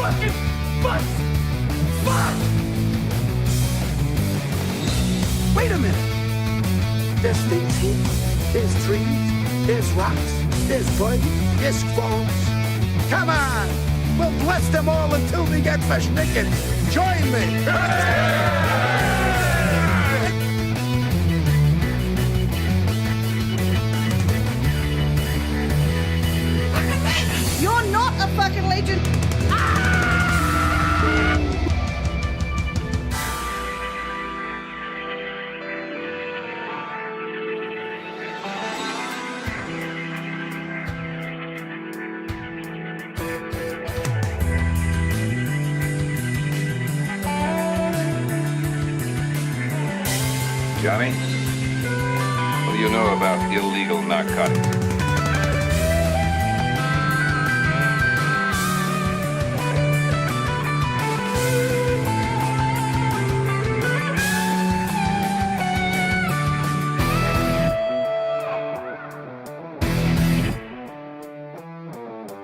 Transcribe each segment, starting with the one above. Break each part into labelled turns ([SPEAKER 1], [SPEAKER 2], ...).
[SPEAKER 1] fucking fuck! Wait a minute. There's things here. There's trees. There's rocks. There's buds. There's squirrels. Come on. We'll bless them all until they get verschnicken. Join me.
[SPEAKER 2] You're not a fucking legend.
[SPEAKER 3] Johnny, what do you know about illegal narcotics?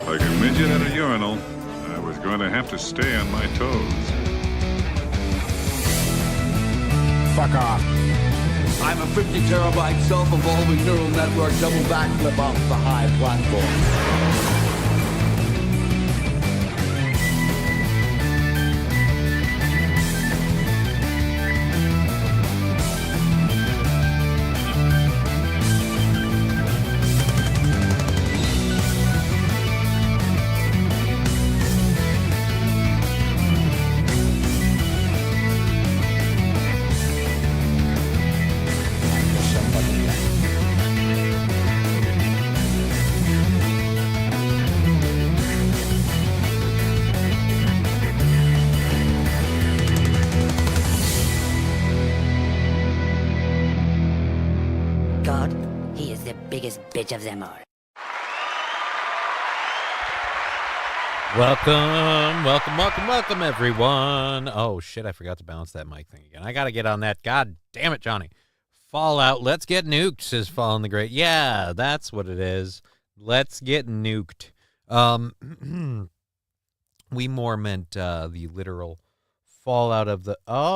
[SPEAKER 4] Like a midget at a urinal, I was going to have to stay on my toes.
[SPEAKER 1] Fuck off.
[SPEAKER 5] I'm a 50 terabyte self-evolving neural network double backflip off the high platform.
[SPEAKER 6] God, he is the biggest bitch of them all.
[SPEAKER 7] Welcome, everyone. Oh, shit, I forgot to balance that mic thing again. I got to get on that. God damn it, Johnny. Fallout, let's get nuked, says Fallen the Great. Yeah, that's what it is. Let's get nuked. We more meant the literal fallout of the... Oh,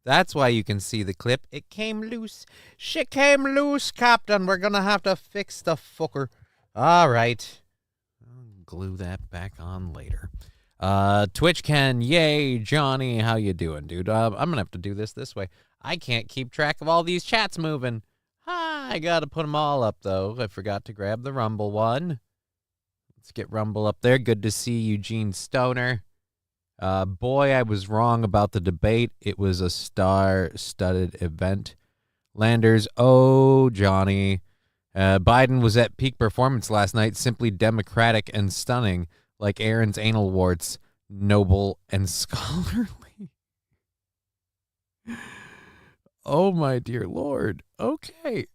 [SPEAKER 7] that's why you can see the clip. It came loose. Shit came loose, Captain. We're going to have to fix the fucker. All right. I'll glue that back on later. Twitch Ken, yay. Johnny, how you doing, dude? I'm going to have to do this way. I can't keep track of all these chats moving. I got to put them all up, though. I forgot to grab the Rumble one. Let's get Rumble up there. Good to see Eugene Stoner. Boy, I was wrong about the debate. It was a star-studded event. Landers, oh, Johnny. Biden was at peak performance last night, simply democratic and stunning, like Aaron's anal warts, noble and scholarly. Oh, my dear Lord. Okay.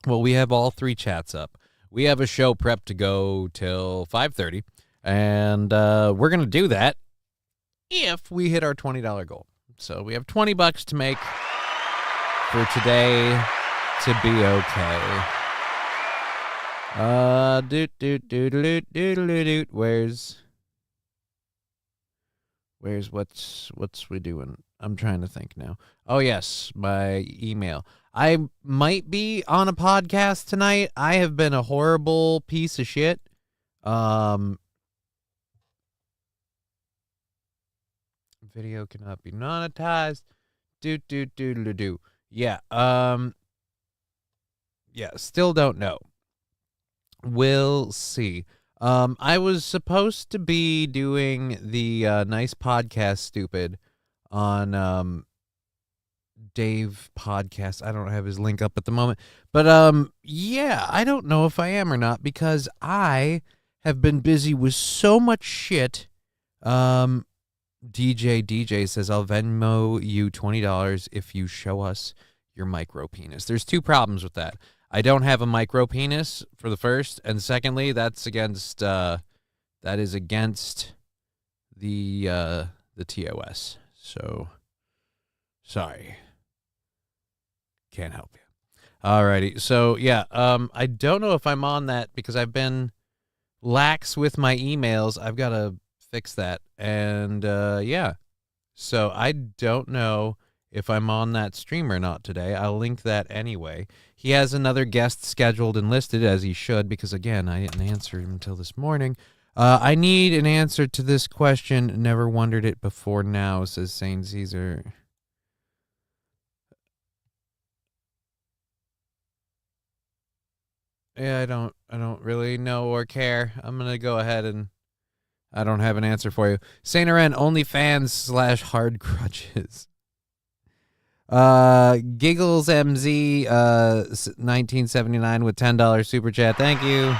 [SPEAKER 7] Well, we have all three chats up. We have a show prepped to go till 5:30. And we're going to do that if we hit our $20 goal. So we have $20 to make for today to be okay. Where's what's we doing? I'm trying to think now. Oh, yes, my email. I might be on a podcast tonight. I have been a horrible piece of shit. Video cannot be monetized. Do. Yeah. Yeah, still don't know. We'll see. I was supposed to be doing the Nice Podcast Stupid on Dave Podcast. I don't have his link up at the moment. But yeah, I don't know if I am or not because I have been busy with so much shit. DJ says, I'll Venmo you $20 if you show us your micro penis. There's two problems with that. I don't have a micro penis for the first, and secondly, that's against that is against the TOS. So sorry. Can't help you. Alrighty. So yeah, I don't know if I'm on that because I've been lax with my emails. I've got to fix that. And yeah. So I don't know if I'm on that stream or not today. I'll link that anyway. He has another guest scheduled and listed, as he should, because, again, I didn't answer him until this morning. I need an answer to this question. Never wondered it before now, says Saint Caesar. Yeah, I don't really know or care. I'm going to go ahead and I don't have an answer for you. Saint Aren, OnlyFans / Hard Crutches. Giggles MZ 1979 with $10 super chat. Thank you.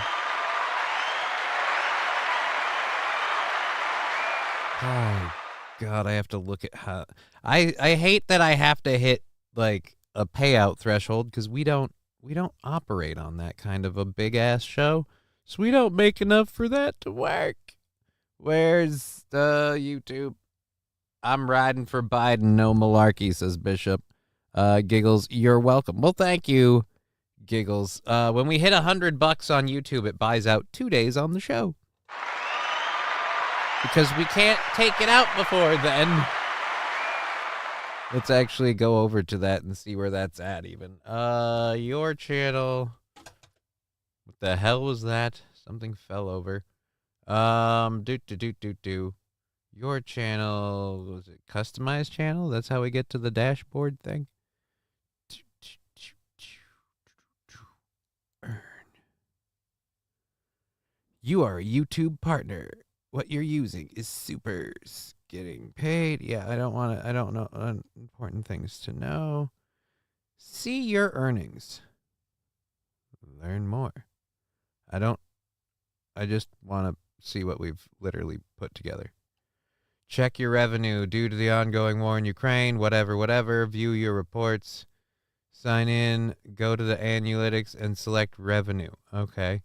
[SPEAKER 7] Oh God, I have to look at how I hate that I have to hit like a payout threshold because we don't operate on that kind of a big ass show, so we don't make enough for that to work. Where's the YouTube? I'm riding for Biden, no malarkey, says Bishop. Giggles, you're welcome. Well, thank you, Giggles. When we hit $100 on YouTube, it buys out 2 days on the show. Because we can't take it out before then. Let's actually go over to that and see where that's at even. Your channel. What the hell was that? Something fell over. Your channel, was it customized channel? That's how we get to the dashboard thing. Earn. You are a YouTube partner. What you're using is supers. Getting paid. Yeah, I don't know important things to know. See your earnings. Learn more. I just want to see what we've literally put together. Check your revenue due to the ongoing war in Ukraine, whatever. View your reports. Sign in, go to the analytics, and select revenue. Okay.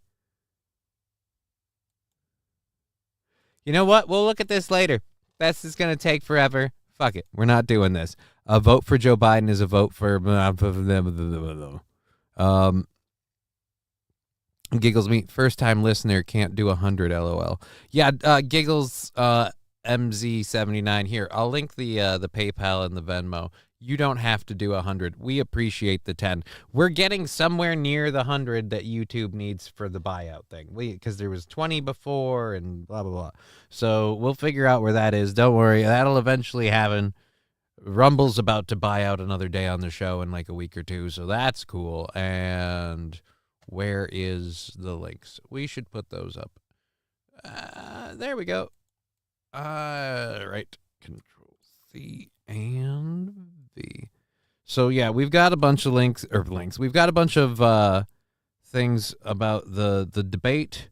[SPEAKER 7] You know what? We'll look at this later. This is going to take forever. Fuck it. We're not doing this. A vote for Joe Biden is a vote for... Giggles me, first-time listener, can't do 100, LOL. Yeah, Giggles MZ79 here. I'll link the PayPal and the Venmo. You don't have to do 100. We appreciate the 10. We're getting somewhere near the 100 that YouTube needs for the buyout thing. Because there was 20 before and blah, blah, blah. So we'll figure out where that is. Don't worry. That'll eventually happen. Rumble's about to buy out another day on the show in like a week or two. So that's cool. And where is the links? We should put those up. There we go. Right. Control C and V. So yeah, we've got a bunch of links. We've got a bunch of things about the debate.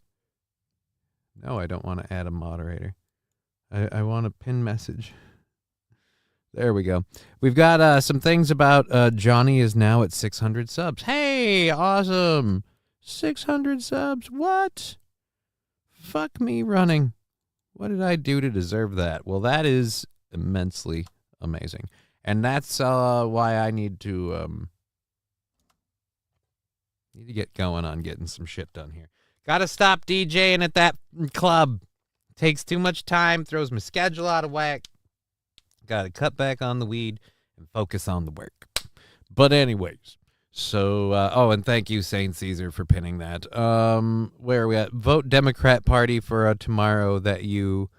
[SPEAKER 7] No, I don't want to add a moderator. I want a pin message. There we go. We've got some things about Johnny is now at 600 subs. Hey, awesome. 600 subs. What? Fuck me running. What did I do to deserve that? Well, that is immensely amazing. And that's why I need to get going on getting some shit done here. Gotta stop DJing at that club. Takes too much time, throws my schedule out of whack. Gotta cut back on the weed and focus on the work. But anyways, so, and thank you, Saint Caesar, for pinning that. Where are we at? Vote Democrat Party for tomorrow that you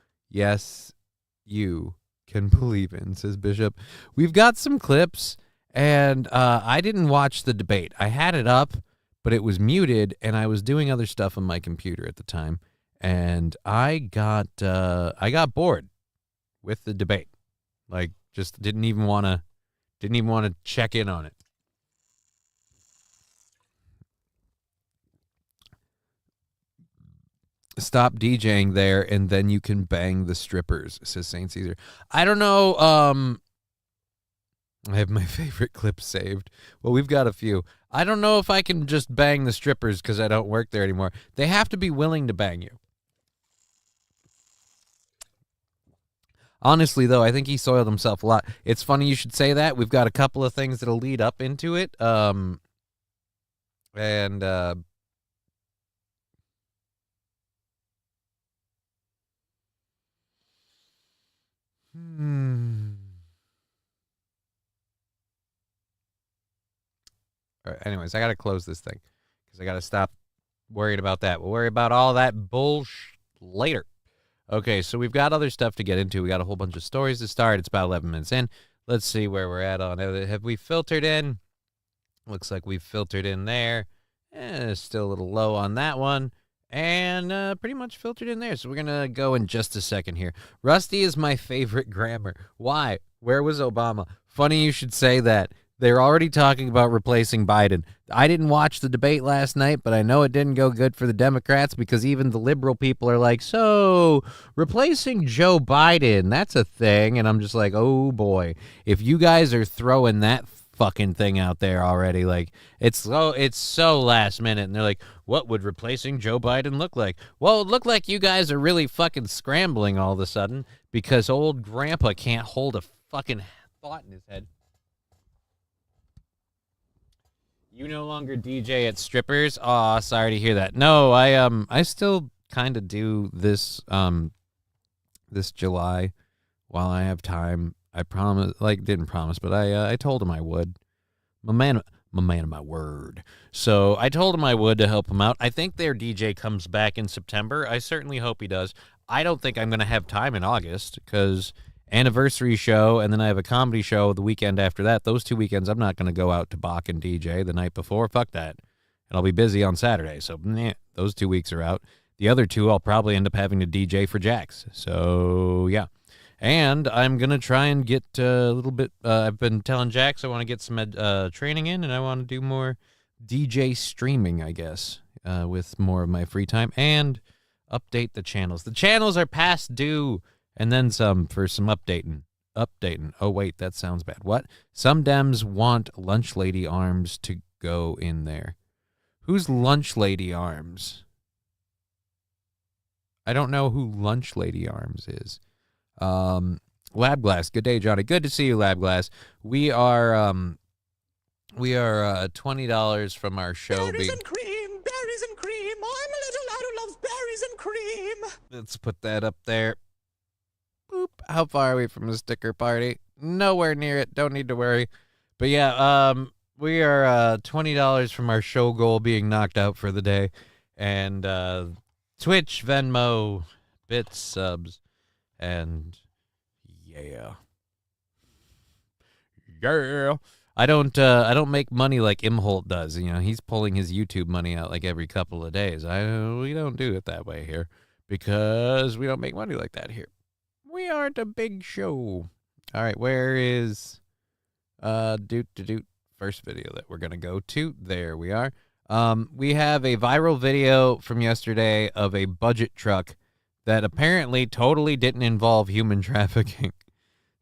[SPEAKER 7] can believe in, says Bishop. We've got some clips, and I didn't watch the debate. I had it up, but it was muted, and I was doing other stuff on my computer at the time, and I got bored with the debate. Like, just didn't even want to check in on it. Stop DJing there, and then you can bang the strippers, says Saint Caesar. I don't know. I have my favorite clips saved. Well, we've got a few. I don't know if I can just bang the strippers because I don't work there anymore. They have to be willing to bang you. Honestly, though, I think he soiled himself a lot. It's funny you should say that. We've got a couple of things that'll lead up into it. All right, anyways, I got to close this thing because I got to stop worrying about that. We'll worry about all that bullshit later. Okay, so we've got other stuff to get into. We got a whole bunch of stories to start. It's about 11 minutes in. Let's see where we're at on it. Have we filtered in? Looks like we've filtered in there. Still a little low on that one. And pretty much filtered in there. So we're going to go in just a second here. Rusty is my favorite grammar. Why? Where was Obama? Funny you should say that. They're already talking about replacing Biden. I didn't watch the debate last night, but I know it didn't go good for the Democrats because even the liberal people are like, so replacing Joe Biden, that's a thing. And I'm just like, oh boy, if you guys are throwing that fucking thing out there already, like it's so last minute. And they're like, what would replacing Joe Biden look like? Well, it looked like you guys are really fucking scrambling all of a sudden because old grandpa can't hold a fucking thought in his head. You no longer DJ at strippers? Aw, sorry to hear that. No, I still kind of do this this July while I have time. I didn't promise, but I told him I would. My man of my word. So I told him I would to help him out. I think their DJ comes back in September. I certainly hope he does. I don't think I'm going to have time in August because anniversary show, and then I have a comedy show the weekend after that. Those 2 weekends, I'm not going to go out to Bach and DJ the night before. Fuck that. And I'll be busy on Saturday. So, those 2 weeks are out. The other 2, I'll probably end up having to DJ for Jax. So, yeah. And I'm going to try and get a little bit, I've been telling Jax I want to get some training in, and I want to do more DJ streaming, I guess, with more of my free time, and update the channels. The channels are past due. And then some for some updating. Oh, wait, that sounds bad. What? Some Dems want Lunch Lady Arms to go in there. Who's Lunch Lady Arms? I don't know who Lunch Lady Arms is. Lab Glass. Good day, Johnny. Good to see you, Lab Glass. We are $20 from our show.
[SPEAKER 1] Berries and cream, berries and cream. I'm a little lad who loves berries and cream.
[SPEAKER 7] Let's put that up there. Boop. How far are we from the sticker party? Nowhere near it. Don't need to worry. But yeah, we are $20 from our show goal being knocked out for the day. And Twitch, Venmo, bits, subs, and yeah. I don't make money like Imholt does. You know, he's pulling his YouTube money out like every couple of days. We don't do it that way here because we don't make money like that here. We aren't a big show. All right, where is first video that we're gonna go to? There we are. We have a viral video from yesterday of a budget truck that apparently totally didn't involve human trafficking.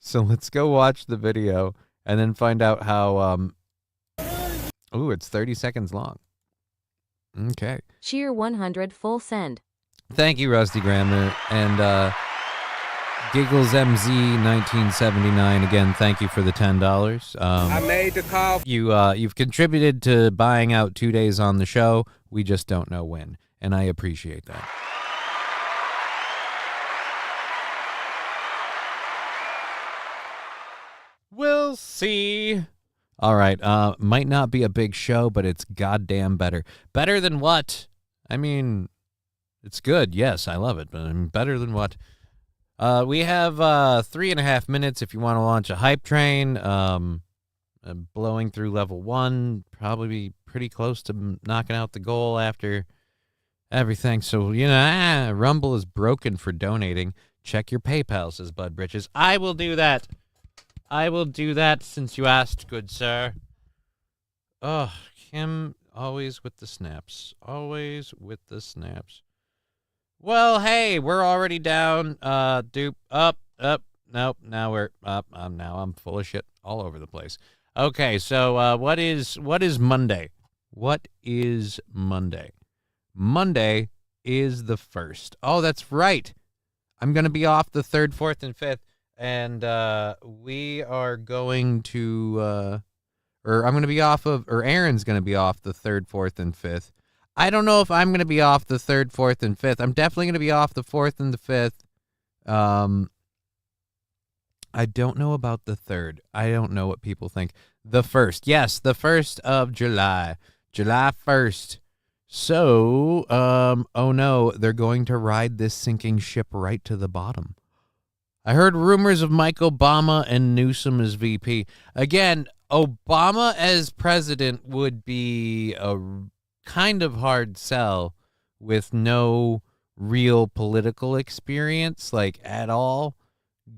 [SPEAKER 7] So let's go watch the video and then find out how ooh, it's 30 seconds long. Okay.
[SPEAKER 2] Cheer 100 full send.
[SPEAKER 7] Thank you, Rusty Grammar. And Giggles MZ 1979, again, thank you for the $10.
[SPEAKER 8] I made the call.
[SPEAKER 7] You've contributed to buying out 2 days on the show. We just don't know when, and I appreciate that. We'll see. All right, might not be a big show, but it's goddamn better. Better than what? I mean, it's good. Yes, I love it, but I mean, better than what? We have 3.5 minutes if you want to launch a hype train. Blowing through level 1, probably be pretty close to knocking out the goal after everything. So, you know, Rumble is broken for donating. Check your PayPal, says Bud Britches. I will do that. I will do that since you asked, good sir. Oh, Kim, always with the snaps. Always with the snaps. Well, hey, we're already down. Dupe, up. Nope, now we're up. Now I'm full of shit all over the place. Okay, so what is Monday? What is Monday? Monday is the 1st. Oh, that's right. I'm going to be off the 3rd, 4th, and 5th, and we are going to, or I'm going to be off of, or Aaron's going to be off the 3rd, 4th, and 5th. I don't know if I'm going to be off the 3rd, 4th, and 5th. I'm definitely going to be off the 4th and the 5th. I don't know about the 3rd. I don't know what people think. The 1st. Yes, the 1st of July. July 1st. So, oh no, they're going to ride this sinking ship right to the bottom. I heard rumors of Mike Obama and Newsom as VP. Again, Obama as president would be a kind of hard sell with no real political experience, like at all,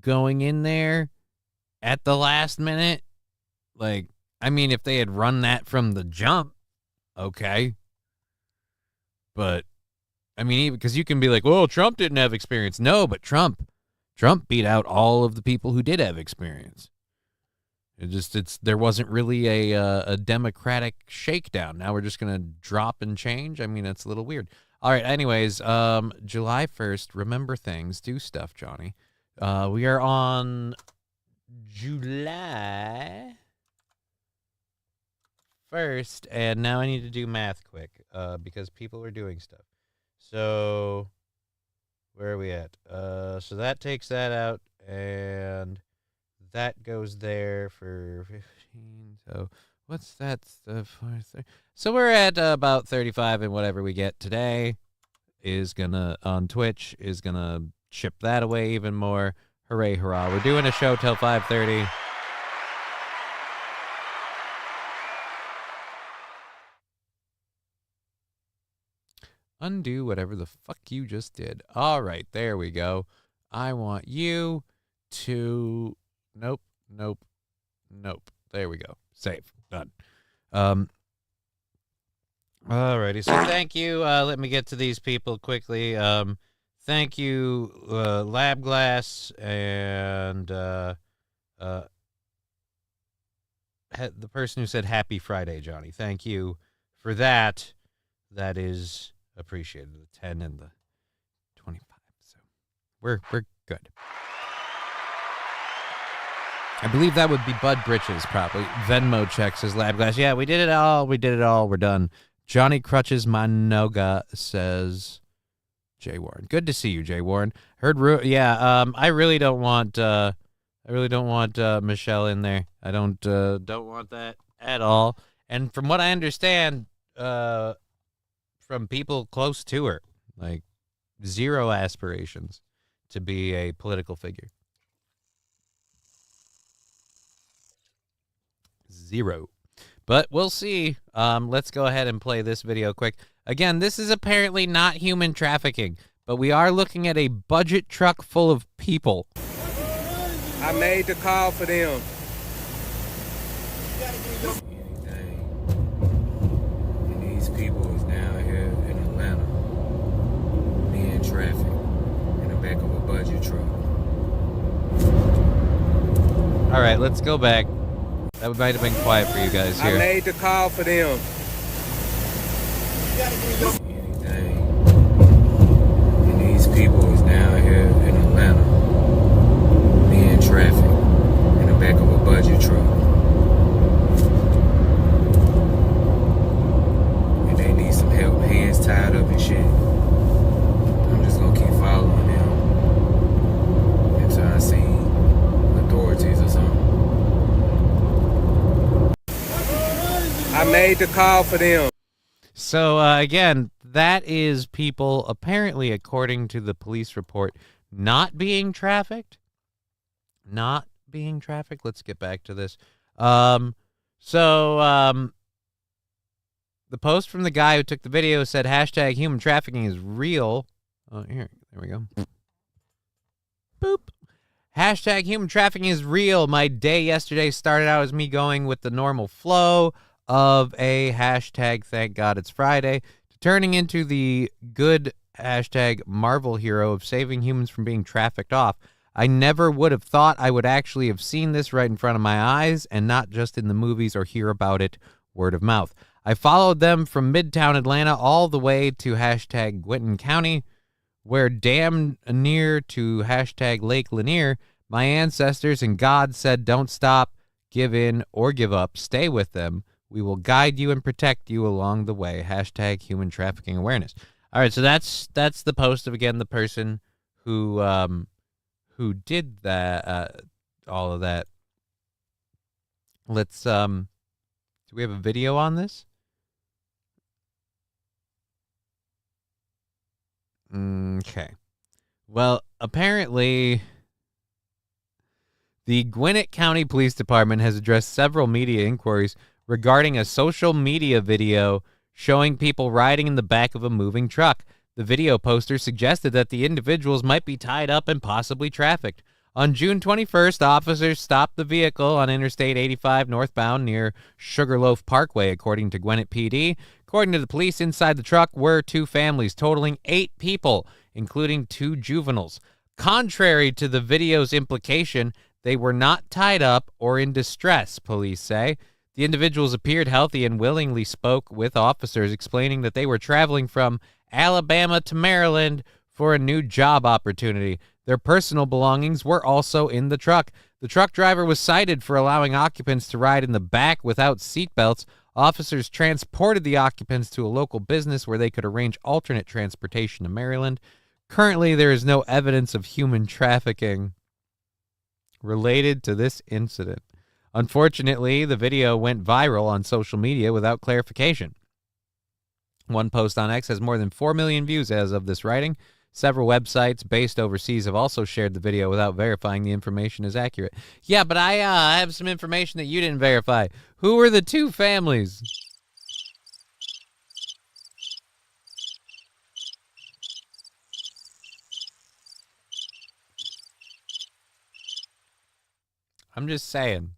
[SPEAKER 7] going in there at the last minute. Like, I mean, if they had run that from the jump, okay. But, I mean, even because you can be like, well, Trump didn't have experience. No, but Trump beat out all of the people who did have experience. There wasn't really a democratic shakedown. Now we're just going to drop and change. I mean, that's a little weird. All right. Anyways, July 1st, remember things, do stuff, Johnny. We are on July 1st, and now I need to do math quick because people are doing stuff. So where are we at? So that takes that out, and that goes there for 15. So what's that stuff? So we're at about 35, and whatever we get today is gonna on Twitch is gonna chip that away even more. Hooray, hurrah! We're doing a show till 5:30. Undo whatever the fuck you just did. All right, there we go. I want you to... Nope. There we go. Save. Done. Alrighty, so thank you. Let me get to these people quickly. Thank you, Lab Glass, and the person who said Happy Friday, Johnny. Thank you for that. That is appreciated. The 10 and the 25. So we're good. I believe that would be Bud Britches, probably. Venmo checks says Lab Glass. Yeah, we did it all. We're done. Johnny-krutches, my noga, says Jay Warren. Good to see you, Jay Warren. I really don't want Michelle in there. I don't want that at all. And from what I understand, from people close to her, like, zero aspirations to be a political figure. Zero. But we'll see. Let's go ahead and play this video quick. Again, this is apparently not human trafficking, but we are looking at a budget truck full of people.
[SPEAKER 8] I made the call for them.
[SPEAKER 9] And these people is down here in Atlanta being trafficked in the back of a budget truck.
[SPEAKER 7] All right, let's go back. That might have been quiet for you guys here.
[SPEAKER 8] I made the call for them.
[SPEAKER 9] And these people is down here in Atlanta being trafficked in the back of a budget truck. And they need some help, hands tied up and shit. I'm just gonna keep following them until I see authorities or something.
[SPEAKER 8] I made the call for them.
[SPEAKER 7] So, again, that is people, apparently, according to the police report, not being trafficked. Not being trafficked. Let's get back to this. The post from the guy who took the video said, hashtag human trafficking is real. Oh, here. There we go. Boop. Hashtag human trafficking is real. My day yesterday started out as me going with the normal flow of a hashtag thank God it's Friday to turning into the good hashtag Marvel hero of saving humans from being trafficked off. I never would have thought I would actually have seen this right in front of my eyes and not just in the movies or hear about it word of mouth. I followed them from Midtown Atlanta all the way to hashtag Gwinnett County, where damn near to hashtag Lake Lanier, my ancestors and God said don't stop, give in, or give up. Stay with them. We will guide you and protect you along the way. Hashtag human trafficking awareness. All right, so that's the post of, again, the person who did that, all of that. Let's do we have a video on this? Okay. Well, apparently the Gwinnett County Police Department has addressed several media inquiries regarding a social media video showing people riding in the back of a moving truck. The video poster suggested that the individuals might be tied up and possibly trafficked. On June 21st, officers stopped the vehicle on Interstate 85 northbound near Sugarloaf Parkway, according to Gwinnett PD. According to the police, inside the truck were 2 families totaling 8 people, including 2 juveniles. Contrary to the video's implication, they were not tied up or in distress, police say. The individuals appeared healthy and willingly spoke with officers, explaining that they were traveling from Alabama to Maryland for a new job opportunity. Their personal belongings were also in the truck. The truck driver was cited for allowing occupants to ride in the back without seatbelts. Officers transported the occupants to a local business where they could arrange alternate transportation to Maryland. Currently, there is no evidence of human trafficking related to this incident. Unfortunately, the video went viral on social media without clarification. One post on X has more than 4 million views as of this writing. Several websites based overseas have also shared the video without verifying the information is accurate. Yeah, but I have some information that you didn't verify. Who were the 2 families? I'm just saying.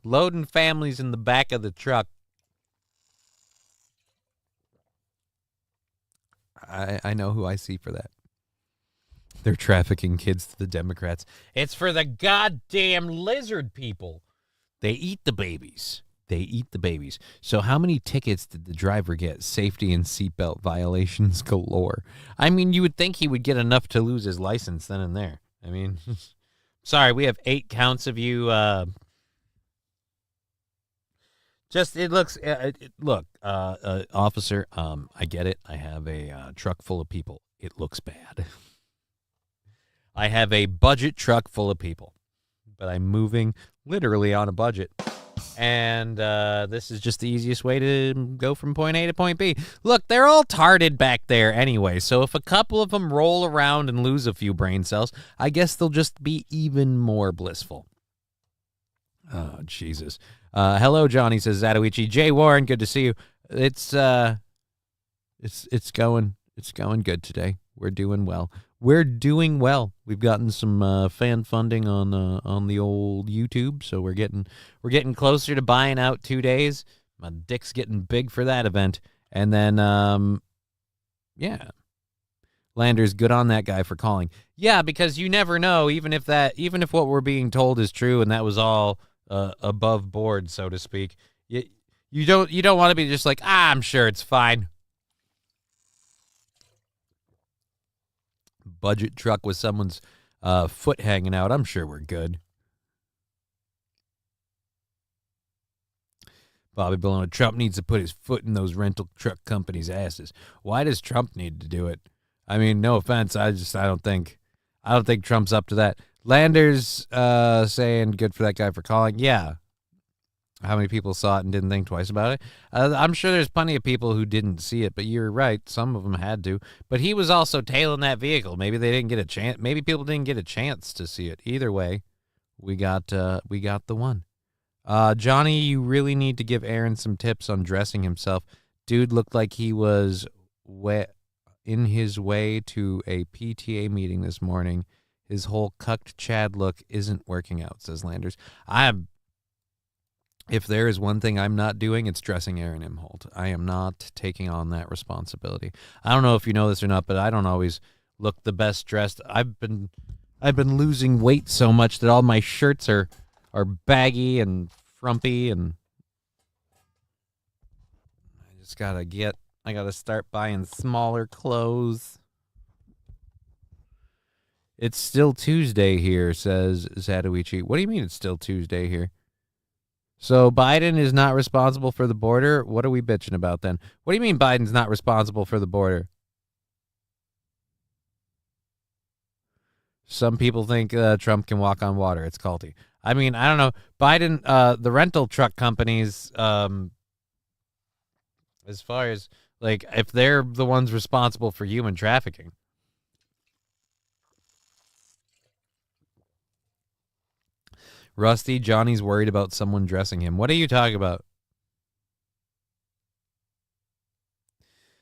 [SPEAKER 7] Loading families in the back of the truck. I know who I see for that. They're trafficking kids to the Democrats. It's for the goddamn lizard people. They eat the babies. They eat the babies. So how many tickets did the driver get? Safety and seatbelt violations galore. I mean, you would think he would get enough to lose his license then and there. I mean, sorry, we have 8 counts of you. Look, officer, I get it. I have a truck full of people. It looks bad. I have a budget truck full of people, but I'm moving literally on a budget. And this is just the easiest way to go from point A to point B. Look, they're all tarded back there anyway, so if a couple of them roll around and lose a few brain cells, I guess they'll just be even more blissful. Oh, Jesus. Hello, Johnny, says Zatoichi. Jay Warren, good to see you. It's going good today. We're doing well. We've gotten some fan funding on the old YouTube, so we're getting closer to buying out 2 days. My dick's getting big for that event. And then yeah. Landers, good on that guy for calling. Yeah, because you never know, even if what we're being told is true and that was all above board, so to speak. You don't want to be just like, I'm sure it's fine. Budget truck with someone's foot hanging out. I'm sure we're good. Bobby Bologna, Trump needs to put his foot in those rental truck companies' asses. Why does Trump need to do it? I mean, no offense. I don't think Trump's up to that. Landers saying good for that guy for calling. Yeah. How many people saw it and didn't think twice about it? I'm sure there's plenty of people who didn't see it, but you're right. Some of them had to. But he was also tailing that vehicle. Maybe they didn't get a chance. Maybe people didn't get a chance to see it. Either way, we got the one. Johnny, you really need to give Aaron some tips on dressing himself. Dude looked like he was in his way to a PTA meeting this morning. His whole cucked Chad look isn't working out, says Landers. If there is one thing I'm not doing, it's dressing Aaron Imholt. I am not taking on that responsibility. I don't know if you know this or not, but I don't always look the best dressed. I've been losing weight so much that all my shirts are baggy and frumpy, and I gotta start buying smaller clothes. It's still Tuesday here, says Zatoichi. What do you mean it's still Tuesday here? So Biden is not responsible for the border? What are we bitching about then? What do you mean Biden's not responsible for the border? Some people think Trump can walk on water. It's culty. I mean, I don't know. Biden, the rental truck companies, as far as, like, if they're the ones responsible for human trafficking. Rusty, Johnny's worried about someone dressing him. What are you talking about?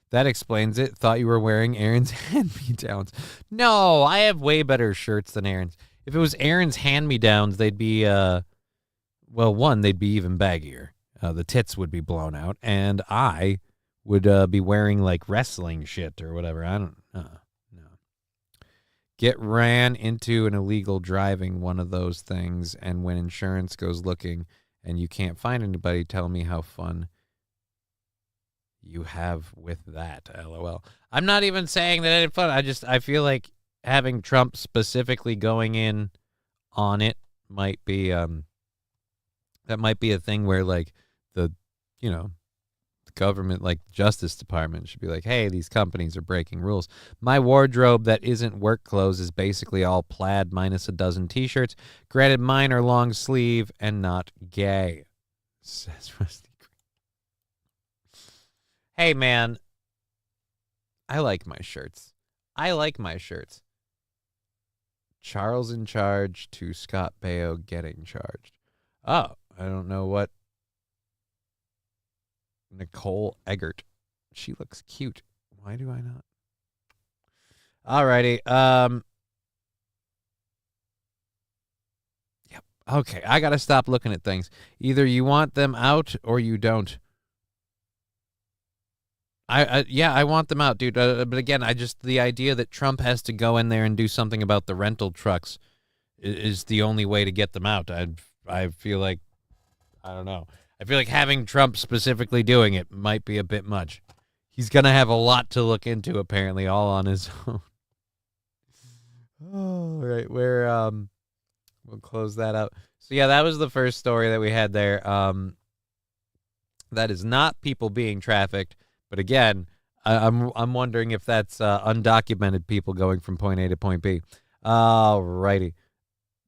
[SPEAKER 7] That explains it. Thought you were wearing Aaron's hand-me-downs. No, I have way better shirts than Aaron's. If it was Aaron's hand-me-downs, they'd be, well, one, they'd be even baggier. The tits would be blown out, and I would be wearing, like, wrestling shit or whatever. I don't know. No. Get ran into an illegal driving, one of those things, and when insurance goes looking and you can't find anybody, tell me how fun you have with that. LOL. I'm not even saying that I had fun. I feel like having Trump specifically going in on it might be that might be a thing where, like, the government, like Justice Department, should be like, hey, these companies are breaking rules. My wardrobe that isn't work clothes is basically all plaid minus a dozen t-shirts. Granted, mine are long sleeve and not gay, says Rusty. Hey, man, I like my shirts. Charles in charge to Scott Baio getting charged. Oh, I don't know what. Nicole Eggert. She looks cute. Why do I not? Alrighty. Yep. Okay, I gotta stop looking at things. Either you want them out or you don't. I want them out, dude. But again, the idea that Trump has to go in there and do something about the rental trucks is the only way to get them out. I feel like, I don't know. I feel like having Trump specifically doing it might be a bit much. He's going to have a lot to look into, apparently, all on his own. All right, we'll close that out. So, yeah, that was the first story that we had there. That is not people being trafficked. But again, I'm wondering if that's undocumented people going from point A to point B. All righty.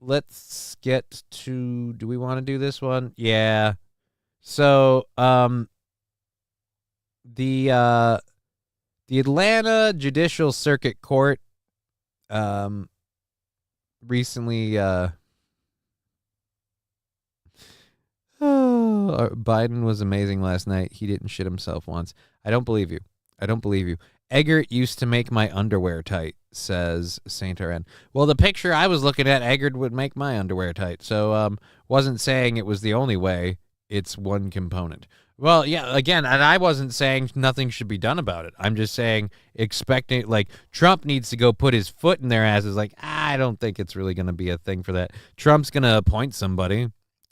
[SPEAKER 7] Let's get to, do we want to do this one? Yeah. So, the Atlanta Judicial Circuit Court recently Biden was amazing last night. He didn't shit himself once. I don't believe you. Eggert used to make my underwear tight, says Saint Aaron. Well, the picture I was looking at, Eggert would make my underwear tight. So, wasn't saying it was the only way. It's one component. Well, yeah, again, and I wasn't saying nothing should be done about it. I'm just saying, expecting, like, Trump needs to go put his foot in their asses. Like, I don't think it's really going to be a thing for that. Trump's going to appoint somebody,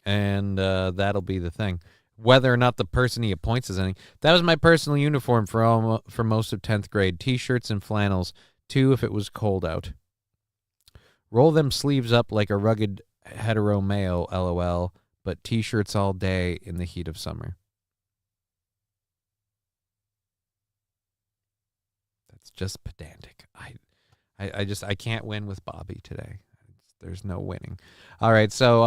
[SPEAKER 7] and that'll be the thing. Whether or not the person he appoints is anything. That was my personal uniform for most of 10th grade. T-shirts and flannels, too, if it was cold out. Roll them sleeves up like a rugged hetero male, LOL, but T-shirts all day in the heat of summer. That's just pedantic. I can't win with Bobby today. There's no winning. All right, so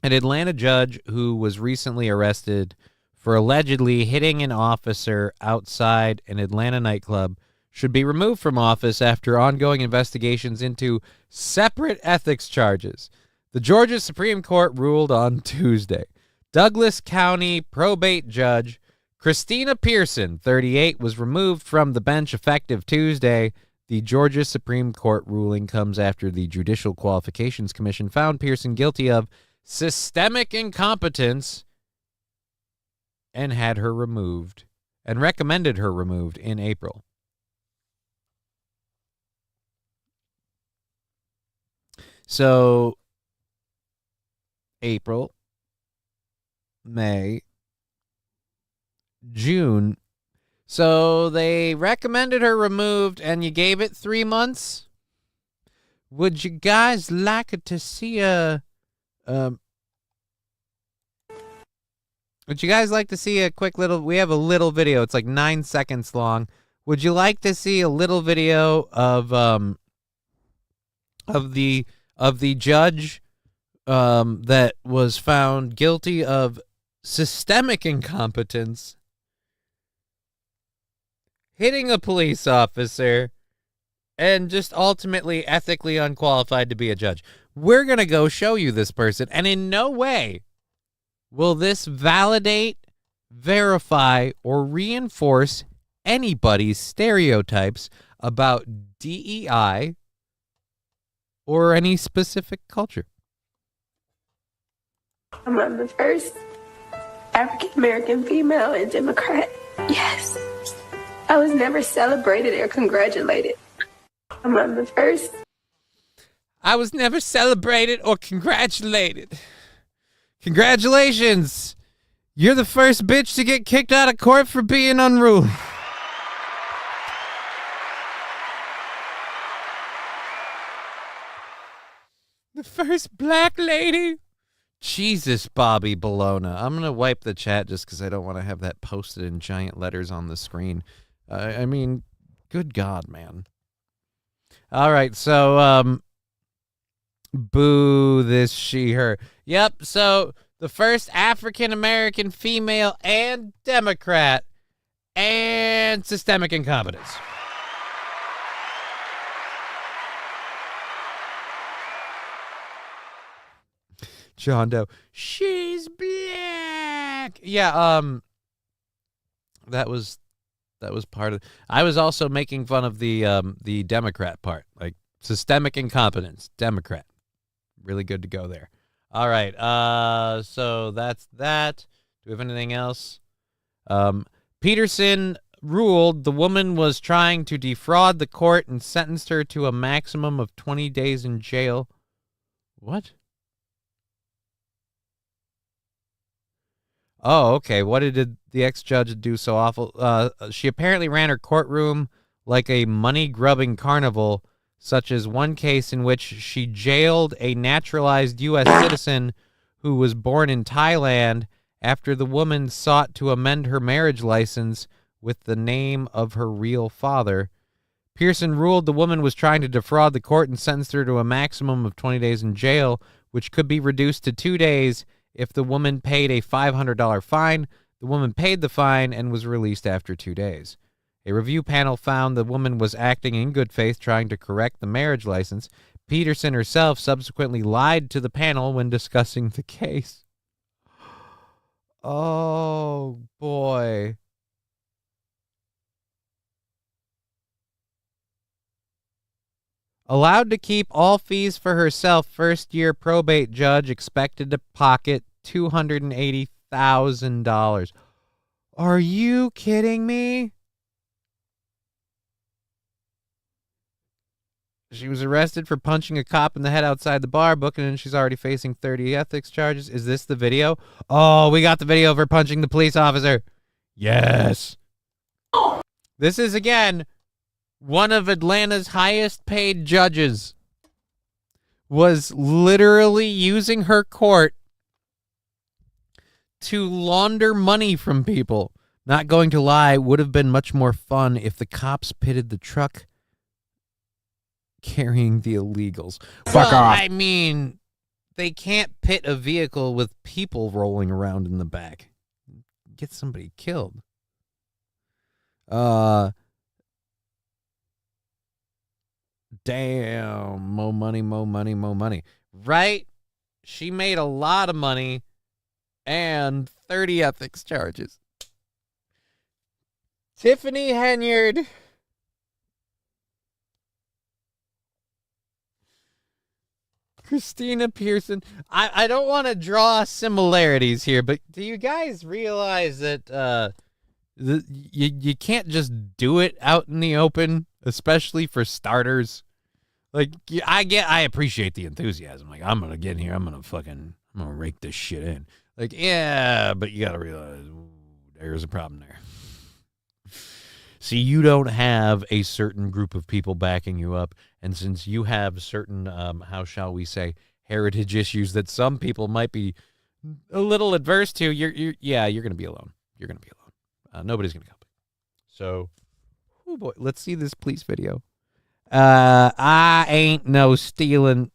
[SPEAKER 7] an Atlanta judge who was recently arrested for allegedly hitting an officer outside an Atlanta nightclub should be removed from office after ongoing investigations into separate ethics charges. The Georgia Supreme Court ruled on Tuesday. Douglas County probate judge Christina Pearson, 38, was removed from the bench effective Tuesday. The Georgia Supreme Court ruling comes after the Judicial Qualifications Commission found Pearson guilty of systemic incompetence and had her removed and recommended her removed in April. So April, May, June. So they recommended her removed, and you gave it 3 months. Would you guys like to see a? Would you guys like to see a quick little? We have a little video. It's like 9 seconds long. Would you like to see a little video of of the judge that was found guilty of systemic incompetence, hitting a police officer, and just ultimately ethically unqualified to be a judge. We're going to go show you this person, and in no way will this validate, verify, or reinforce anybody's stereotypes about DEI or any specific culture.
[SPEAKER 10] I'm the first African-American female and Democrat. Yes. I was never celebrated or congratulated. I'm the first.
[SPEAKER 7] I was never celebrated or congratulated. Congratulations. You're the first bitch to get kicked out of court for being unruly. The first black lady. Jesus, Bobby Bologna. I'm going to wipe the chat just because I don't want to have that posted in giant letters on the screen. I mean, good God, man. All right, so, boo this, she, her. Yep, so the first African-American female and Democrat and systemic incompetence. John Doe, she's black. Yeah, that was part of. I was also making fun of the Democrat part, like systemic incompetence, Democrat. Really good to go there. All right, so that's that. Do we have anything else? Peterson ruled the woman was trying to defraud the court and sentenced her to a maximum of 20 days in jail. What? Oh, okay. What did the ex-judge do so awful? She apparently ran her courtroom like a money-grubbing carnival, such as one case in which she jailed a naturalized U.S. citizen who was born in Thailand after the woman sought to amend her marriage license with the name of her real father. Pearson ruled the woman was trying to defraud the court and sentenced her to a maximum of 20 days in jail, which could be reduced to 2 days if the woman paid a $500 fine. The woman paid the fine and was released after 2 days. A review panel found the woman was acting in good faith, trying to correct the marriage license. Peterson herself subsequently lied to the panel when discussing the case. Oh, boy. Allowed to keep all fees for herself, first-year probate judge expected to pocket $280,000. Are you kidding me? She was arrested for punching a cop in the head outside the bar, booking, and she's already facing 30 ethics charges. Is this the video? Oh, we got the video of her punching the police officer. Yes. This is, again, one of Atlanta's highest paid judges was literally using her court to launder money from people. Not going to lie, would have been much more fun if the cops pitted the truck carrying the illegals.
[SPEAKER 8] Fuck off.
[SPEAKER 7] I mean, they can't pit a vehicle with people rolling around in the back. Get somebody killed. Damn, more money, more money, more money. Right? She made a lot of money and 30 ethics charges. Tiffany Henyard. Christina Pearson. I don't want to draw similarities here, but do you guys realize that you can't just do it out in the open, especially for starters? Like, I appreciate the enthusiasm. Like, I'm gonna get in here, I'm gonna rake this shit in. Like, yeah, but you gotta realize there's a problem there. See, you don't have a certain group of people backing you up, and since you have certain, how shall we say, heritage issues that some people might be a little adverse to, you're gonna be alone. You're gonna be alone. Nobody's gonna help you. So, oh boy, let's see this police video. I ain't no stealing.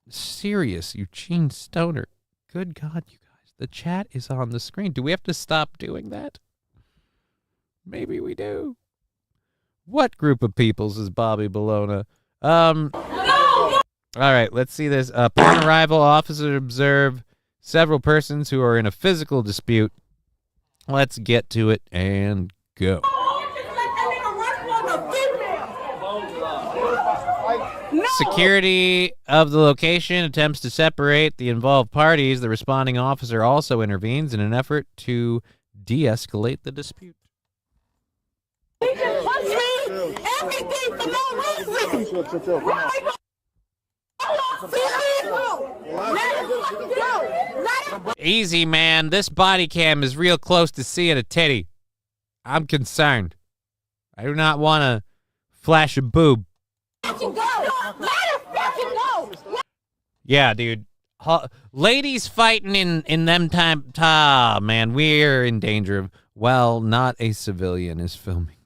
[SPEAKER 7] Serious, Eugene Stoner. Good God, you guys. The chat is on the screen. Do we have to stop doing that? Maybe we do. What group of peoples is Bobby Bologna? All right, let's see this. Upon arrival, officers observe several persons who are in a physical dispute. Let's get to it and go. Security of the location attempts to separate the involved parties. The responding officer also intervenes in an effort to de-escalate the dispute. Easy, man. This body cam is real close to seeing a titty. I'm concerned. I do not want to flash a boob. Yeah, dude. Ladies fighting in them time. Man, we're in danger of. Well, not a civilian is filming.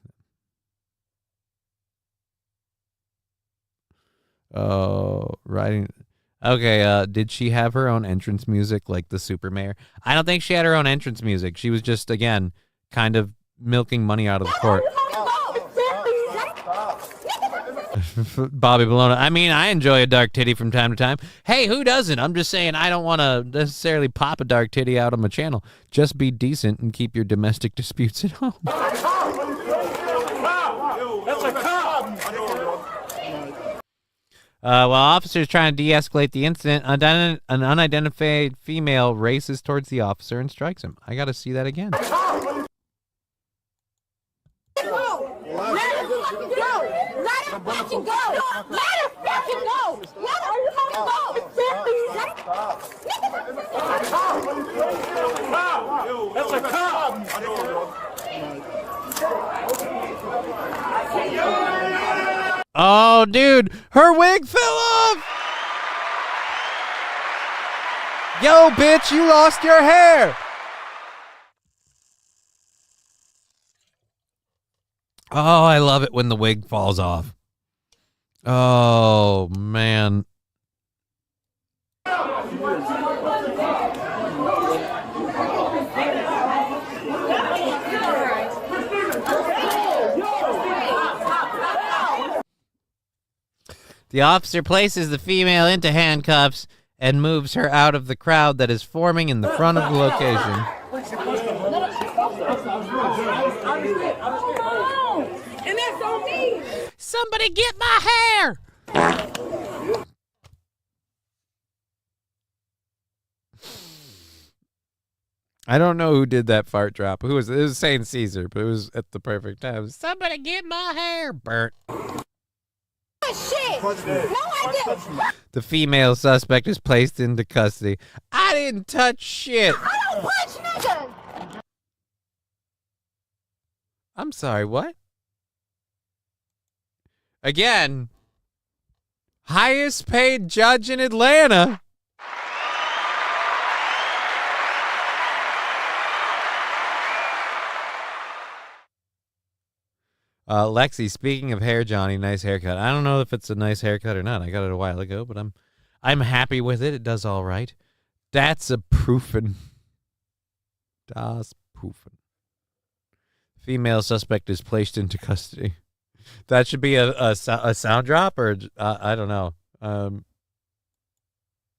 [SPEAKER 7] Oh, writing. Okay, did she have her own entrance music like the super mayor? I don't think she had her own entrance music. She was just, again, kind of milking money out of the court. Bobby Bologna. I mean, I enjoy a dark titty from time to time. Hey, who doesn't? I'm just saying I don't want to necessarily pop a dark titty out on my channel. Just be decent and keep your domestic disputes at home.
[SPEAKER 1] That's a cop!
[SPEAKER 7] While officers trying to de-escalate the incident, an unidentified female races towards the officer and strikes him. I got to see that again.
[SPEAKER 1] That's a cop!
[SPEAKER 7] Oh, dude, her wig fell off! Yo, bitch, you lost your hair! Oh, I love it when the wig falls off. Oh, man. The officer places the female into handcuffs and moves her out of the crowd that is forming in the front of the location.
[SPEAKER 10] And that's on me.
[SPEAKER 7] Somebody get my hair! I don't know who did that fart drop. Who was it? It was Saint Caesar, but it was at the perfect time. Somebody get my hair, Bert.
[SPEAKER 10] Shit. No, I didn't.
[SPEAKER 7] The female suspect is placed into custody. I didn't touch shit.
[SPEAKER 10] I don't punch niggas.
[SPEAKER 7] I'm sorry, what? Again, highest paid judge in Atlanta. Lexi, speaking of hair, Johnny, nice haircut. I don't know if it's a nice haircut or not. I got it a while ago, but I'm happy with it. It does all right. That's a proofin'. Das proofin'. Female suspect is placed into custody. That should be a sound drop, or I don't know.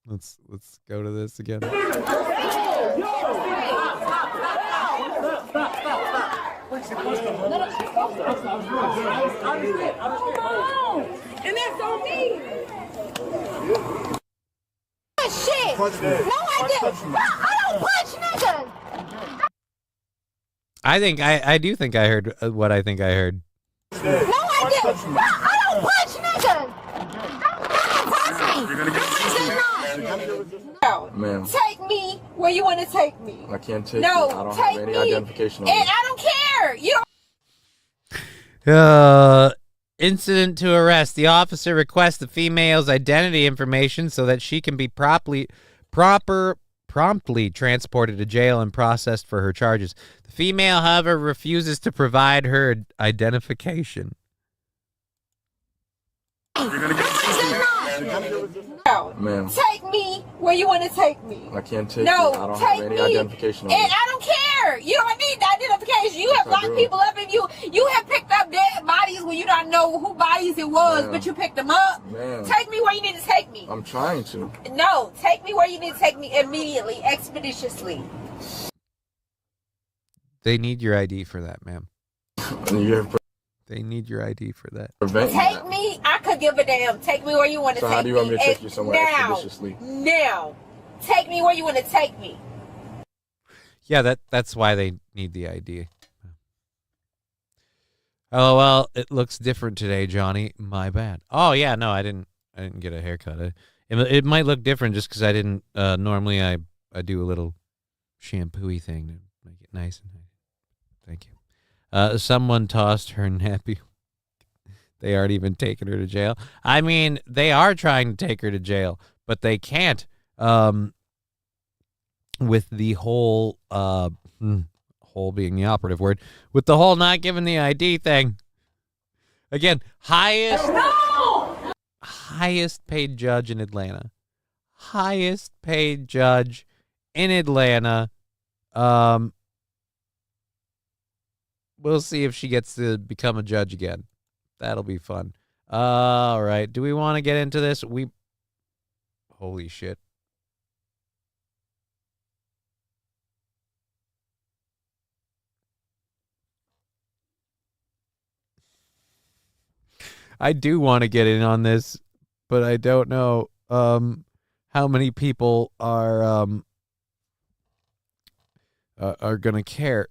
[SPEAKER 7] Let's go to this again.
[SPEAKER 10] And that's on me. Shit. No, I didn't. I don't punch niggas.
[SPEAKER 7] I do think I heard what I think I heard.
[SPEAKER 10] No, I didn't. I don't punch niggas. No,
[SPEAKER 9] Ma'am,
[SPEAKER 10] take me where you want to take me.
[SPEAKER 9] I can't take
[SPEAKER 10] No,
[SPEAKER 9] you. I don't
[SPEAKER 10] take
[SPEAKER 9] have any
[SPEAKER 10] me.
[SPEAKER 9] identification on
[SPEAKER 10] And
[SPEAKER 9] me.
[SPEAKER 10] I don't care. You don't.
[SPEAKER 7] Incident to arrest. The officer requests the female's identity information so that she can be promptly transported to jail and processed for her charges. The female, however, refuses to provide her identification.
[SPEAKER 10] No.
[SPEAKER 9] Ma'am.
[SPEAKER 10] Take me where you want to take me.
[SPEAKER 9] I can't take
[SPEAKER 10] No,
[SPEAKER 9] you. I don't
[SPEAKER 10] take
[SPEAKER 9] have any
[SPEAKER 10] me.
[SPEAKER 9] identification on
[SPEAKER 10] And
[SPEAKER 9] me.
[SPEAKER 10] I don't care. You don't need the identification. You have
[SPEAKER 9] I
[SPEAKER 10] locked
[SPEAKER 9] do.
[SPEAKER 10] people up and you have picked up dead bodies when you don't know who bodies it was,
[SPEAKER 9] Ma'am.
[SPEAKER 10] but you picked them up.
[SPEAKER 9] Ma'am.
[SPEAKER 10] Take me where you need to take me.
[SPEAKER 9] I'm trying to.
[SPEAKER 10] No, take me where you need to take me immediately, expeditiously.
[SPEAKER 7] They need your ID for that, ma'am.
[SPEAKER 9] You're
[SPEAKER 7] They need your ID for that.
[SPEAKER 9] preventing
[SPEAKER 10] Take
[SPEAKER 9] that.
[SPEAKER 10] me. I could give a damn. Take me where you want to
[SPEAKER 9] So
[SPEAKER 10] take me.
[SPEAKER 9] how do you want me to take you somewhere
[SPEAKER 10] now?
[SPEAKER 9] expeditiously?
[SPEAKER 10] Now. Take me where you want to take me.
[SPEAKER 7] Yeah, that's why they need the ID. Oh well, it looks different today, Johnny. My bad. Oh yeah, no, I didn't get a haircut. It might look different just because I didn't. Normally, I do a little shampoo-y thing to make it nice and nice. Thank you. Someone tossed her nappy. They aren't even taking her to jail. I mean, they are trying to take her to jail, but they can't. With the whole whole being the operative word, with the whole not giving the ID thing. Again, highest paid judge in Atlanta. Highest paid judge in Atlanta. We'll see if she gets to become a judge again. That'll be fun. All right. Do we want to get into this? Holy shit. I do want to get in on this, but I don't know how many people are going to care.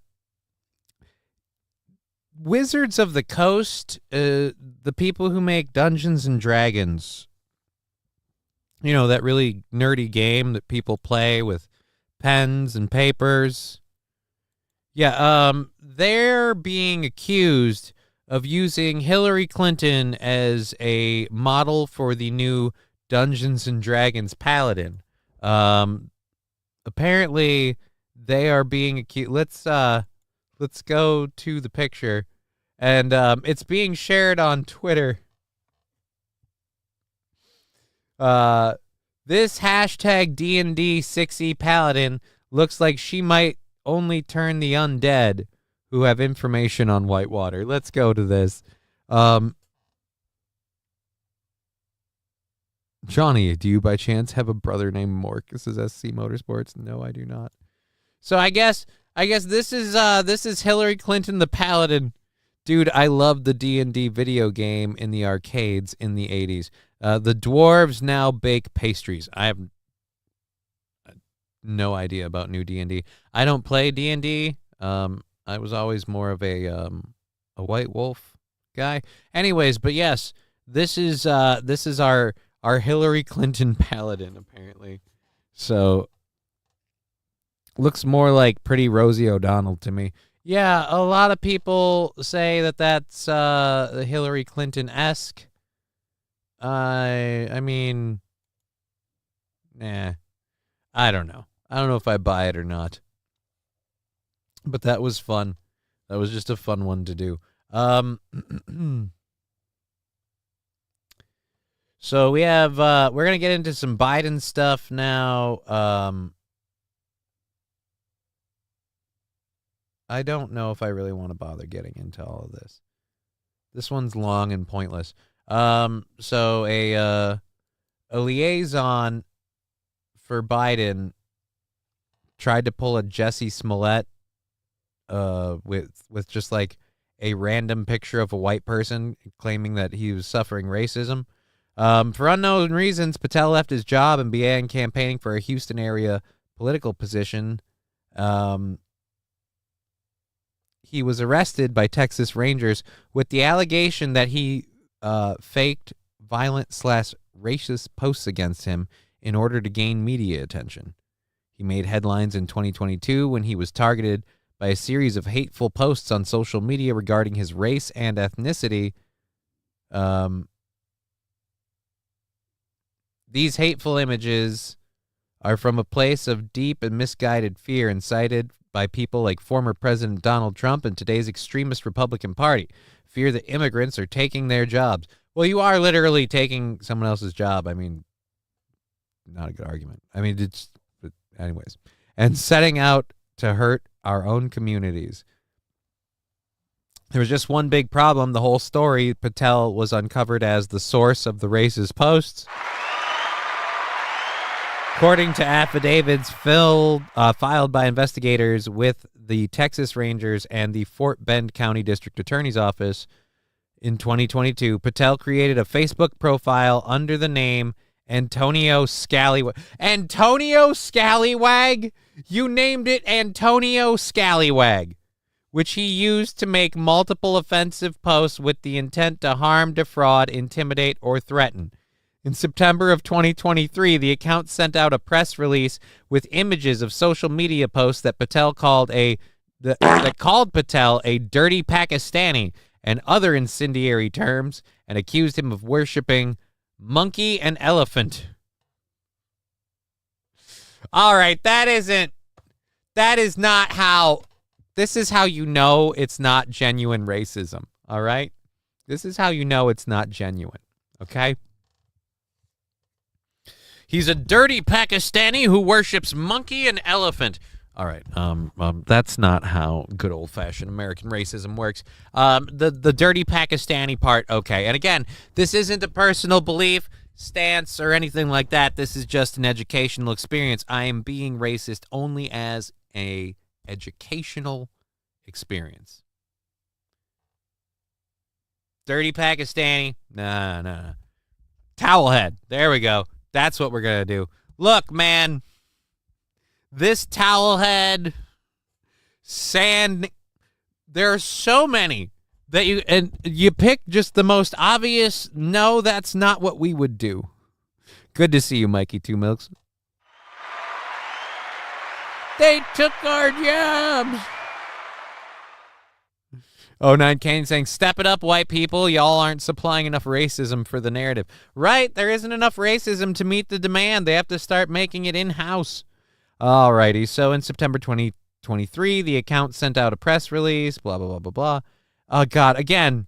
[SPEAKER 7] Wizards of the Coast, the people who make Dungeons and Dragons, you know, that really nerdy game that people play with pens and papers. Yeah, they're being accused of using Hillary Clinton as a model for the new Dungeons and Dragons Paladin. Apparently, they are being accused. Let's go to the picture, and it's being shared on Twitter. This hashtag D&D 6E Paladin looks like she might only turn the undead who have information on Whitewater. Let's go to this. Johnny, do you by chance have a brother named Mork? This is SC Motorsports. No, I do not. So I guess this is Hillary Clinton the Paladin. Dude, I love the D&D video game in the arcades in the 80s. The dwarves now bake pastries. I have no idea about new D&D. I don't play D&D. I was always more of a White Wolf guy. Anyways, but yes, this is our Hillary Clinton Paladin apparently. So looks more like pretty Rosie O'Donnell to me. Yeah, a lot of people say that that's Hillary Clinton-esque. I mean, nah, I don't know. I don't know if I buy it or not. But that was fun. That was just a fun one to do. So we have we're gonna get into some Biden stuff now. I don't know if I really want to bother getting into all of this. This one's long and pointless. So a liaison for Biden tried to pull a Jussie Smollett with just like a random picture of a white person claiming that he was suffering racism. For unknown reasons, Patel left his job and began campaigning for a Houston area political position. He was arrested by Texas Rangers with the allegation that he faked violent/racist posts against him in order to gain media attention. He made headlines in 2022 when he was targeted by a series of hateful posts on social media regarding his race and ethnicity. These hateful images are from a place of deep and misguided fear incited by people like former President Donald Trump and today's extremist Republican Party. Fear that immigrants are taking their jobs. Well, you are literally taking someone else's job. I mean, not a good argument. I mean, but anyways. And setting out to hurt our own communities. There was just one big problem. The whole story, Patel was uncovered as the source of the racist posts. According to affidavits filed by investigators with the Texas Rangers and the Fort Bend County District Attorney's Office in 2022, Patel created a Facebook profile under the name Antonio Scallywag. Antonio Scallywag? You named it Antonio Scallywag, which he used to make multiple offensive posts with the intent to harm, defraud, intimidate, or threaten. In September of 2023, the account sent out a press release with images of social media posts that Patel called Patel a dirty Pakistani and other incendiary terms, and accused him of worshiping monkey and elephant. All right, this is how you know it's not genuine racism, all right? This is how you know it's not genuine, okay? He's a dirty Pakistani who worships monkey and elephant. All right, that's not how good old-fashioned American racism works. The dirty Pakistani part, okay. And again, this isn't a personal belief, stance, or anything like that. This is just an educational experience. I am being racist only as a educational experience. Dirty Pakistani, nah. Towelhead, there we go. That's what we're going to do. Look, man, this towelhead, sand, there are so many that you pick just the most obvious. No, that's not what we would do. Good to see you, Mikey Two Milks. They took our jobs. 09 Kane saying, step it up, white people. Y'all aren't supplying enough racism for the narrative. Right, there isn't enough racism to meet the demand. They have to start making it in-house. All righty, so in September 2023, the account sent out a press release, blah, blah, blah, blah, blah. Oh, God, again,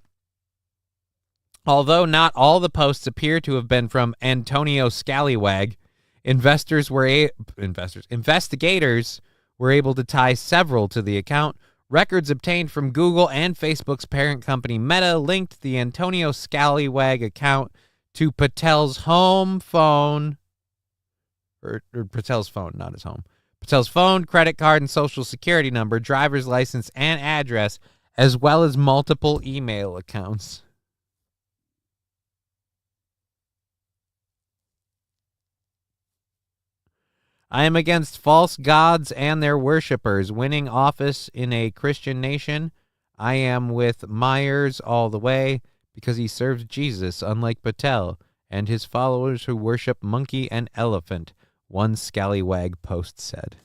[SPEAKER 7] although not all the posts appear to have been from Antonio Scallywag, investigators were able to tie several to the account. Records obtained from Google and Facebook's parent company Meta linked the Antonio Scallywag account to Patel's home phone, or Patel's phone, not his home. Patel's phone, credit card, and social security number, driver's license, and address, as well as multiple email accounts. I am against false gods and their worshippers winning office in a Christian nation. I am with Myers all the way because he serves Jesus, unlike Patel and his followers who worship monkey and elephant, one Scallywag post said.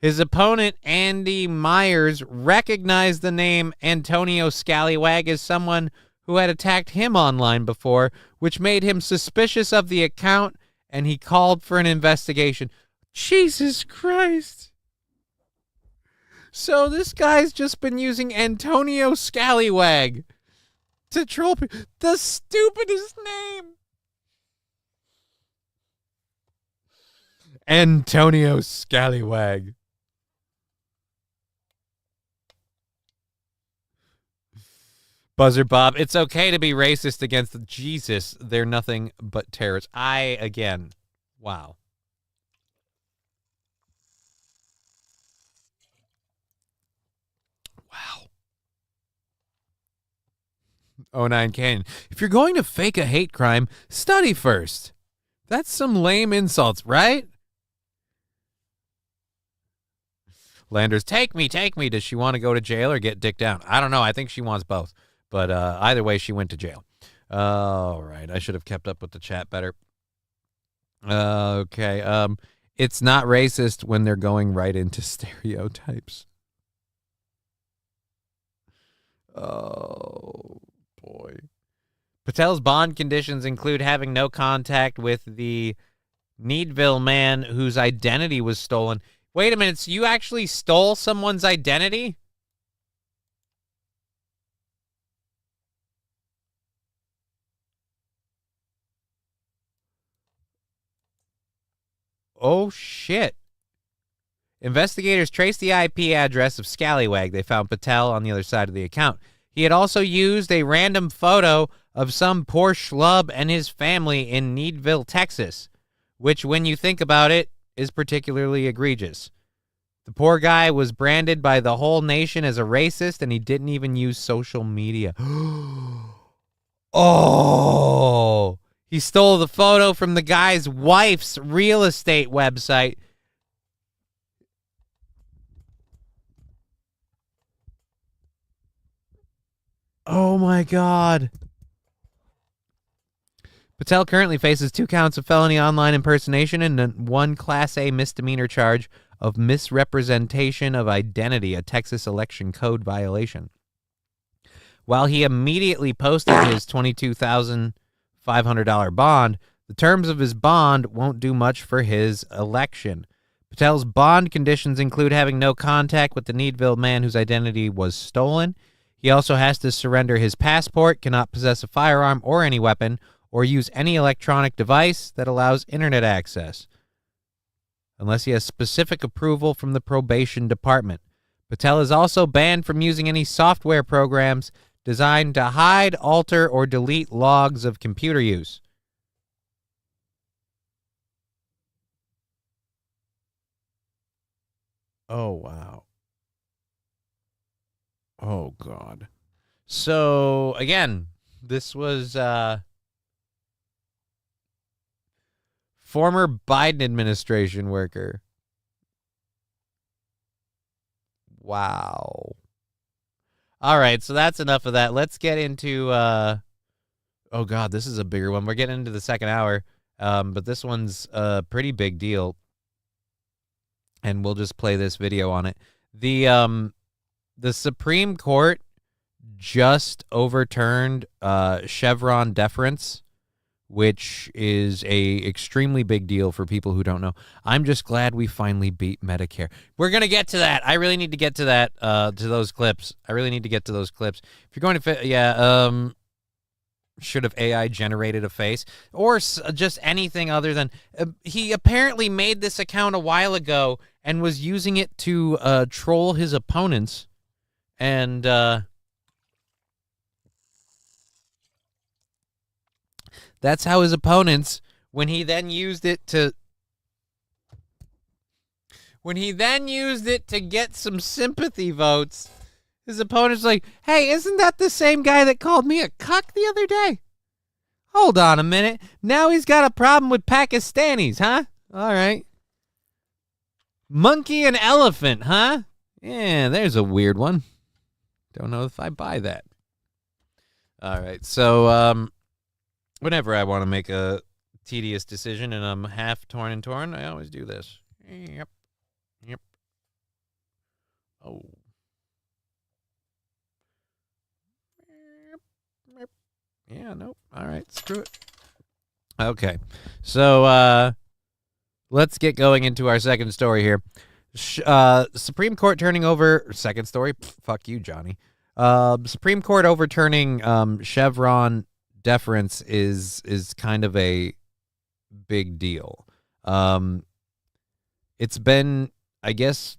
[SPEAKER 7] His opponent, Andy Myers, recognized the name Antonio Scallywag as someone who had attacked him online before, which made him suspicious of the account, and he called for an investigation. Jesus Christ. So this guy's just been using Antonio Scallywag to troll people. The stupidest name. Antonio Scallywag. Buzzer Bob, it's okay to be racist against Jesus. They're nothing but terrorists. Wow. Wow. 09 Canyon, if you're going to fake a hate crime, study first. That's some lame insults, right? Landers, take me. Does she want to go to jail or get dicked down? I don't know. I think she wants both. But either way, she went to jail. All right. I should have kept up with the chat better. Okay. It's not racist when they're going right into stereotypes. Oh, boy. Patel's bond conditions include having no contact with the Needville man whose identity was stolen. Wait a minute, so you actually stole someone's identity? Oh, shit. Investigators traced the IP address of Scallywag. They found Patel on the other side of the account. He had also used a random photo of some poor schlub and his family in Needville, Texas, which, when you think about it, is particularly egregious. The poor guy was branded by the whole nation as a racist, and he didn't even use social media. Oh! He stole the photo from the guy's wife's real estate website. Oh my God. Patel currently faces 2 counts of felony online impersonation and 1 Class A misdemeanor charge of misrepresentation of identity, a Texas election code violation. While he immediately posted his $22,500 bond, the terms of his bond won't do much for his election. Patel's bond conditions include having no contact with the Needville man whose identity was stolen. He also has to surrender his passport, cannot possess a firearm or any weapon, or use any electronic device that allows internet access, unless he has specific approval from the probation department. Patel is also banned from using any software programs designed to hide, alter, or delete logs of computer use. Oh, wow. Oh, God. So, again, this was former Biden administration worker. Wow. All right, so that's enough of that. Let's get into, oh, God, this is a bigger one. We're getting into the second hour, but this one's a pretty big deal, and we'll just play this video on it. The Supreme Court just overturned Chevron deference, which is a extremely big deal for people who don't know. I'm just glad we finally beat Medicare. We're going to get to that. I really need to get to that, to those clips. I really need to get to those clips. If you're going to, should have AI generated a face or just anything other than, he apparently made this account a while ago and was using it to troll his opponents. And that's how his opponents, when he then used it to get some sympathy votes, his opponent's like, hey, isn't that the same guy that called me a cuck the other day? Hold on a minute. Now he's got a problem with Pakistanis, huh? All right. Monkey and elephant, huh? Yeah, there's a weird one. Don't know if I buy that. All right, so whenever I want to make a tedious decision and I'm half torn, I always do this. Yep. Oh. Yeah, nope. All right, screw it. Okay, so let's get going into our second story here. Supreme Court turning over second story. Fuck you, Johnny. Supreme Court overturning Chevron deference is kind of a big deal. It's been, I guess,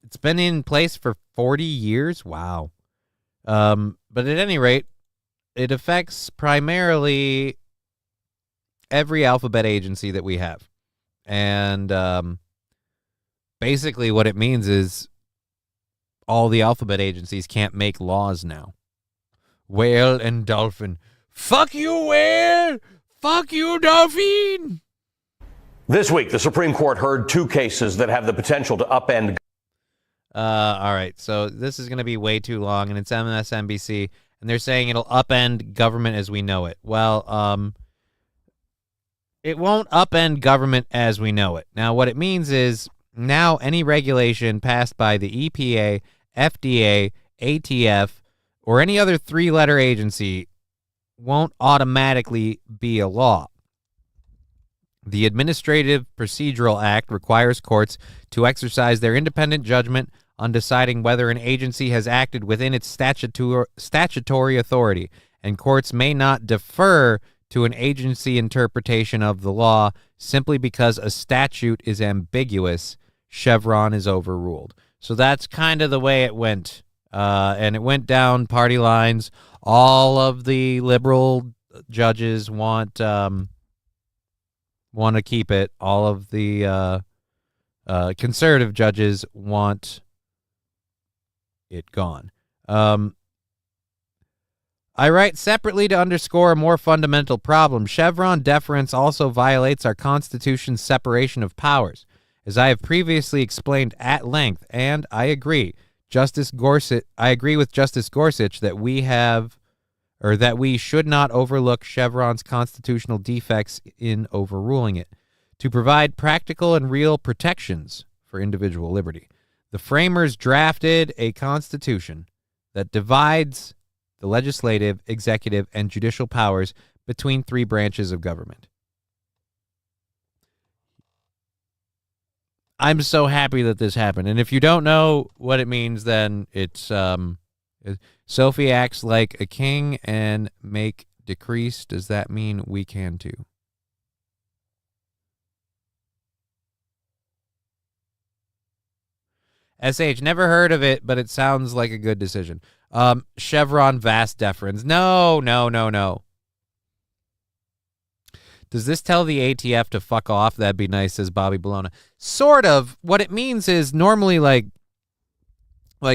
[SPEAKER 7] it's been in place for 40 years. Wow. But at any rate, it affects primarily every alphabet agency that we have. And basically what it means is all the alphabet agencies can't make laws now. Whale and dolphin. Fuck you, whale! Fuck you, dolphin!
[SPEAKER 11] This week, the Supreme Court heard 2 cases that have the potential to upend.
[SPEAKER 7] All right, so this is going to be way too long, and it's MSNBC, and they're saying it'll upend government as we know it. Well, it won't upend government as we know it. Now, what it means is now any regulation passed by the EPA, FDA, ATF, or any other 3-letter agency won't automatically be a law. The Administrative Procedural Act requires courts to exercise their independent judgment on deciding whether an agency has acted within its statutory authority, and courts may not defer to an agency interpretation of the law simply because a statute is ambiguous. Chevron is overruled. So that's kind of the way it went. And it went down party lines. All of the liberal judges want to keep it. All of the conservative judges want it gone. I write separately to underscore a more fundamental problem. Chevron deference also violates our Constitution's separation of powers. As I have previously explained at length, and I agree, I agree with Justice Gorsuch that we should not overlook Chevron's constitutional defects in overruling it to provide practical and real protections for individual liberty. The framers drafted a constitution that divides the legislative, executive, and judicial powers between three branches of government. I'm so happy that this happened. And if you don't know what it means, then it's Sophie acts like a king and make decrees. Does that mean we can too? SH, never heard of it, but it sounds like a good decision. Chevron vast deference. No. Does this tell the ATF to fuck off? That'd be nice, says Bobby Bologna. Sort of. What it means is normally like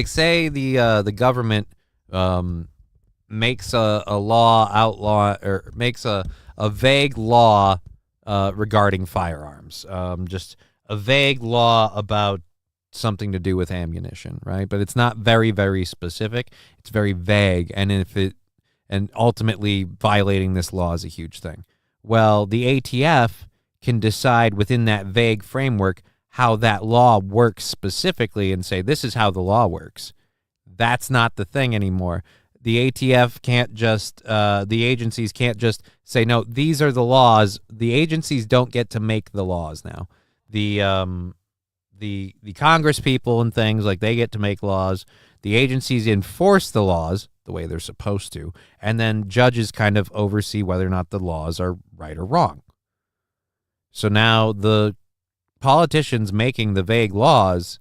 [SPEAKER 7] say the government makes a law outlaw or makes a vague law regarding firearms. Just a vague law about something to do with ammunition, right? But it's not very, very specific. It's very vague, and ultimately violating this law is a huge thing. Well, the ATF can decide within that vague framework how that law works specifically and say, this is how the law works. That's not the thing anymore. The ATF can't just, the agencies can't just say, no, these are the laws. The agencies don't get to make the laws now. The Congress people and things, like, they get to make laws. The agencies enforce the laws the way they're supposed to, and then judges kind of oversee whether or not the laws are right or wrong. So now the politicians making the vague laws,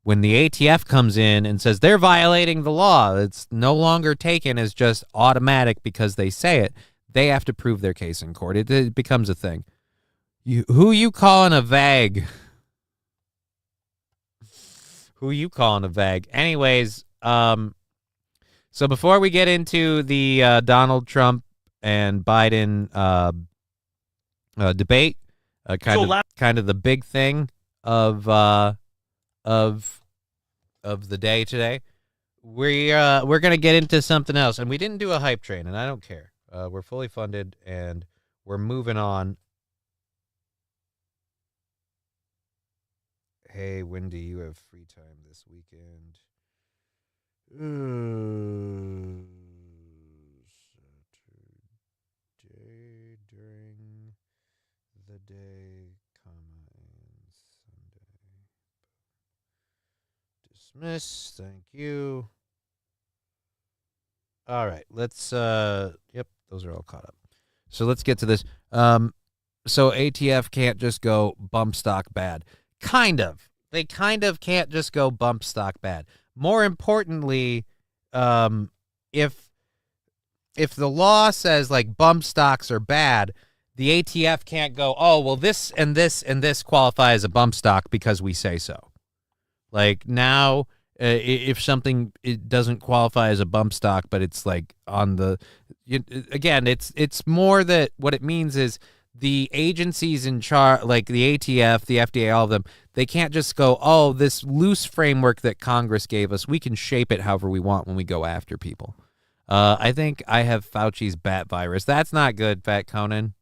[SPEAKER 7] when the ATF comes in and says they're violating the law, it's no longer taken as just automatic because they say it. They have to prove their case in court. It becomes a thing. Who you calling a vag? Who you calling a vag? Anyways, so before we get into the Donald Trump and Biden debate, kind of the big thing of the day today, we're gonna get into something else, and we didn't do a hype train, and I don't care. We're fully funded, and we're moving on. Hey, Wendy, you have free time this weekend. Saturday during the day, and Sunday. Dismiss. Thank you. All right, let's yep, those are all caught up. So let's get to this. So ATF can't just go bump stock bad. Kind of. They kind of can't just go bump stock bad. More importantly, if the law says like bump stocks are bad, the ATF can't go, oh, well, this and this and this qualify as a bump stock because we say so. Like now, if something it doesn't qualify as a bump stock, but it's like on the, again, it's more that what it means is the agencies in charge, like the ATF, the FDA, all of them, they can't just go, oh, this loose framework that Congress gave us, we can shape it however we want when we go after people. I think I have Fauci's bat virus. That's not good, Fat Conan.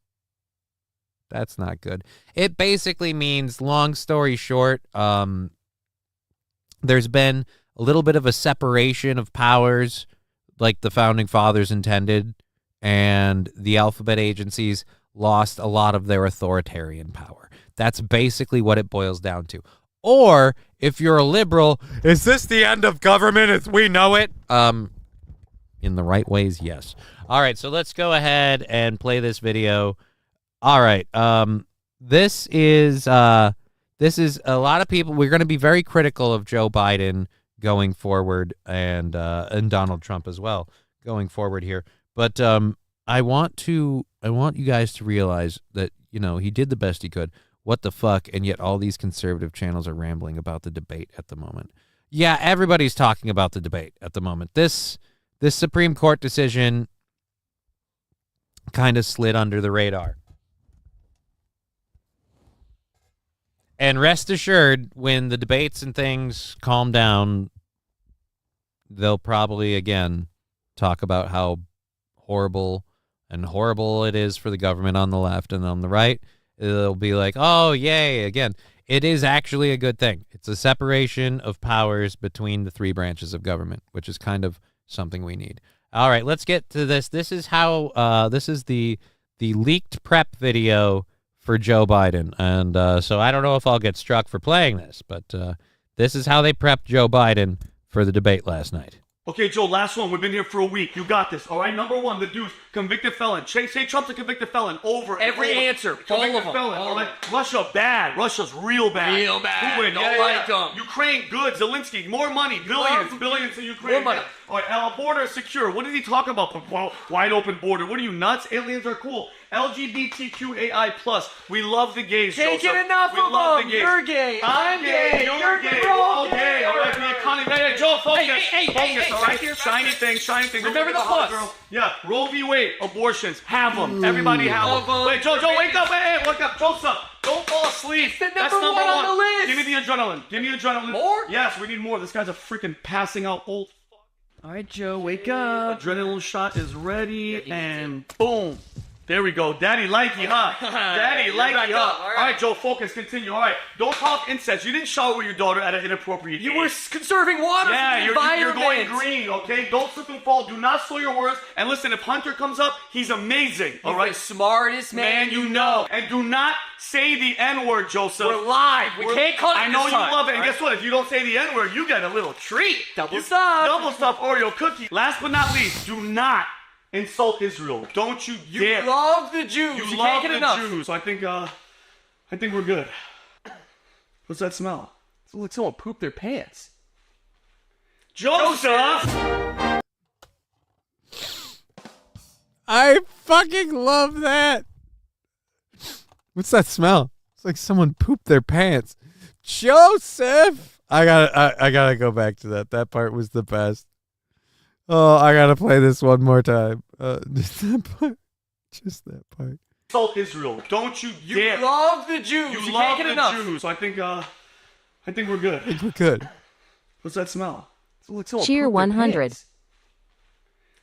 [SPEAKER 7] That's not good. It basically means, long story short, there's been a little bit of a separation of powers like the Founding Fathers intended, and the alphabet agencies lost a lot of their authoritarian power. That's basically what it boils down to. Or if you're a liberal, is this the end of government as we know it? In the right ways, yes. All right, so let's go ahead and play this video. All right, this is a lot of people. We're going to be very critical of Joe Biden going forward, and Donald Trump as well going forward here. But I want you guys to realize that, you know, he did the best he could. What the fuck? And yet all these conservative channels are rambling about the debate at the moment. Yeah, everybody's talking about the debate at the moment. This Supreme Court decision kind of slid under the radar. And rest assured, when the debates and things calm down, they'll probably, again, talk about how horrible it is for the government on the left, and on the right, it'll be like, oh, yay, again. It is actually a good thing. It's a separation of powers between the three branches of government, which is kind of something we need. All right, let's get to this. This is how this is the leaked prep video for Joe Biden. And so I don't know if I'll get struck for playing this, but this is how they prepped Joe Biden for the debate last night.
[SPEAKER 12] Okay, Joe, last one. We've been here for a week. You got this. All right, number one, the dude's convicted felon. Say Trump's a convicted felon over and
[SPEAKER 13] every
[SPEAKER 12] over.
[SPEAKER 13] answer.
[SPEAKER 12] Convicted
[SPEAKER 13] all of them.
[SPEAKER 12] felon. All right. Russia, bad. Russia's real bad.
[SPEAKER 13] Real bad.
[SPEAKER 12] Who win?
[SPEAKER 13] Don't like them.
[SPEAKER 12] Ukraine, good. Zelensky, more money. Billions to Ukraine.
[SPEAKER 13] More money.
[SPEAKER 12] All right, our border is secure. What is he talking about? Well, wide open border. What are you, nuts? Aliens are cool. LGBTQAI+. We love the gays,
[SPEAKER 13] Can't
[SPEAKER 12] Joseph.
[SPEAKER 13] get enough
[SPEAKER 12] we
[SPEAKER 13] of
[SPEAKER 12] love
[SPEAKER 13] them.
[SPEAKER 12] The gays.
[SPEAKER 13] You're gay.
[SPEAKER 12] I'm gay. You're gay.
[SPEAKER 13] We're all gay.
[SPEAKER 12] All right, the economy. Hey, Joe, focus.
[SPEAKER 13] Hey,
[SPEAKER 12] all right? Shiny thing.
[SPEAKER 13] Remember the plus.
[SPEAKER 12] Girl. Yeah, Roe v. Wade, abortions, have them. Everybody have them. Wait, Joe, wake up. Hey, wake up. Joseph, don't fall asleep.
[SPEAKER 13] It's the number one on the list.
[SPEAKER 12] Give me the adrenaline.
[SPEAKER 13] More?
[SPEAKER 12] Yes, we need more. This guy's a freaking passing out old fuck.
[SPEAKER 13] All right, Joe, wake up.
[SPEAKER 12] Adrenaline shot is ready, and boom. There we go. Daddy likey, huh? Daddy likey, huh? All right, Joe, focus, continue. All right, don't talk incest. You didn't shower with your daughter at an inappropriate age.
[SPEAKER 13] You were conserving water.
[SPEAKER 12] Yeah,
[SPEAKER 13] for the
[SPEAKER 12] you're going green, okay? Don't slip and fall. Do not slow your words. And listen, if Hunter comes up, he's amazing, all right?
[SPEAKER 13] He's the smartest man
[SPEAKER 12] you know. And do not say the N-word, Joseph.
[SPEAKER 13] We're live. We can't cut it
[SPEAKER 12] I know
[SPEAKER 13] this
[SPEAKER 12] you
[SPEAKER 13] time.
[SPEAKER 12] love it. And guess what? If you don't say the N-word, you get a little treat.
[SPEAKER 13] Double stuff
[SPEAKER 12] Oreo cookie. Last but not least, do not insult Israel. Don't you dare.
[SPEAKER 13] You love the Jews. You
[SPEAKER 12] love
[SPEAKER 13] can't get
[SPEAKER 12] the
[SPEAKER 13] enough.
[SPEAKER 12] Jews. So I think we're good. What's that smell?
[SPEAKER 13] It's like someone pooped their pants.
[SPEAKER 12] Joseph!
[SPEAKER 7] I fucking love that. What's that smell? It's like someone pooped their pants. Joseph! I gotta go back to that. That part was the best. Oh, I gotta play this one more time. Just that part. Just that part.
[SPEAKER 12] Insult Israel. Don't you dare.
[SPEAKER 13] You love the Jews.
[SPEAKER 12] You
[SPEAKER 13] can't
[SPEAKER 12] love
[SPEAKER 13] get
[SPEAKER 12] the
[SPEAKER 13] enough.
[SPEAKER 12] Jews. So I think we're good.
[SPEAKER 7] I think we're good.
[SPEAKER 12] What's that smell?
[SPEAKER 13] It's like someone
[SPEAKER 2] Cheer
[SPEAKER 13] pooped their
[SPEAKER 2] 100.
[SPEAKER 13] pants.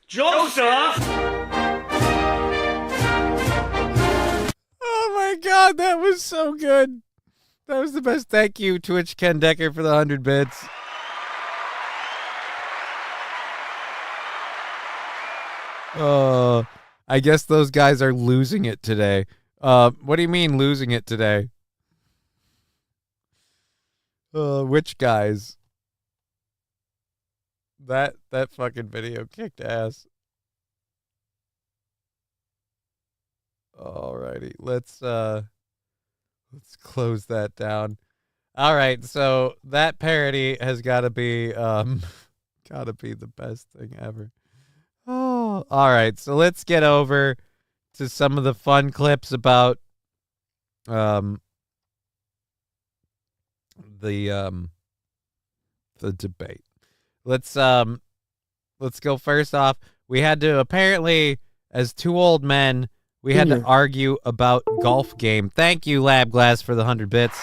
[SPEAKER 12] Joseph!
[SPEAKER 7] Oh my god, that was so good. That was the best. Thank you, Twitch Ken Decker, for the 100 bits. I guess those guys are losing it today. What do you mean losing it today? Which guys? That fucking video kicked ass. Alrighty, let's close that down. All right, so that parody has got to be the best thing ever. Oh, all right. So let's get over to some of the fun clips about the debate. Let's go first off. We had to apparently, as two old men, we had to argue about golf game. Thank you, Lab Glass, for the 100 bits.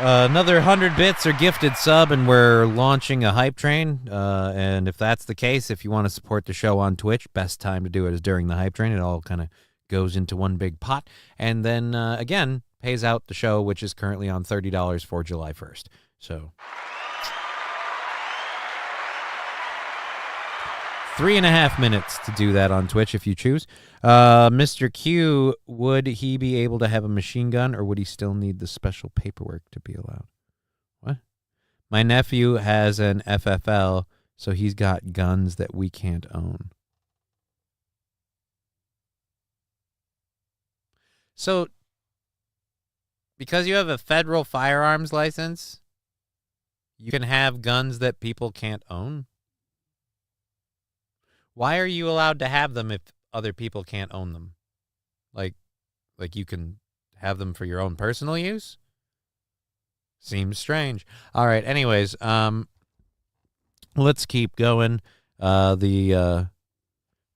[SPEAKER 7] Another 100 bits or gifted sub, and we're launching a hype train. And if that's the case, if you want to support the show on Twitch, best time to do it is during the hype train. It all kind of goes into one big pot. And then, again, pays out the show, which is currently on $30 for July 1st. So 3.5 minutes to do that on Twitch if you choose. Mr. Q, would he be able to have a machine gun, or would he still need the special paperwork to be allowed? What? My nephew has an FFL, so he's got guns that we can't own. So, because you have a federal firearms license, you can have guns that people can't own? Why are you allowed to have them if other people can't own them? Like you can have them for your own personal use? Seems strange. All right, anyways, let's keep going. The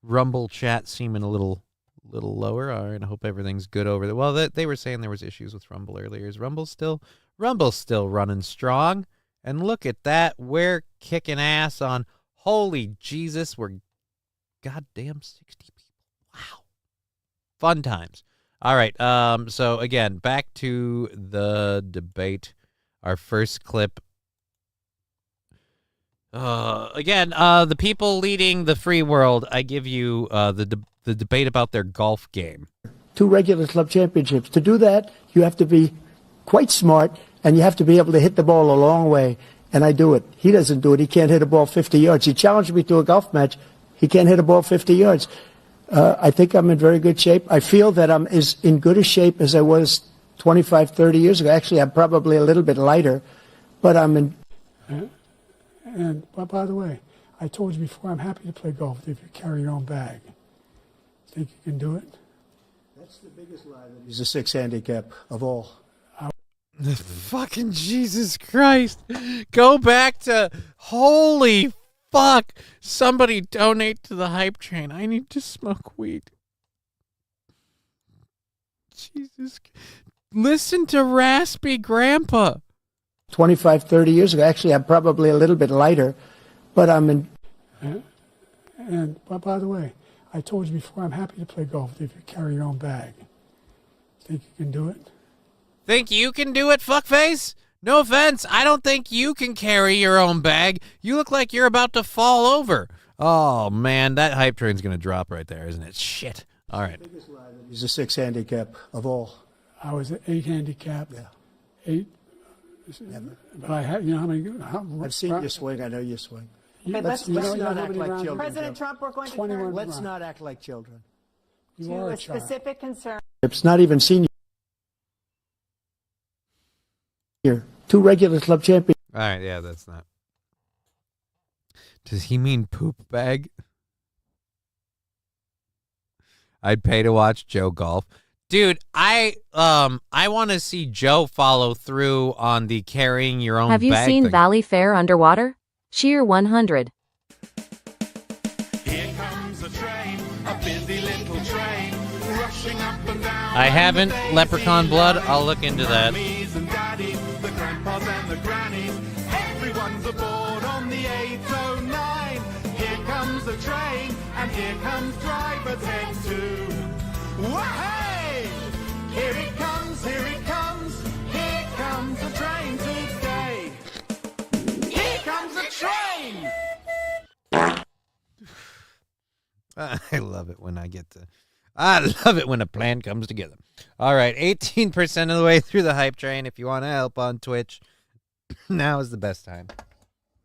[SPEAKER 7] Rumble chat seeming a little lower. All right, I hope everything's good over there. Well, they were saying there was issues with Rumble earlier. Is Rumble's still running strong? And look at that. We're kicking ass on. Holy Jesus, we're goddamn 60 people. Wow. Fun times. All right. So again, back to the debate. Our first clip. The people leading the free world. I give you the debate about their golf game.
[SPEAKER 14] 2 regular club championships. To do that, you have to be quite smart, and you have to be able to hit the ball a long way. And I do it. He doesn't do it. He can't hit a ball 50 yards. He challenged me to a golf match. He can't hit a ball 50 yards. I think I'm in very good shape. I feel that I'm as in good a shape as I was 25, 30 years ago. Actually, I'm probably a little bit lighter, but I'm in.
[SPEAKER 15] And by the way, I told you before, I'm happy to play golf if you carry your own bag. Think you can do it?
[SPEAKER 14] That's the biggest lie that he's a 6 handicap of all.
[SPEAKER 7] Fucking Jesus Christ. Go back to, holy fuck. Somebody donate to the hype train. I need to smoke weed. Jesus. Listen to Raspy Grandpa.
[SPEAKER 14] 25, 30 years ago. Actually, I'm probably a little bit lighter, but I'm in.
[SPEAKER 15] And by the way, I told you before, I'm happy to play golf if you carry your own bag. Think you can do it?
[SPEAKER 7] Think you can do it, fuckface? No offense, I don't think you can carry your own bag. You look like you're about to fall over. Oh, man, that hype train's going to drop right there, isn't it? Shit. All right.
[SPEAKER 14] He's a 6 handicap of all.
[SPEAKER 15] I was an 8 handicap.
[SPEAKER 14] Yeah.
[SPEAKER 15] 8. But I had, you know how many?
[SPEAKER 14] I've seen you swing. I know you swing.
[SPEAKER 15] Let's
[SPEAKER 14] not act like children.
[SPEAKER 16] President Trump, we're going to turn
[SPEAKER 14] Let's not act like children.
[SPEAKER 15] You are
[SPEAKER 16] to
[SPEAKER 15] a
[SPEAKER 16] a
[SPEAKER 15] child.
[SPEAKER 16] specific concern.
[SPEAKER 14] It's not even senior. 2 regular club champions.
[SPEAKER 7] All right, yeah, that's not. Does he mean poop bag? I'd pay to watch Joe golf. Dude, I want to see Joe follow through on the carrying your own bag.
[SPEAKER 2] Have you seen
[SPEAKER 7] thing.
[SPEAKER 2] Valley Fair underwater? Cheer 100.
[SPEAKER 1] Here comes a train, a busy little train, rushing up and down.
[SPEAKER 7] I haven't. Leprechaun Blood. I'll look into that.
[SPEAKER 1] Mummies and daddies, the grandpas and the grannies, everyone's aboard on the 809. Here comes the train, and here comes driver 10-2. Wahey! Here it comes, here it comes, here comes the train today. Here comes the train!
[SPEAKER 7] I love it when a plan comes together. All right, 18% of the way through the hype train. If you want to help on Twitch, now is the best time.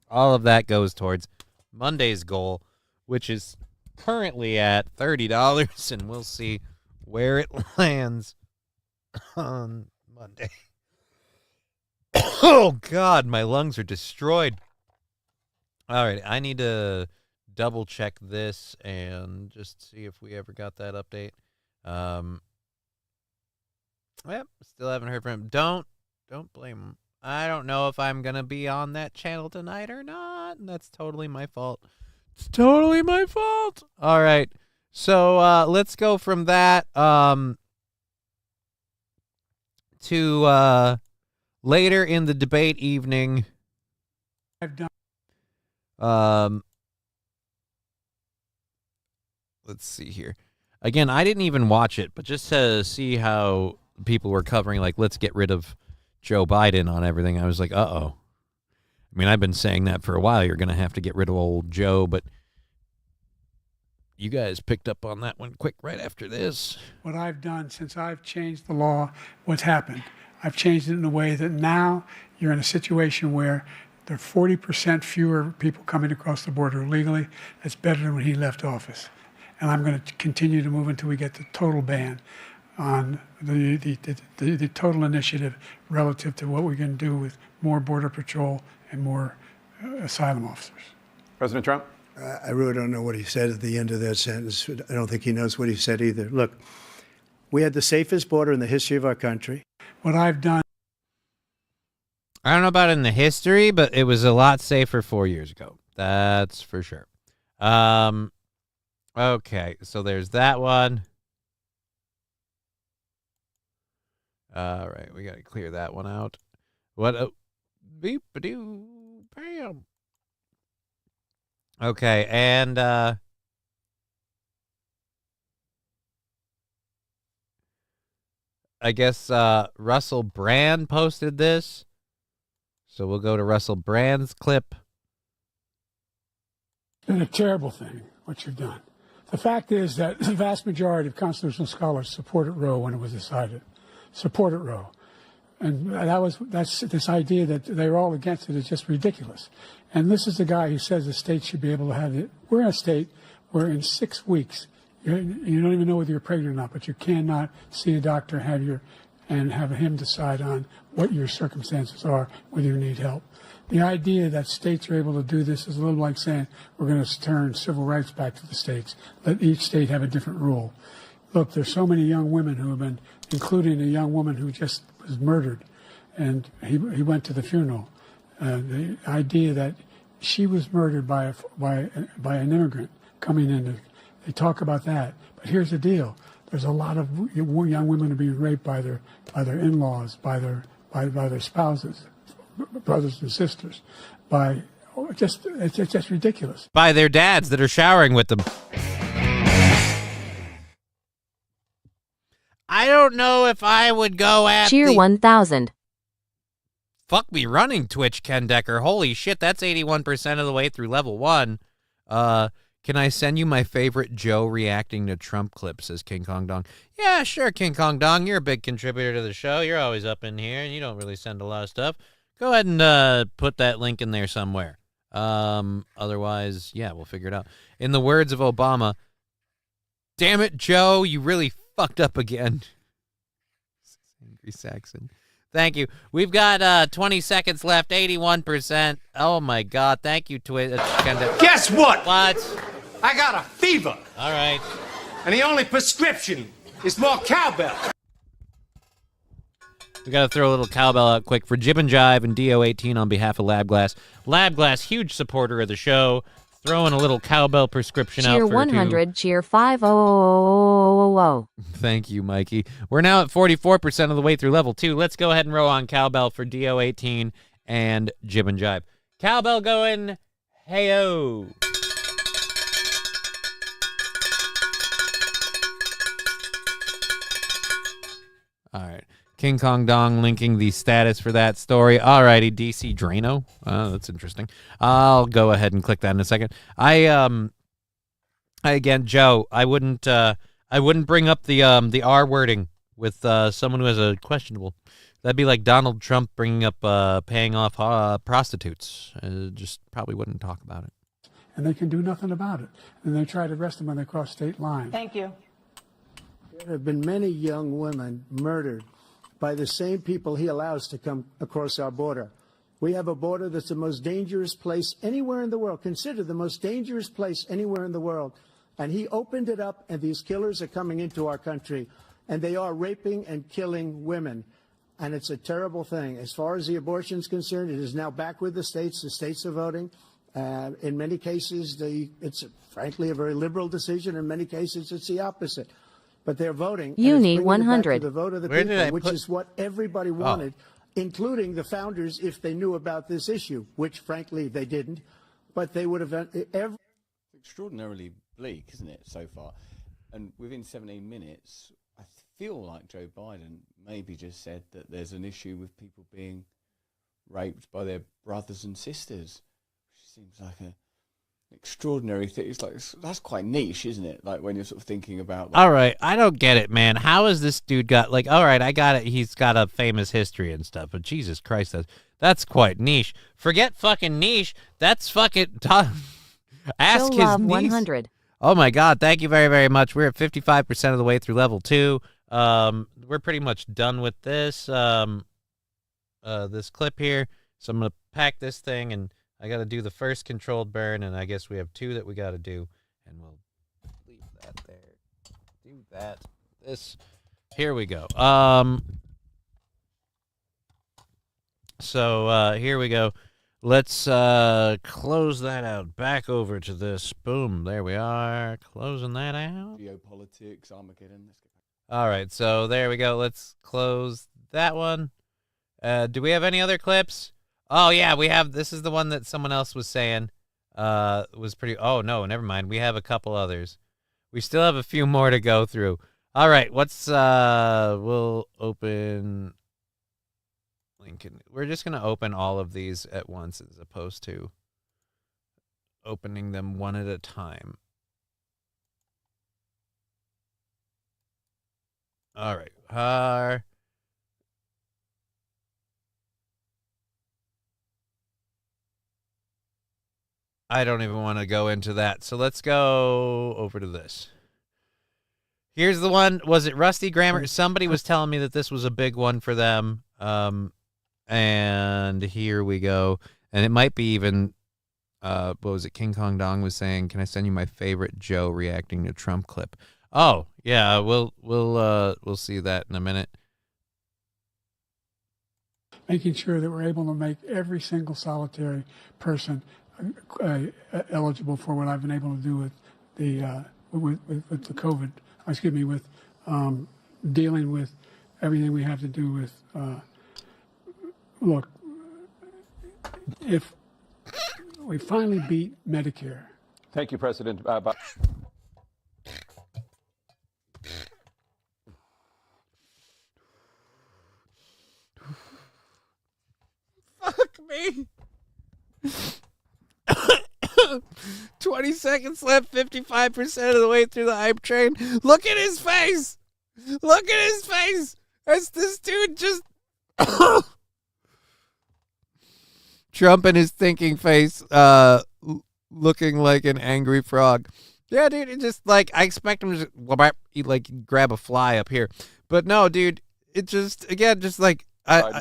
[SPEAKER 7] All of that goes towards Monday's goal, which is currently at $30, and we'll see where it lands on Monday. Oh, God, my lungs are destroyed. All right, I need to double check this and just see if we ever got that update. Yep, still haven't heard from him. Don't blame him. I don't know if I'm gonna be on that channel tonight or not, and that's totally my fault. It's totally my fault. All right, so let's go from that to later in the debate evening.
[SPEAKER 15] I've done.
[SPEAKER 7] Let's see here. Again, I didn't even watch it, but just to see how people were covering, like, let's get rid of Joe Biden on everything, I was like, uh-oh. I mean, I've been saying that for a while. You're going to have to get rid of old Joe, but You guys picked up on that one quick right after this.
[SPEAKER 15] What I've done since I've changed the law, what's happened, I've changed it in a way that now you're in a situation where there are 40% fewer people coming across the border illegally. That's better than when he left office. And I'm going to continue to move until we get the total ban on the total initiative relative to what we're going to do with more Border Patrol and more asylum officers.
[SPEAKER 16] President Trump?
[SPEAKER 14] I really don't know what he said at the end of that sentence. I don't think he knows what he said either. Look, we had the safest border in the history of our country.
[SPEAKER 15] What I've done.
[SPEAKER 7] I don't know about in the history, but it was a lot safer 4 years ago. That's for sure. Okay, so there's that one. All right, we got to clear that one out. What? Beep-a-doo, bam. Okay, and I guess Russell Brand posted this. So we'll go to Russell Brand's clip.
[SPEAKER 15] It's been a terrible thing, what you've done. The fact is that the vast majority of constitutional scholars supported Roe when it was decided. Supported Roe. And that's this idea that they're all against it is just ridiculous. And this is the guy who says the state should be able to have it. We're in a state where in 6 weeks, you don't even know whether you're pregnant or not, but you cannot see a doctor and have him decide on what your circumstances are, whether you need help. The idea that states are able to do this is a little like saying we're going to turn civil rights back to the states. Let each state have a different rule. Look, there's so many young women who have been, including a young woman who just was murdered, and he went to the funeral. The idea that she was murdered by an immigrant coming in, they talk about that. But here's the deal. There's a lot of young women are being raped by their in-laws, by their spouses, brothers and sisters, it's just ridiculous.
[SPEAKER 7] By their dads that are showering with them. I don't know if I would go at
[SPEAKER 2] Cheer 1000.
[SPEAKER 7] Fuck me running, Twitch Ken Decker. Holy shit, that's 81% of the way through level 1. Can I send you my favorite Joe reacting to Trump clip, says King Kong Dong. Yeah, sure, King Kong Dong. You're a big contributor to the show. You're always up in here, and you don't really send a lot of stuff. Go ahead and put that link in there somewhere. Otherwise, yeah, we'll figure it out. In the words of Obama, damn it, Joe, you really fucked up again. Angry Saxon. Thank you. We've got 20 seconds left, 81%. Oh, my God. Thank you, Twitch.
[SPEAKER 1] Guess what?
[SPEAKER 7] What?
[SPEAKER 1] I got a fever.
[SPEAKER 7] All right.
[SPEAKER 1] And the only prescription is more cowbell.
[SPEAKER 7] We got to throw a little cowbell out quick for Jib and Jive and DO18 on behalf of Labglass. Labglass, huge supporter of the show. Throwing a little cowbell prescription out for
[SPEAKER 2] Cheer 100, cheer 5000.
[SPEAKER 7] Thank you, Mikey. We're now at 44% of the way through level 2. Let's go ahead and row on cowbell for DO18 and Jib and Jive. Cowbell going, hey-o. All right. King Kong Dong linking the status for that story. All righty, DC Drano. That's interesting. I'll go ahead and click that in a second. Again, Joe, I wouldn't bring up the R wording with someone who has a questionable. That'd be like Donald Trump bringing up paying off prostitutes. Just probably wouldn't talk about it.
[SPEAKER 15] And they can do nothing about it. And they try to arrest them when they cross state lines.
[SPEAKER 17] Thank you.
[SPEAKER 14] There have been many young women murdered by the same people he allows to come across our border. We have a border that's the most dangerous place anywhere in the world, considered the most dangerous place anywhere in the world. And he opened it up, and these killers are coming into our country, and they are raping and killing women. And it's a terrible thing. As far as the abortion is concerned, it is now back with the states. The states are voting. In many cases, it's frankly a very liberal decision. In many cases, it's the opposite. But they're voting.
[SPEAKER 2] You need 100.
[SPEAKER 14] The vote of the people, which is what everybody wanted, including the founders, if they knew about this issue, which frankly they didn't. But they would have.
[SPEAKER 5] It's extraordinarily bleak, isn't it, so far? And within 17 minutes, I feel like Joe Biden maybe just said that there's an issue with people being raped by their brothers and sisters, which seems like a extraordinary thing. It's like that's quite niche, isn't it? Like when you're sort of thinking about.
[SPEAKER 7] All right, I don't get it, man. How has this dude got like? All right, I got it. He's got a famous history and stuff, but Jesus Christ, that's quite niche. Forget fucking niche. That's fucking. Ask
[SPEAKER 2] Joe
[SPEAKER 7] his
[SPEAKER 2] Love
[SPEAKER 7] niece.
[SPEAKER 2] 100.
[SPEAKER 7] Oh my God! Thank you very, very much. We're at 55% of the way through level 2. We're pretty much done with this. This clip here. So I'm gonna pack this thing, and I got to do the first controlled burn, and I guess we have 2 that we got to do, and we'll leave that there. Do that. This. Here we go. So here we go. Let's close that out. Back over to this. Boom. There we are. Closing that out.
[SPEAKER 5] Geopolitics, Armageddon.
[SPEAKER 7] All right. So there we go. Let's close that one. Do we have any other clips? Oh, yeah, we have. This is the one that someone else was saying was pretty. Oh, no, never mind. We have a couple others. We still have a few more to go through. All right. We'll open Lincoln. We're just going to open all of these at once as opposed to opening them one at a time. All right. I don't even want to go into that. So let's go over to this. Here's the one. Was it Rusty Grammar? Somebody was telling me that this was a big one for them. And here we go. And it might be even, what was it? King Kong Dong was saying, can I send you my favorite Joe reacting to Trump clip? Oh, yeah, we'll see that in a minute.
[SPEAKER 15] Making sure that we're able to make every single solitary person eligible for what I've been able to do with the with the COVID. Excuse me, with dealing with everything we have to do with. Look, if we finally beat Medicare.
[SPEAKER 11] Thank you, President.
[SPEAKER 7] Fuck me. 20 seconds left, 55% of the way through the hype train. Look at his face. Look at his face. As this dude just Trump and his thinking face looking like an angry frog. Yeah, dude, it just like I expect him to just grab a fly up here. But no, dude, it just again just like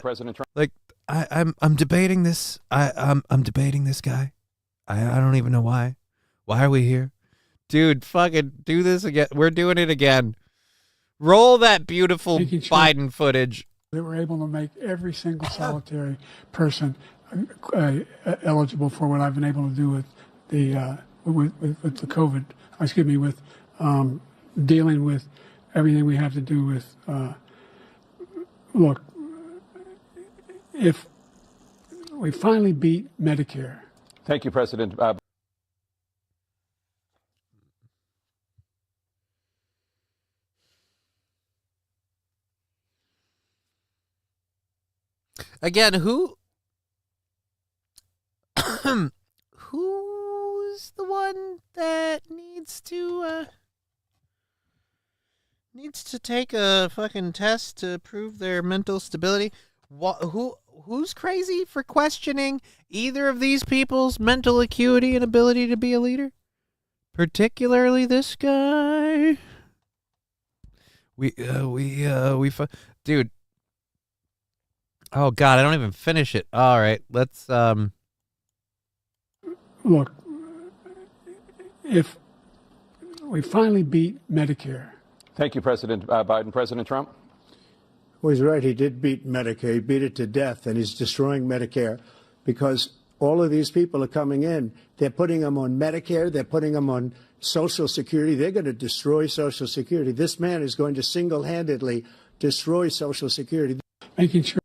[SPEAKER 11] President Trump.
[SPEAKER 7] Like I'm debating this. I'm debating this guy. I don't even know why. Why are we here? Dude, fucking do this again. We're doing it again. Roll that beautiful Biden footage.
[SPEAKER 15] That we're able to make every single solitary person eligible for what I've been able to do with the with the COVID. Excuse me, with dealing with everything we have to do with. Look, if we finally beat Medicare.
[SPEAKER 11] Thank you, President.
[SPEAKER 7] Again, who's the one that needs to take a fucking test to prove their mental stability? Who's crazy for questioning either of these people's mental acuity and ability to be a leader? Particularly this guy. Dude. Oh God, I don't even finish it. All right, let's
[SPEAKER 15] Look, if we finally beat Medicare.
[SPEAKER 11] Thank you, President Biden. President Trump.
[SPEAKER 14] Well, he's right. He did beat Medicare. He beat it to death, and he's destroying Medicare because all of these people are coming in. They're putting them on Medicare. They're putting them on Social Security. They're going to destroy Social Security. This man is going to single-handedly destroy Social Security.
[SPEAKER 15] Making sure.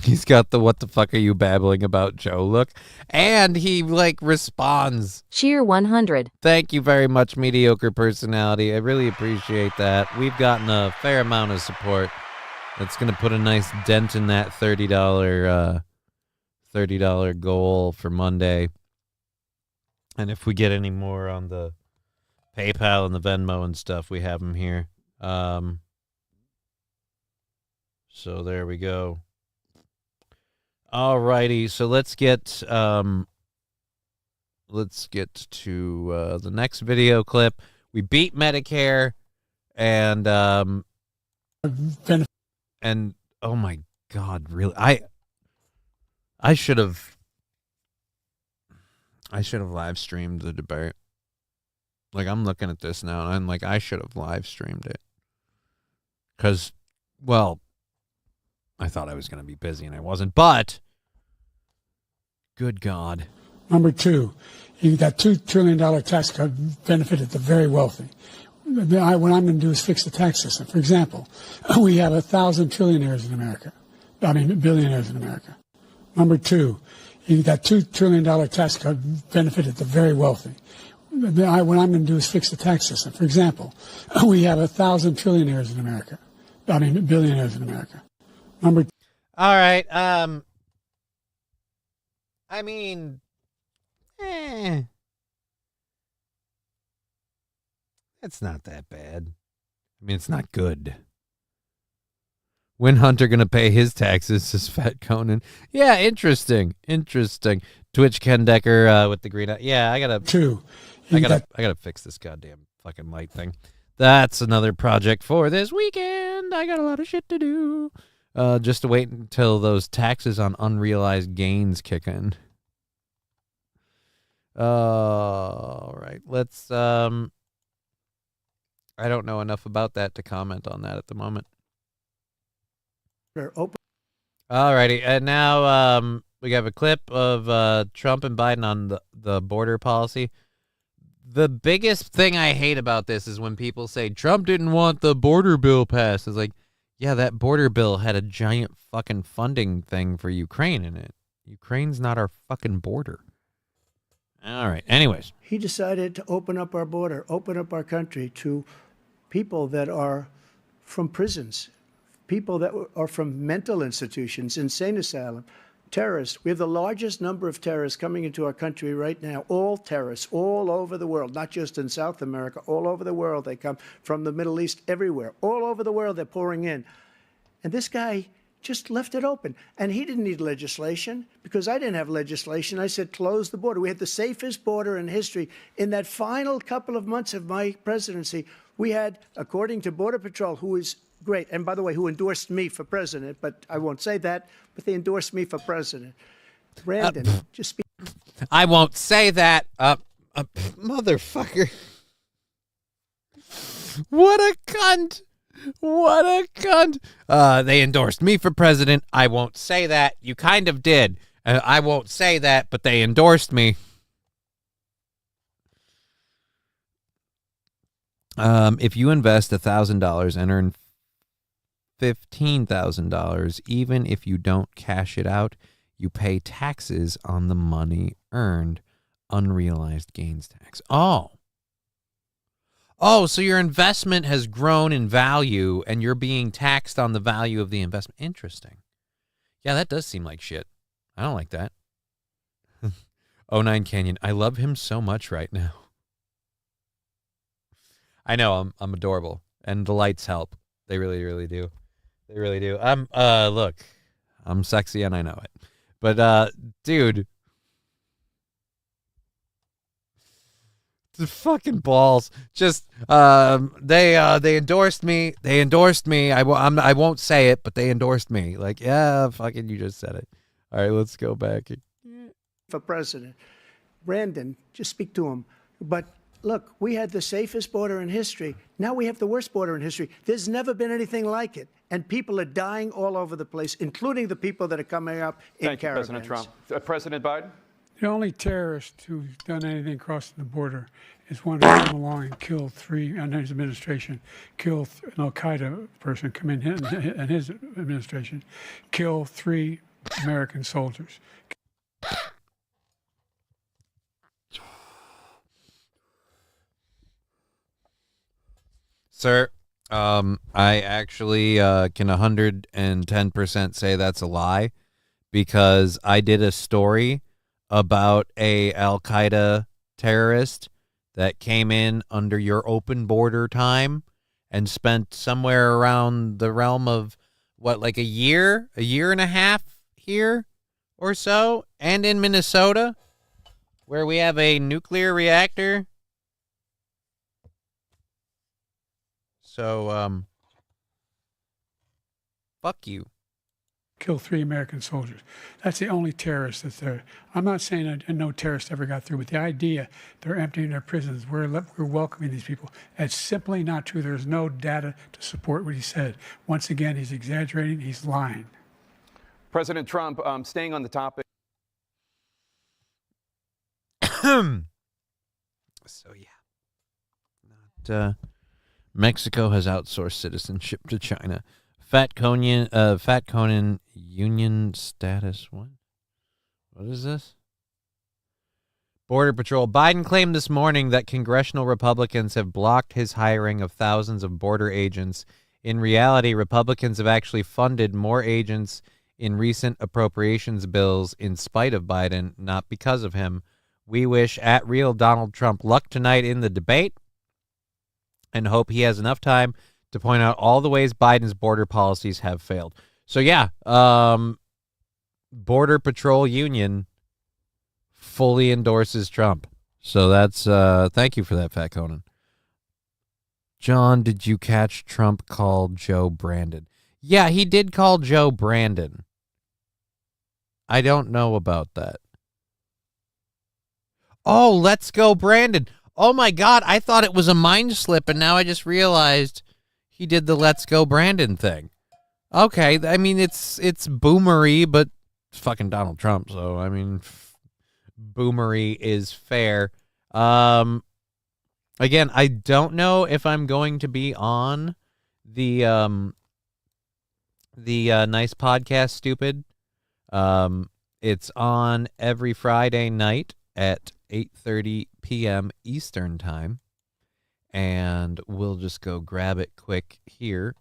[SPEAKER 7] He's got the "what the fuck are you babbling about, Joe" look, and he responds.
[SPEAKER 2] Cheer 100.
[SPEAKER 7] Thank you very much, mediocre personality. I really appreciate that. We've gotten a fair amount of support. That's gonna put a nice dent in that $30 $30 goal for Monday. And if we get any more on the PayPal and the Venmo and stuff, we have them here. So there we go. All righty. So let's get to the next video clip. We beat Medicare, and oh my God, really, I should have live streamed the debate. Like, I'm looking at this now, and I'm like, I should have live streamed it. Because, well, I thought I was going to be busy, and I wasn't. But, good God.
[SPEAKER 15] Number two, that $2 trillion tax cut benefited the very wealthy. What I'm going to do is fix the tax system. For example, we have 1,000 trillionaires in America. Billionaires in America. Number two, that $2 trillion tax cut benefited the very wealthy. What I'm going to do is fix the tax system. For example, we have 1,000 trillionaires in America. Billionaires in America. All
[SPEAKER 7] right. I mean, it's not that bad. I mean, it's not good. When Hunter gonna pay his taxes? Says Fat Conan. Yeah, interesting. Twitch Ken Decker with the green eye. Yeah, I gotta fix this goddamn fucking light thing. That's another project for this weekend. I got a lot of shit to do. Just to wait until those taxes on unrealized gains kick in. All right, let's. I don't know enough about that to comment on that at the moment. All righty, and now we have a clip of Trump and Biden on the border policy. The biggest thing I hate about this is when people say Trump didn't want the border bill passed. It's like, yeah, that border bill had a giant fucking funding thing for Ukraine in it. Ukraine's not our fucking border. All right. Anyways.
[SPEAKER 14] He decided to open up our border, open up our country to people that are from prisons, people that are from mental institutions, insane asylum, terrorists. We have the largest number of terrorists coming into our country right now, all terrorists, all over the world, not just in South America, all over the world. They come from the Middle East, everywhere. All over the world, they're pouring in. And this guy just left it open. And he didn't need legislation because I didn't have legislation. I said, close the border. We had the safest border in history. In that final couple of months of my presidency, we had, according to Border Patrol, who is great, and by the way, who endorsed me for president, but I won't say that, but they endorsed me for president. Brandon, just speak.
[SPEAKER 7] I won't say that. Motherfucker. What a cunt. What a cunt. They endorsed me for president. I won't say that. You kind of did. I won't say that, but they endorsed me. If you invest $1,000 and earn $15,000, even if you don't cash it out, you pay taxes on the money earned, unrealized gains tax. Oh, so your investment has grown in value and you're being taxed on the value of the investment. Interesting. Yeah, that does seem like shit. I don't like that. 09 Canyon, I love him so much right now. I know, I'm adorable, and the lights help. They really, really do. They really do. Look, I'm sexy and I know it. But, dude, the fucking balls. Just, they endorsed me. They endorsed me. I won't say it, but they endorsed me. Like, yeah, fucking, you just said it. All right, let's go back.
[SPEAKER 14] For president. Brandon, just speak to him. But look, we had the safest border in history. Now we have the worst border in history. There's never been anything like it. And people are dying all over the place, including the people that are coming up in caravans.
[SPEAKER 16] Thank you, President Trump. President Biden?
[SPEAKER 15] The only terrorist who's done anything crossing the border is one who came along and killed three, and his administration, killed an Al-Qaeda person come in and his administration, kill 3 American soldiers.
[SPEAKER 7] Sir, I actually can 110% say that's a lie because I did a story about a Al-Qaeda terrorist that came in under your open border time and spent somewhere around the realm of, like a year and a half here or so, and in Minnesota, where we have a nuclear reactor. So, fuck you.
[SPEAKER 15] Kill 3 American soldiers. That's the only terrorist that's there. I'm not saying that no terrorist ever got through, but the idea they're emptying their prisons, we're welcoming these people, that's simply not true. There's no data to support what he said. Once again, he's exaggerating, he's lying.
[SPEAKER 16] President Trump, staying on the topic.
[SPEAKER 7] So, yeah. Mexico has outsourced citizenship to China. Fat Conan union status. What is this? Border Patrol. Biden claimed this morning that congressional Republicans have blocked his hiring of thousands of border agents. In reality, Republicans have actually funded more agents in recent appropriations bills in spite of Biden, not because of him. We wish @real Donald Trump luck tonight in the debate and hope he has enough time to point out all the ways Biden's border policies have failed. So, yeah, Border Patrol Union fully endorses Trump. So that's, thank you for that, Fat Conan. John, did you catch Trump called Joe Brandon? Yeah, he did call Joe Brandon. I don't know about that. Oh, let's go, Brandon. Oh, my God, I thought it was a mind slip, and now I just realized he did the let's go, Brandon thing. Okay, I mean, it's boomery, but it's fucking Donald Trump, so, I mean, boomery is fair. Again, I don't know if I'm going to be on the Nice Podcast Stupid. It's on every Friday night at 8:30 p.m. Eastern Time, and we'll just go grab it quick here.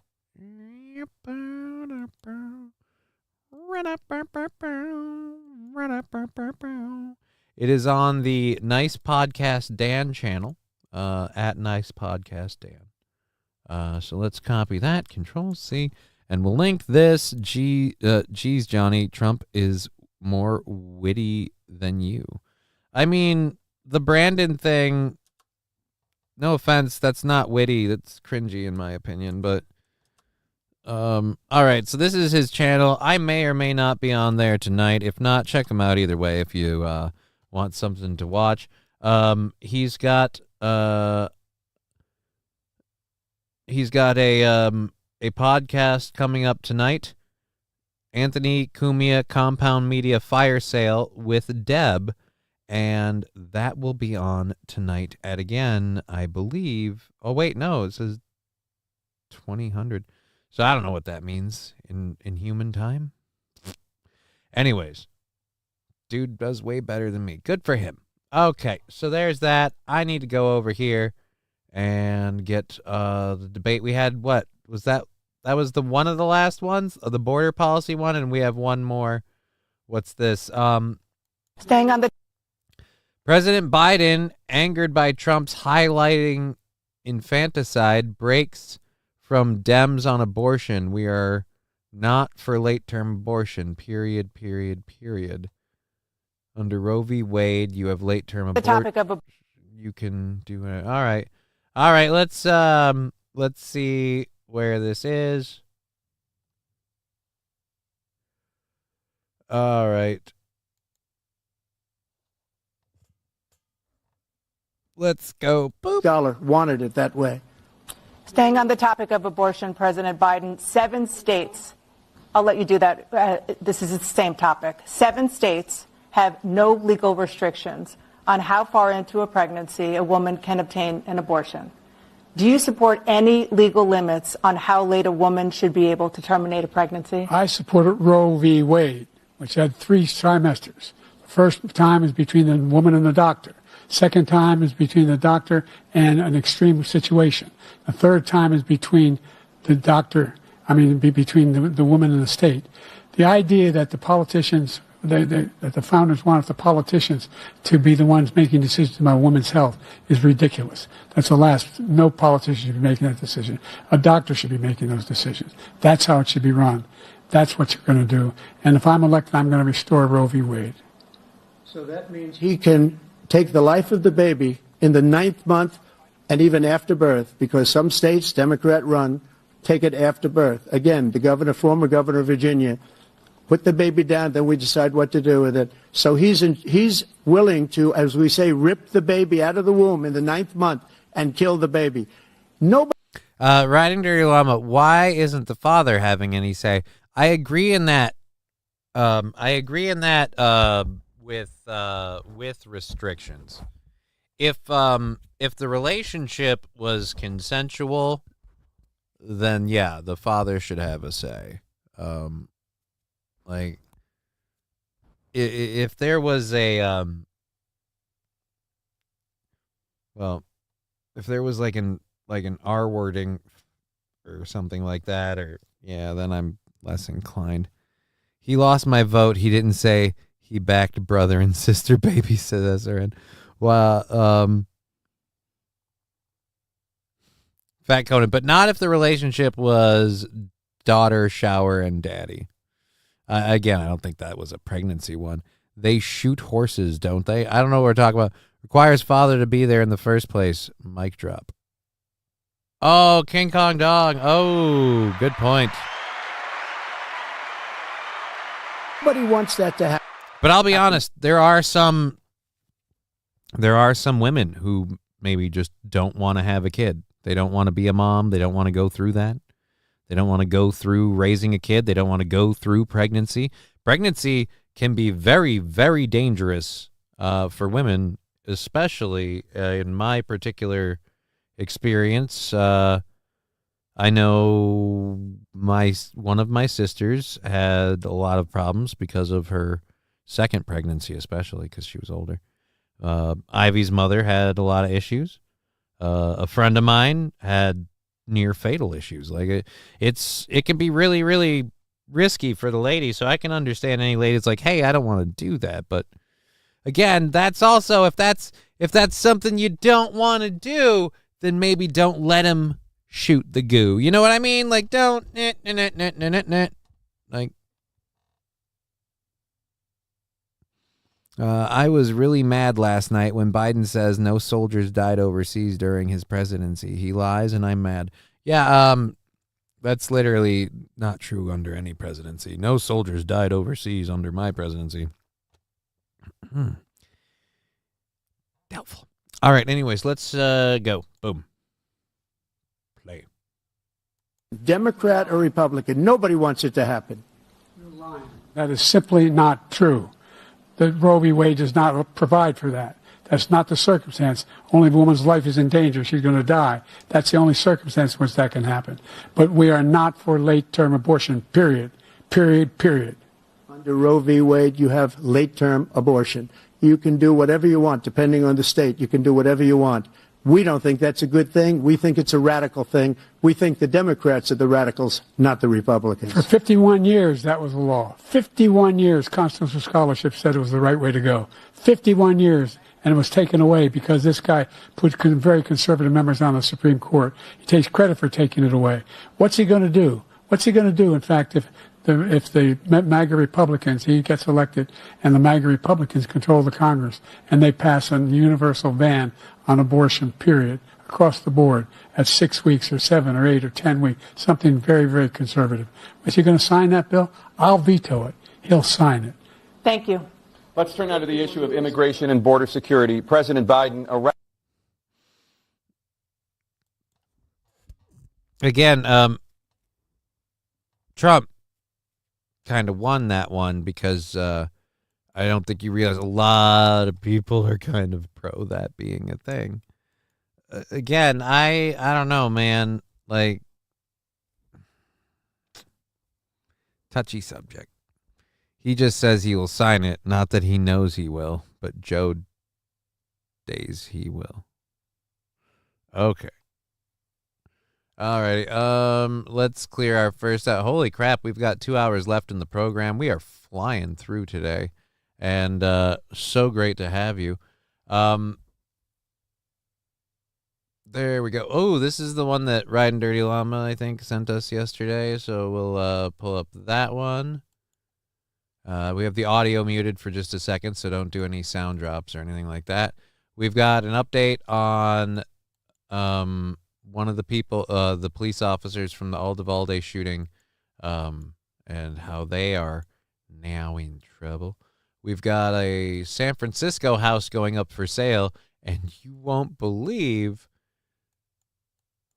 [SPEAKER 7] It is on the Nice Podcast Dan channel, at Nice Podcast Dan. So let's copy that, Control C, and we'll link this. Geez, Johnny, Trump is more witty than you. I mean, the Brandon thing, no offense, that's not witty. That's cringy in my opinion, but all right, so this is his channel. I may or may not be on there tonight. If not, check him out either way if you want something to watch. He's got a podcast coming up tonight. Anthony Cumia Compound Media Fire Sale with Deb. And that will be on tonight at, again, I believe. Oh, wait, no, it says 2000. So I don't know what that means in human time. Anyways, dude does way better than me. Good for him. Okay, so there's that. I need to go over here and get the debate we had. What was that? That was the one of the last ones, the border policy one, and we have one more. What's this?
[SPEAKER 17] Staying on the
[SPEAKER 7] President Biden, angered by Trump's highlighting infanticide, breaks from Dems on abortion. We are not for late-term abortion, period. Under Roe v. Wade, you have late-term abortion.
[SPEAKER 17] The topic of
[SPEAKER 7] you can do it. All right. Let's see where this is. All right. Let's go. Boop.
[SPEAKER 14] Dollar wanted it that way.
[SPEAKER 17] Staying on the topic of abortion, President Biden, 7 states, I'll let you do that. This is the same topic. 7 states have no legal restrictions on how far into a pregnancy a woman can obtain an abortion. Do you support any legal limits on how late a woman should be able to terminate a pregnancy?
[SPEAKER 15] I supported Roe v. Wade, which had 3 trimesters. The first time is between the woman and the doctor. Second time is between the doctor and an extreme situation. The third time is between the doctor, between the woman and the state. The idea that the politicians, that the founders wanted the politicians to be the ones making decisions about women's health is ridiculous. That's the last. No politician should be making that decision. A doctor should be making those decisions. That's how it should be run. That's what you're going to do. And if I'm elected, I'm going to restore Roe v. Wade.
[SPEAKER 14] So that means he can take the life of the baby in the 9th month and even after birth, because some states, Democrat run, take it after birth. Again, the governor, former governor of Virginia, put the baby down, then we decide what to do with it. So he's willing to, as we say, rip the baby out of the womb in the 9th month and kill the baby. Nobody.
[SPEAKER 7] Riding Dirty Llama, why isn't the father having any say? I agree in that. With restrictions. If the relationship was consensual, then yeah, the father should have a say. Like if there was a if there was like an R wording or something like that, or yeah, then I'm less inclined. He lost my vote. He didn't say he backed brother and sister babysitter. Well, Fat Conan, but not if the relationship was daughter, shower, and daddy. Again, I don't think that was a pregnancy one. They shoot horses, don't they? I don't know what we're talking about. Requires father to be there in the first place. Mic drop. Oh, King Kong Dog. Oh, good point.
[SPEAKER 14] Nobody wants that to happen.
[SPEAKER 7] But I'll be honest, there are some women who maybe just don't want to have a kid. They don't want to be a mom. They don't want to go through that. They don't want to go through raising a kid. They don't want to go through pregnancy. Pregnancy can be very, very dangerous for women, especially in my particular experience. I know one of my sisters had a lot of problems because of her second pregnancy, especially because she was older. Ivy's mother had a lot of issues. A friend of mine had near fatal issues. Like it can be really, really risky for the lady. So I can understand any lady that's like, hey, I don't want to do that. But again, that's also if that's something you don't want to do, then maybe don't let him shoot the goo. You know what I mean? Like don't like. I was really mad last night when Biden says no soldiers died overseas during his presidency. He lies, and I'm mad. Yeah, that's literally not true under any presidency. No soldiers died overseas under my presidency. Doubtful. All right, anyways, let's go. Boom. Play.
[SPEAKER 14] Democrat or Republican, nobody wants it to happen.
[SPEAKER 15] That is simply not true. The Roe v. Wade does not provide for that. That's not the circumstance. Only if a woman's life is in danger, she's going to die. That's the only circumstance in which that can happen. But we are not for late-term abortion, period. Period, period.
[SPEAKER 14] Under Roe v. Wade, you have late-term abortion. You can do whatever you want, depending on the state. You can do whatever you want. We don't think that's a good thing. We think it's a radical thing. We think the Democrats are the radicals, not the Republicans.
[SPEAKER 15] For 51 years, that was the law. 51 years, constitutional scholarship said it was the right way to go. 51 years, and it was taken away because this guy put very conservative members on the Supreme Court. He takes credit for taking it away. What's he going to do? What's he going to do, in fact, if the MAGA Republicans, he gets elected, and the MAGA Republicans control the Congress, and they pass a universal ban on abortion, period, across the board at 6 weeks or 7 or 8 or 10 weeks, something very, very conservative. Is he going to sign that bill? I'll veto it. He'll sign it.
[SPEAKER 17] Thank you.
[SPEAKER 16] Let's turn now to the issue of immigration and border security. President Biden arrested.
[SPEAKER 7] Again, Trump kind of won that one because I don't think you realize a lot of people are kind of pro that being a thing. Again, I don't know, man. Like, touchy subject. He just says he will sign it, not that he knows he will, but Joe days he will. Okay. Alrighty. Let's clear our first out. Holy crap, we've got 2 hours left in the program. We are flying through today. And so great to have you. There we go. Oh, this is the one that Riding Dirty Llama, I think, sent us yesterday. So we'll pull up that one. We have the audio muted for just a second, so don't do any sound drops or anything like that. We've got an update on one of the people, the police officers from the Uvalde shooting, and how they are now in trouble. We've got a San Francisco house going up for sale, and you won't believe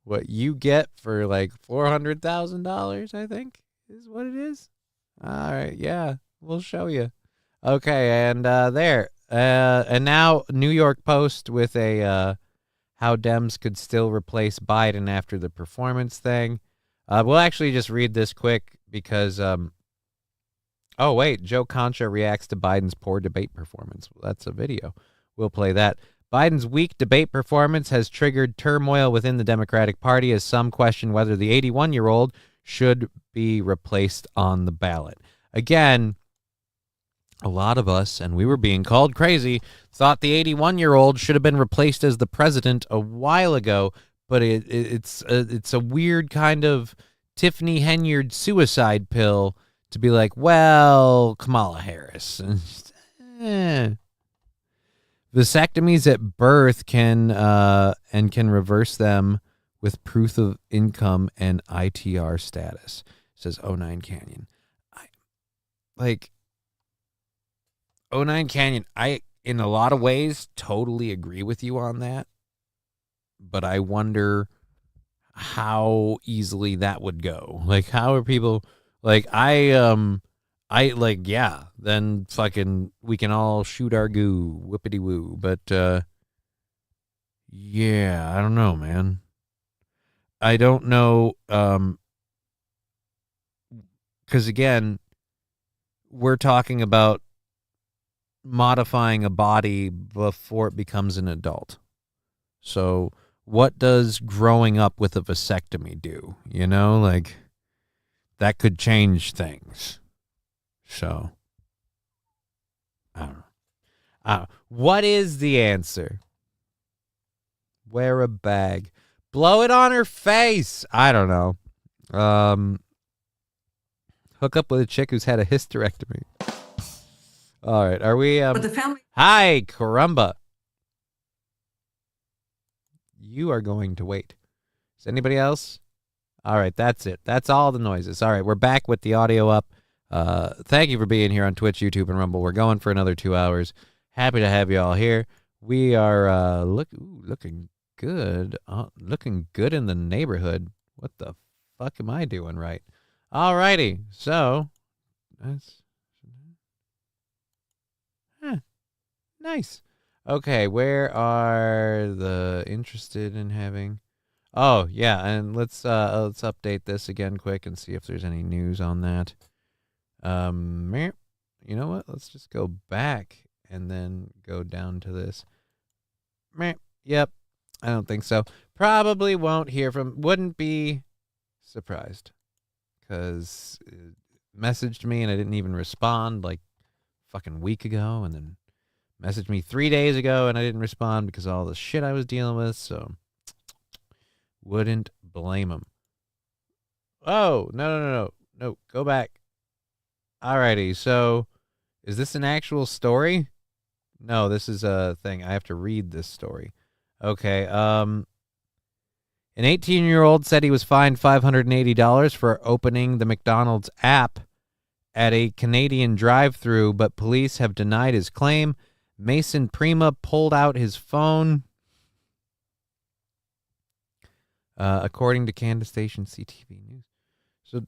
[SPEAKER 7] what you get for like $400,000, I think, is what it is. All right, yeah, we'll show you. Okay, and there. And now New York Post with a how Dems could still replace Biden after the performance thing. We'll actually just read this quick because, oh, wait, Joe Concha reacts to Biden's poor debate performance. Well, that's a video. We'll play that. Biden's weak debate performance has triggered turmoil within the Democratic Party as some question whether the 81-year-old should be replaced on the ballot. Again, a lot of us, and we were being called crazy, thought the 81-year-old should have been replaced as the president a while ago, but it's a weird kind of Tiffany Henyard suicide pill to be like, well, Kamala Harris. Vasectomies at birth can reverse them with proof of income and ITR status, says 09 Canyon. Like 09 Canyon, I in a lot of ways totally agree with you on that, but I wonder how easily that would go. Like, how are people like I like, yeah, then fucking we can all shoot our goo, whippity woo. But yeah, I don't know, man. I don't know, because again, we're talking about modifying a body before it becomes an adult. So what does growing up with a vasectomy do? You know, like that could change things. So, I don't know. What is the answer? Wear a bag. Blow it on her face. I don't know. Hook up with a chick who's had a hysterectomy. All right. Are we...
[SPEAKER 18] But the family...
[SPEAKER 7] Hi, Caramba. You are going to wait. Is anybody else? All right. That's it. That's all the noises. All right. We're back with the audio up. Thank you for being here on Twitch, YouTube, and Rumble. We're going for another 2 hours. Happy to have you all here. We are looking good. Looking good in the neighborhood. What the fuck am I doing right? All righty. So, that's nice. Okay, where are the interested in having? Oh yeah, and let's update this again quick and see if there's any news on that. You know what? Let's just go back and then go down to this. Yep. I don't think so. Probably won't hear from. Wouldn't be surprised. Because it messaged me and I didn't even respond like fucking week ago. And then messaged me 3 days ago and I didn't respond because of all the shit I was dealing with. So wouldn't blame him. Oh, no. Go back. Alrighty, so is this an actual story? No, this is a thing. I have to read this story. Okay, an 18-year-old said he was fined $580 for opening the McDonald's app at a Canadian drive-thru, but police have denied his claim. Mason Prima pulled out his phone. According to Canada station CTV News. So,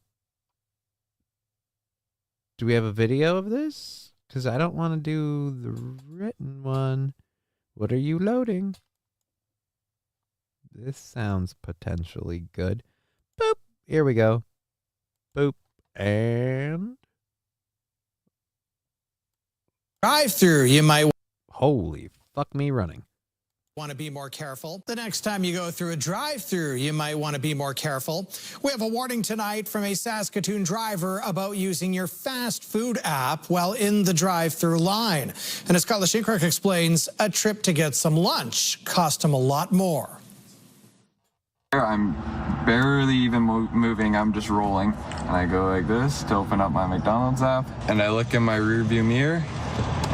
[SPEAKER 7] do we have a video of this? Because I don't want to do the written one. What are you loading? This sounds potentially good. Boop. Here we go. Boop. And...
[SPEAKER 19] drive-through, you might...
[SPEAKER 7] Holy fuck me running.
[SPEAKER 18] Want to be more careful. The next time you go through a drive-through, you might want to be more careful. We have a warning tonight from a Saskatoon driver about using your fast food app while in the drive-through line. And as Carla Shinkirk explains, a trip to get some lunch cost him a lot more.
[SPEAKER 19] I'm barely even moving, I'm just rolling. And I go like this to open up my McDonald's app, and I look in my rearview mirror,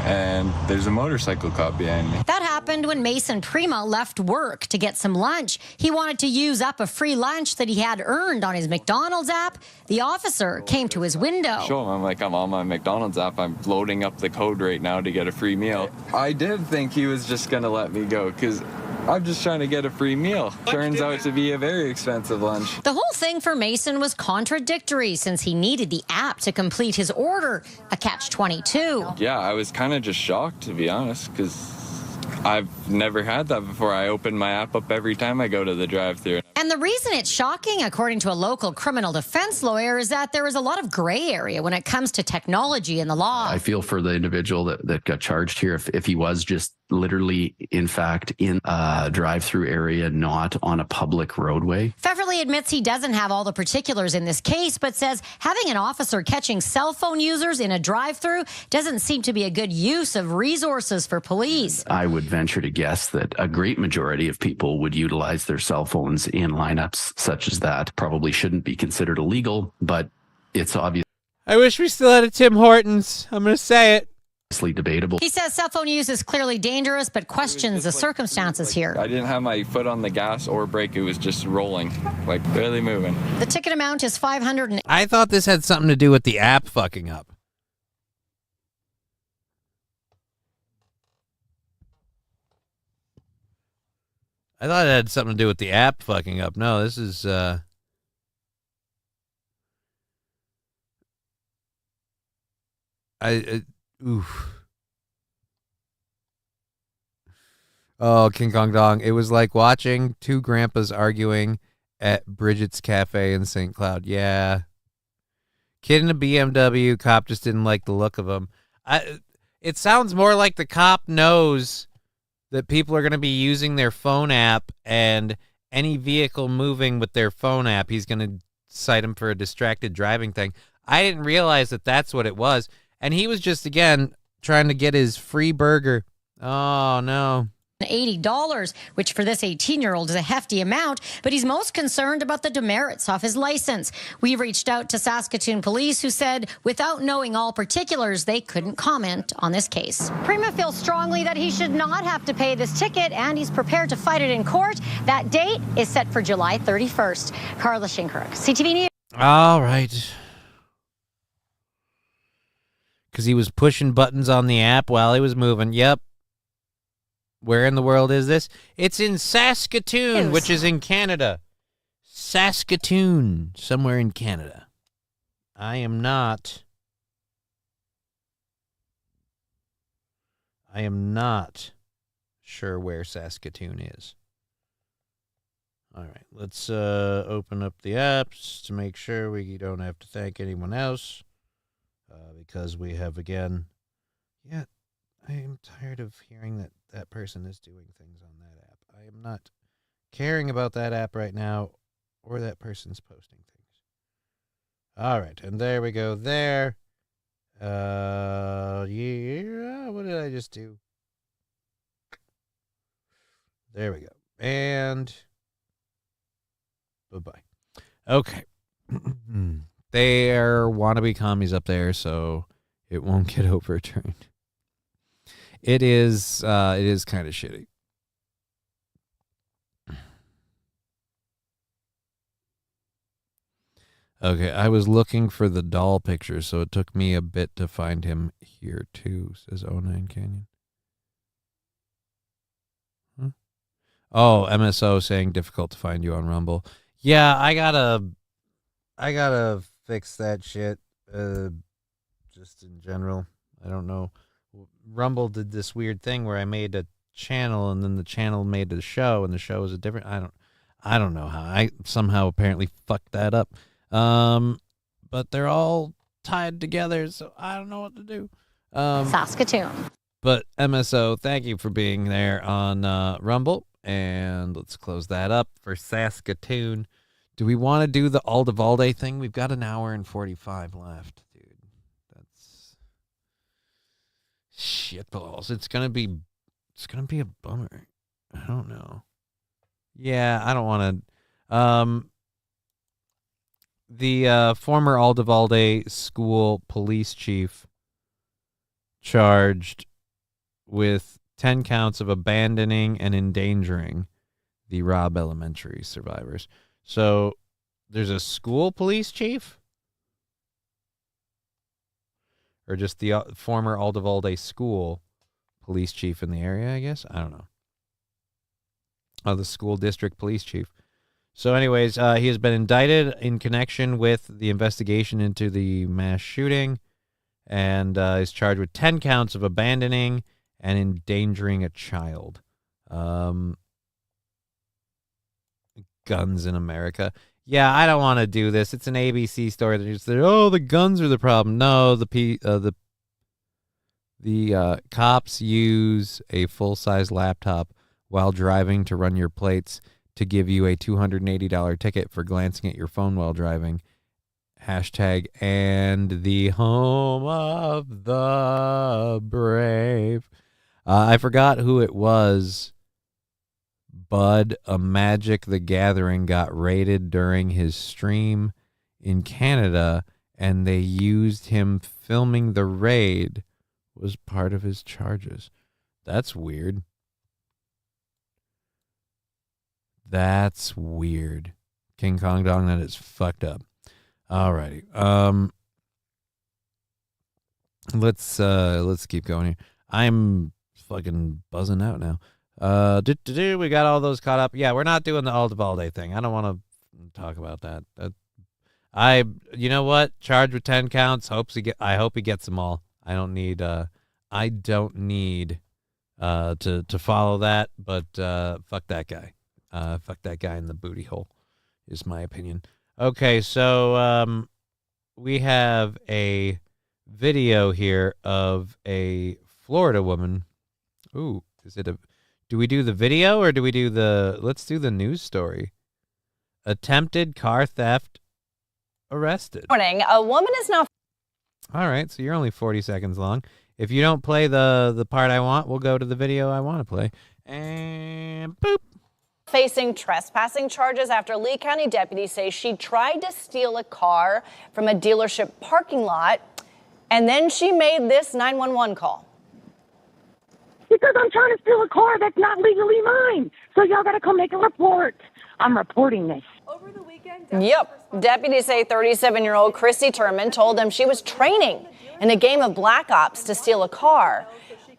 [SPEAKER 19] and there's a motorcycle cop behind me.
[SPEAKER 20] That happened when Mason Prima left work to get some lunch. He wanted to use up a free lunch that he had earned on his McDonald's app. The officer came to his window.
[SPEAKER 19] Show him, I'm like, I'm on my McDonald's app. I'm loading up the code right now to get a free meal. I did think he was just going to let me go because I'm just trying to get a free meal. Turns out to be a very expensive lunch.
[SPEAKER 20] The whole thing for Mason was contradictory since he needed the app to complete his order, a catch-22.
[SPEAKER 19] Yeah, I was kind of just shocked, to be honest, because I've never had that before. I open my app up every time I go to the drive-thru.
[SPEAKER 20] And the reason it's shocking, according to a local criminal defense lawyer, is that there is a lot of gray area when it comes to technology in the law.
[SPEAKER 21] I feel for the individual that got charged here. If he was just literally, in fact, in a drive-through area, not on a public roadway.
[SPEAKER 20] Pfefferly admits he doesn't have all the particulars in this case, but says having an officer catching cell phone users in a drive-through doesn't seem to be a good use of resources for police.
[SPEAKER 21] I would venture to guess that a great majority of people would utilize their cell phones in lineups such as that. Probably shouldn't be considered illegal, but it's obvious.
[SPEAKER 7] I wish we still had a Tim Hortons. I'm going to say it.
[SPEAKER 21] Debatable.
[SPEAKER 20] He says cell phone use is clearly dangerous, but questions the circumstances here.
[SPEAKER 19] I didn't have my foot on the gas or brake. It was just rolling, like barely moving.
[SPEAKER 20] The ticket amount is $500.
[SPEAKER 7] I thought this had something to do with the app fucking up. I thought it had something to do with the app fucking up. No, this is oof. Oh, King Kong Dong. It was like watching two grandpas arguing at Bridget's Cafe in St. Cloud. Yeah. Kid in a BMW. Cop just didn't like the look of him. It sounds more like the cop knows that people are going to be using their phone app, and any vehicle moving with their phone app, he's going to cite him for a distracted driving thing. I didn't realize that that's what it was. And he was just, again, trying to get his free burger. Oh, no.
[SPEAKER 20] $80, which for this 18-year-old is a hefty amount, but he's most concerned about the demerits off his license. We reached out to Saskatoon police, who said without knowing all particulars, they couldn't comment on this case. Prima feels strongly that he should not have to pay this ticket, and he's prepared to fight it in court. That date is set for July 31st. Carla Shinkirk, CTV News.
[SPEAKER 7] All right. Because he was pushing buttons on the app while he was moving. Yep. Where in the world is this? It's in Saskatoon, which is in Canada. Saskatoon, somewhere in Canada. I am not sure where Saskatoon is. All right, let's open up the apps to make sure we don't have to thank anyone else. Because we have, again, I am tired of hearing that that person is doing things on that app. I am not caring about that app right now, or that person's posting things. All right, and there we go there. Yeah, what did I just do? There we go. And bye-bye. Okay. There wannabe commies up there, so it won't get overturned. It is kind of shitty. Okay, I was looking for the doll picture, so it took me a bit to find him here too, says 09 Canyon. Huh? Oh, MSO saying difficult to find you on Rumble. Yeah, I gotta fix that shit. Just in general, I don't know. Rumble did this weird thing where I made a channel, and then the channel made a show, and the show was a different. I don't know how. I somehow apparently fucked that up. But they're all tied together, so I don't know what to do.
[SPEAKER 20] Saskatoon.
[SPEAKER 7] But MSO, thank you for being there on Rumble. And let's close that up for Saskatoon. Do we want to do the Aldivalde thing? We've got an hour and 45 left, dude. That's shitballs. It's gonna be a bummer. I don't know. Yeah, I don't want to. The former Aldivalde school police chief charged with 10 counts of abandoning and endangering the Robb Elementary survivors. So there's a school police chief? Or just the former Aldivalde school police chief in the area, I guess? I don't know. Oh, the school district police chief. So anyways, he has been indicted in connection with the investigation into the mass shooting and is charged with 10 counts of abandoning and endangering a child. Guns in America. Yeah, I don't want to do this. It's an ABC story that just said, "Oh, the guns are the problem." No, the cops use a full-size laptop while driving to run your plates to give you a $280 ticket for glancing at your phone while driving. Hashtag and the home of the brave. I forgot who it was. Bud, a Magic the Gathering, got raided during his stream in Canada, and they used him filming the raid was part of his charges. That's weird. That's weird. King Kong Dong, that is fucked up. Alrighty. Let's keep going here. I'm fucking buzzing out now. We got all those caught up. Yeah, we're not doing the Aldivalde thing. I don't want to talk about that. You know what? Charged with 10 counts. I hope he gets them all. I don't need to follow that, but fuck that guy. Fuck that guy in the booty hole is my opinion. Okay, so we have a video here of a Florida woman. Ooh, do we do the video or do we do let's do the news story. Attempted car theft arrested.
[SPEAKER 3] Morning, a woman is now...
[SPEAKER 7] All right, so you're only 40 seconds long. If you don't play the part I want, we'll go to the video I want to play. And boop.
[SPEAKER 3] Facing trespassing charges after Lee County deputies say she tried to steal a car from a dealership parking lot, and then she made this 911 call.
[SPEAKER 22] Because I'm trying to steal a car that's not legally mine. So y'all got to come make a report. I'm reporting this.
[SPEAKER 3] Over the weekend? Yep. Deputies say 37-year-old Chrissy Turman told them she was training in a game of Black Ops to steal a car,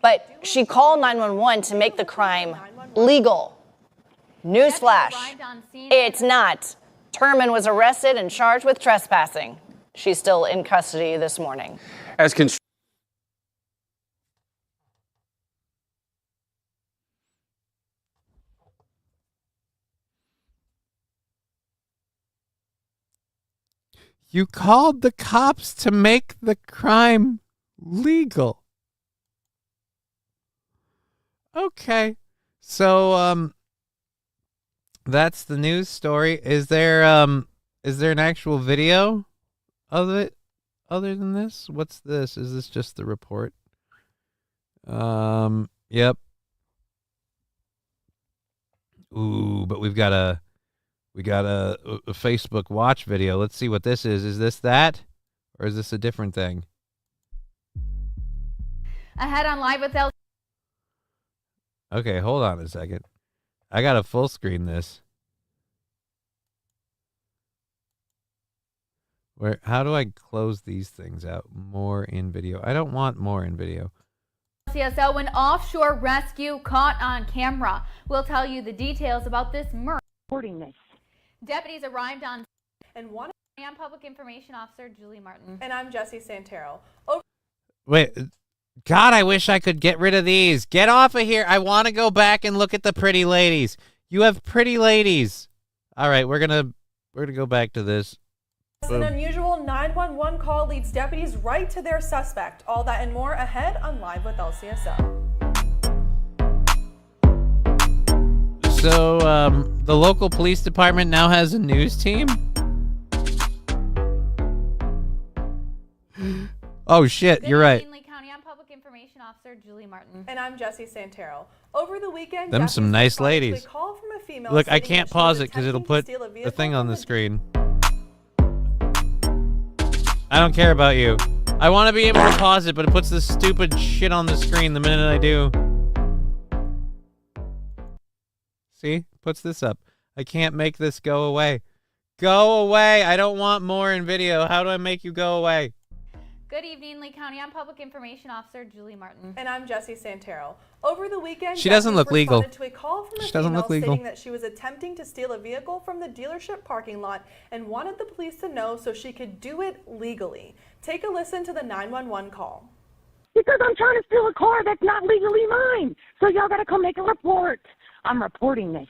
[SPEAKER 3] but she called 911 to make the crime legal. Newsflash, it's not. Turman was arrested and charged with trespassing. She's still in custody this morning.
[SPEAKER 7] You called the cops to make the crime legal. Okay. So, that's the news story. Is there an actual video of it other than this? What's this? Is this just the report? Yep. Ooh, but we got a Facebook watch video. Let's see what this is. Is this that? Or is this a different thing?
[SPEAKER 23] Ahead on Live with El.
[SPEAKER 7] Okay, hold on a second. I got to full screen this. How do I close these things out? More in video. I don't want more in video.
[SPEAKER 23] CSO, an offshore rescue caught on camera. We'll tell you the details about this murder.
[SPEAKER 22] Reporting this.
[SPEAKER 23] Deputies arrived on and one. I'm Public Information Officer Julie Martin.
[SPEAKER 24] And I'm Jesse Santero.
[SPEAKER 7] Wait, God, I wish I could get rid of these. Get off of here. I want to go back and look at the pretty ladies. You have pretty ladies. All right, we're gonna go back to this.
[SPEAKER 4] An unusual 911 call leads deputies right to their suspect. All that and more ahead on Live with LCSO.
[SPEAKER 7] So, the local police department now has a news team? Oh, shit, you're right.
[SPEAKER 23] Lee County, I'm Public Information Officer Julie Martin.
[SPEAKER 4] And I'm Jesse Santero. Over the weekend,
[SPEAKER 7] Them some nice ladies.
[SPEAKER 4] a call from a female
[SPEAKER 7] Look, I
[SPEAKER 4] stating
[SPEAKER 7] can't
[SPEAKER 4] that she was
[SPEAKER 7] pause it because it'll
[SPEAKER 4] attempting to
[SPEAKER 7] put
[SPEAKER 4] steal a
[SPEAKER 7] the
[SPEAKER 4] vehicle
[SPEAKER 7] thing on
[SPEAKER 4] from
[SPEAKER 7] the screen. I don't care about you. I want to be able to pause it, but it puts this stupid shit on the screen the minute I do. See? Puts this up. I can't make this go away. Go away! I don't want more in video. How do I make you go away?
[SPEAKER 23] Good evening, Lee County. I'm Public Information Officer Julie Martin.
[SPEAKER 4] And I'm Jesse Santero. Over the weekend,
[SPEAKER 7] She doesn't look
[SPEAKER 4] deputies
[SPEAKER 7] legal.
[SPEAKER 4] responded to a call from a
[SPEAKER 7] She doesn't
[SPEAKER 4] female
[SPEAKER 7] look legal.
[SPEAKER 4] stating that she was attempting to steal a vehicle from the dealership parking lot and wanted the police to know so she could do it legally. Take a listen to the 911 call.
[SPEAKER 22] Because I'm trying to steal a car that's not legally mine. So y'all gotta come make a report. I'm reporting this.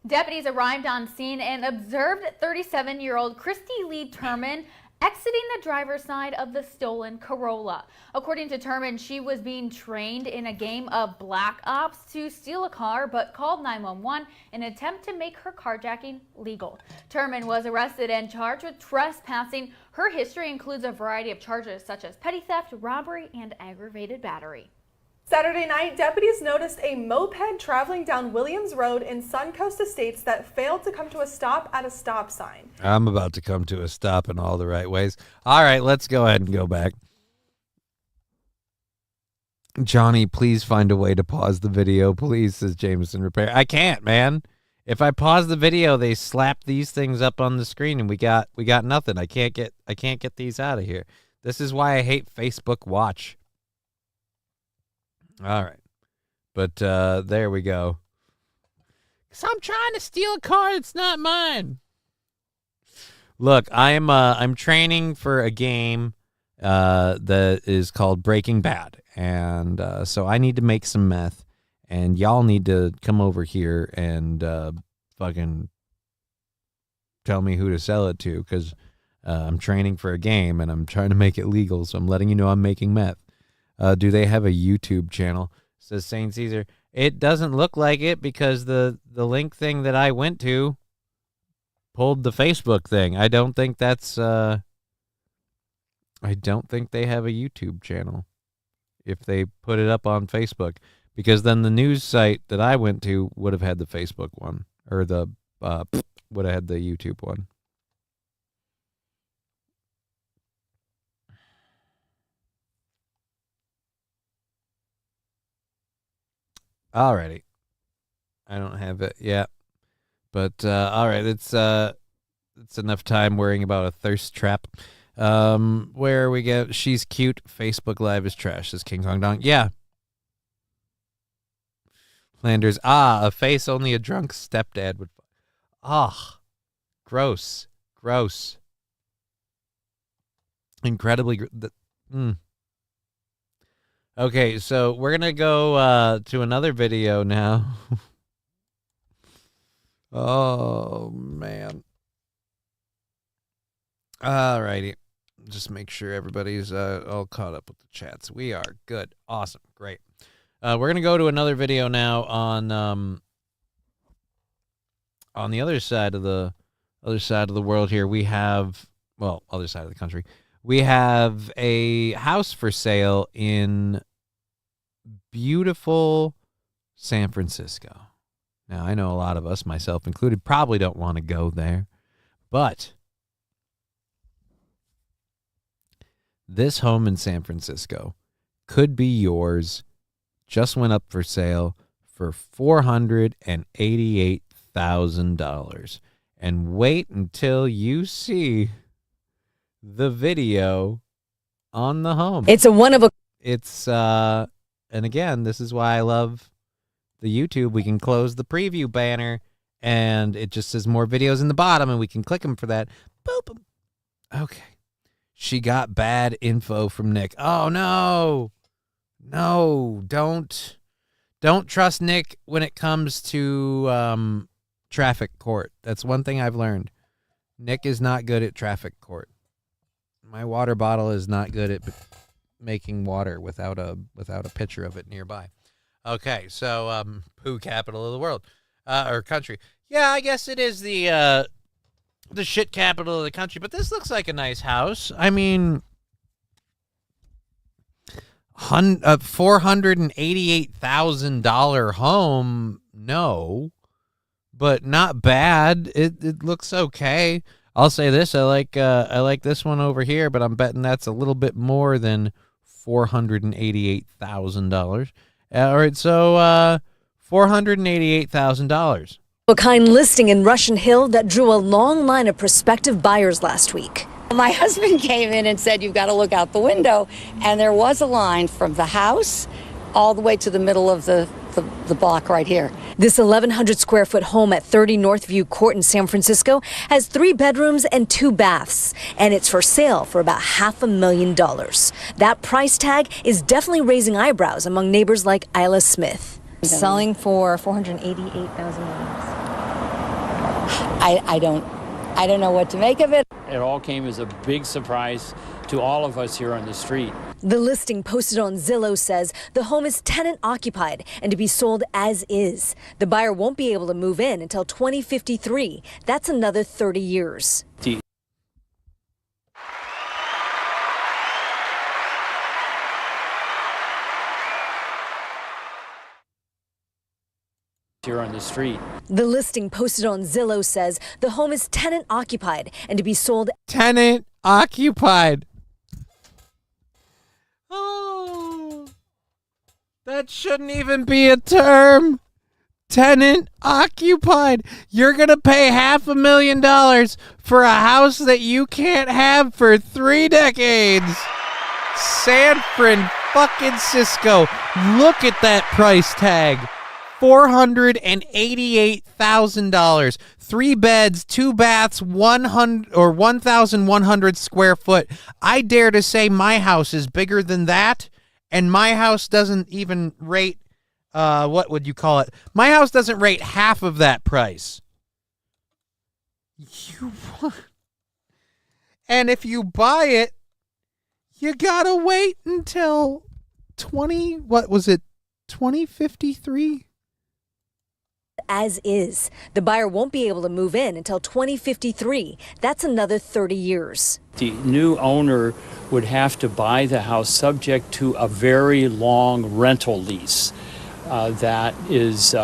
[SPEAKER 23] Deputies arrived on scene and observed 37-year-old Christy Lee Turman exiting the driver's side of the stolen Corolla. According to Turman, she was being trained in a game of black ops to steal a car, but called 911 in an attempt to make her carjacking legal. Turman was arrested and charged with trespassing. Her history includes a variety of charges such as petty theft, robbery, and aggravated battery.
[SPEAKER 4] Saturday night, deputies noticed a moped traveling down Williams Road in Suncoast Estates that failed to come to a stop at a stop sign.
[SPEAKER 7] I'm about to come to a stop in all the right ways. All right, let's go ahead and go back. Johnny, please find a way to pause the video, please, says Jameson Repair. I can't, man. If I pause the video, they slap these things up on the screen and we got nothing. I can't get these out of here. This is why I hate Facebook Watch. All right. But there we go. Cause I'm trying to steal a car that's not mine. Look, I'm training for a game that is called Breaking Bad. And so I need to make some meth. And y'all need to come over here and fucking tell me who to sell it to. Because I'm training for a game and I'm trying to make it legal. So I'm letting you know I'm making meth. Do they have a YouTube channel? Says St. Caesar. It doesn't look like it because the link thing that I went to pulled the Facebook thing. I don't think that's I don't think they have a YouTube channel if they put it up on Facebook, because then the news site that I went to would have had the Facebook one, or the would have had the YouTube one. Alrighty. I don't have it yet. But all right, it's enough time worrying about a thirst trap. Where we get she's cute, Facebook Live is trash, says King Kong Dong. Yeah. Flanders, a face only a drunk stepdad would. Gross. Gross. Incredibly Okay, so we're going to go to another video now. Oh, man. All righty. Just make sure everybody's all caught up with the chats. We are good. Awesome. Great. We're going to go to another video now on the other side of the world here. We have, well, other side of the country. We have a house for sale in beautiful San Francisco. Now, I know a lot of us, myself included, probably don't want to go there, but this home in San Francisco could be yours. Just went up for sale for $488,000. And wait until you see the video on the home.
[SPEAKER 6] It's
[SPEAKER 7] and again, this is why I love the YouTube. We can close the preview banner and it just says more videos in the bottom and we can click them for that. Boop. Okay. She got bad info from Nick. Oh no. No, don't trust Nick when it comes to traffic court. That's one thing I've learned. Nick is not good at traffic court. My water bottle is not good at making water without a picture of it nearby. Okay, so poo capital of the world or country. Yeah, I guess it is the shit capital of the country. But this looks like a nice house. I mean, $488,000 home. No, but not bad. It looks okay. I'll say this: I like this one over here, but I'm betting that's a little bit more than $488,000. All right, so $488,000.
[SPEAKER 6] A kind listing in Russian Hill that drew a long line of prospective buyers last week.
[SPEAKER 8] My husband came in and said, "You've got to look out the window," and there was a line from the house all the way to the middle of the block right here.
[SPEAKER 6] This 1,100 square foot home at 30 Northview Court in San Francisco has 3 bedrooms and 2 baths, and it's for sale for about $500,000. That price tag is definitely raising eyebrows among neighbors like Isla Smith.
[SPEAKER 8] Selling for $488,000. I don't know what to make of it.
[SPEAKER 9] It all came as a big surprise to all of us here on the street.
[SPEAKER 6] The listing posted on Zillow says the home is tenant occupied and to be sold as is. The buyer won't be able to move in until 2053. That's another 30 years.
[SPEAKER 9] Here on the street.
[SPEAKER 6] The listing posted on Zillow says the home is tenant occupied and to be sold.
[SPEAKER 7] Tenant occupied. Oh, that shouldn't even be a term. Tenant occupied. You're going to pay $500,000 for a house that you can't have for 3 decades. San Francisco. Look at that price tag. $488,000. 3 beds, 2 baths, 1,100 square foot. I dare to say my house is bigger than that, and my house doesn't even rate. What would you call it? My house doesn't rate half of that price. And if you buy it, you gotta wait until 2053?
[SPEAKER 6] As is. The buyer won't be able to move in until 2053. That's another 30 years.
[SPEAKER 9] The new owner would have to buy the house subject to a very long rental lease that is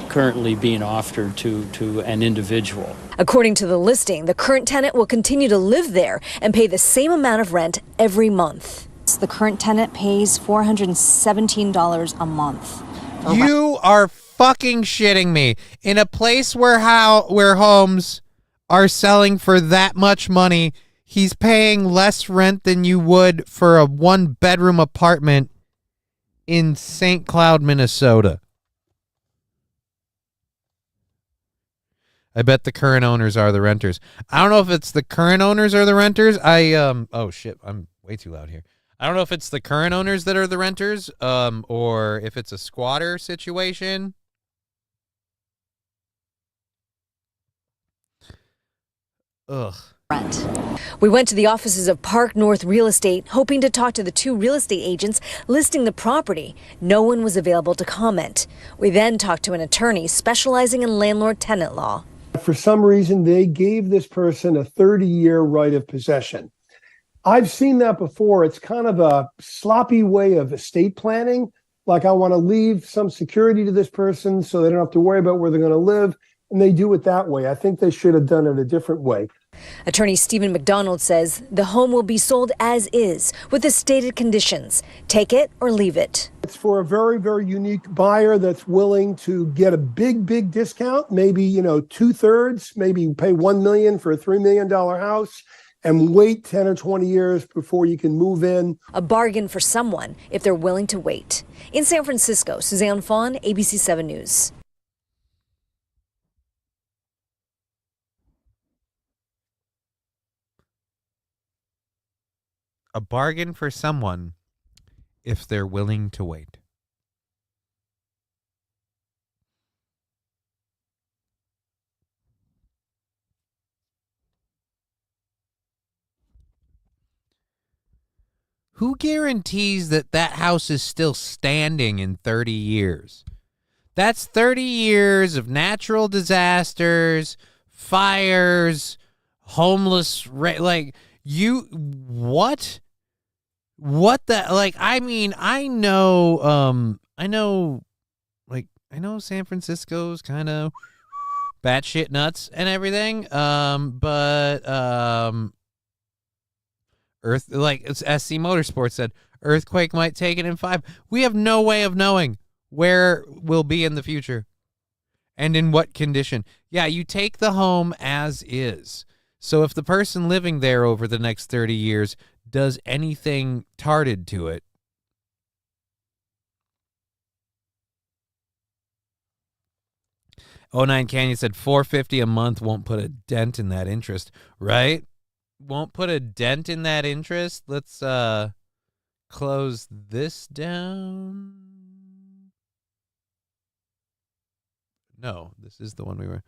[SPEAKER 9] currently being offered to an individual.
[SPEAKER 6] According to the listing, the current tenant will continue to live there and pay the same amount of rent every month.
[SPEAKER 24] The current tenant pays $417 a month.
[SPEAKER 7] You are fucking shitting me. In a place where homes are selling for that much money, he's paying less rent than you would for a 1-bedroom apartment in St. Cloud, Minnesota. I bet the current owners are the renters. I don't know if it's the current owners or the renters. Oh shit, I'm way too loud here. I don't know if it's the current owners that are the renters, or if it's a squatter situation. Ugh.
[SPEAKER 6] We went to the offices of Park North Real Estate, hoping to talk to the 2 real estate agents listing the property. No one was available to comment. We then talked to an attorney specializing in landlord-tenant law.
[SPEAKER 25] For some reason, they gave this person a 30-year right of possession. I've seen that before. It's kind of a sloppy way of estate planning. Like, I want to leave some security to this person so they don't have to worry about where they're going to live. And they do it that way. I think they should have done it a different way.
[SPEAKER 6] Attorney Stephen McDonald says the home will be sold as is with the stated conditions. Take it or leave it.
[SPEAKER 25] It's for a very, very unique buyer that's willing to get a big, big discount. Maybe, 2/3, maybe pay $1 million for a $3 million house and wait 10 or 20 years before you can move in.
[SPEAKER 6] A bargain for someone if they're willing to wait. In San Francisco, Suzanne Fawn, ABC 7 News.
[SPEAKER 7] A bargain for someone if they're willing to wait. Who guarantees that that house is still standing in 30 years? That's 30 years of natural disasters, fires, homeless, what? What the, like, I mean, I know San Francisco's kind of batshit nuts and everything, but like SC Motorsports said, earthquake might take it in 5. We have no way of knowing where we'll be in the future and in what condition. Yeah, you take the home as is. So if the person living there over the next 30 years does anything tarded to it, '09 Canyon said $450 a month won't put a dent in that interest, right? Won't put a dent in that interest. Let's close this down. No, this is the one we were.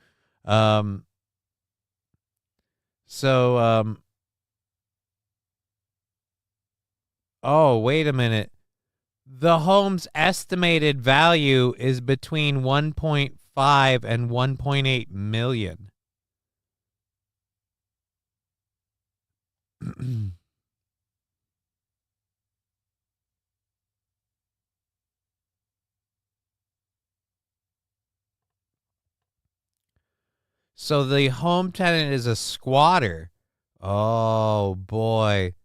[SPEAKER 7] Oh, wait a minute. The home's estimated value is between 1.5 and 1.8 million. So the home tenant is a squatter. Oh, boy.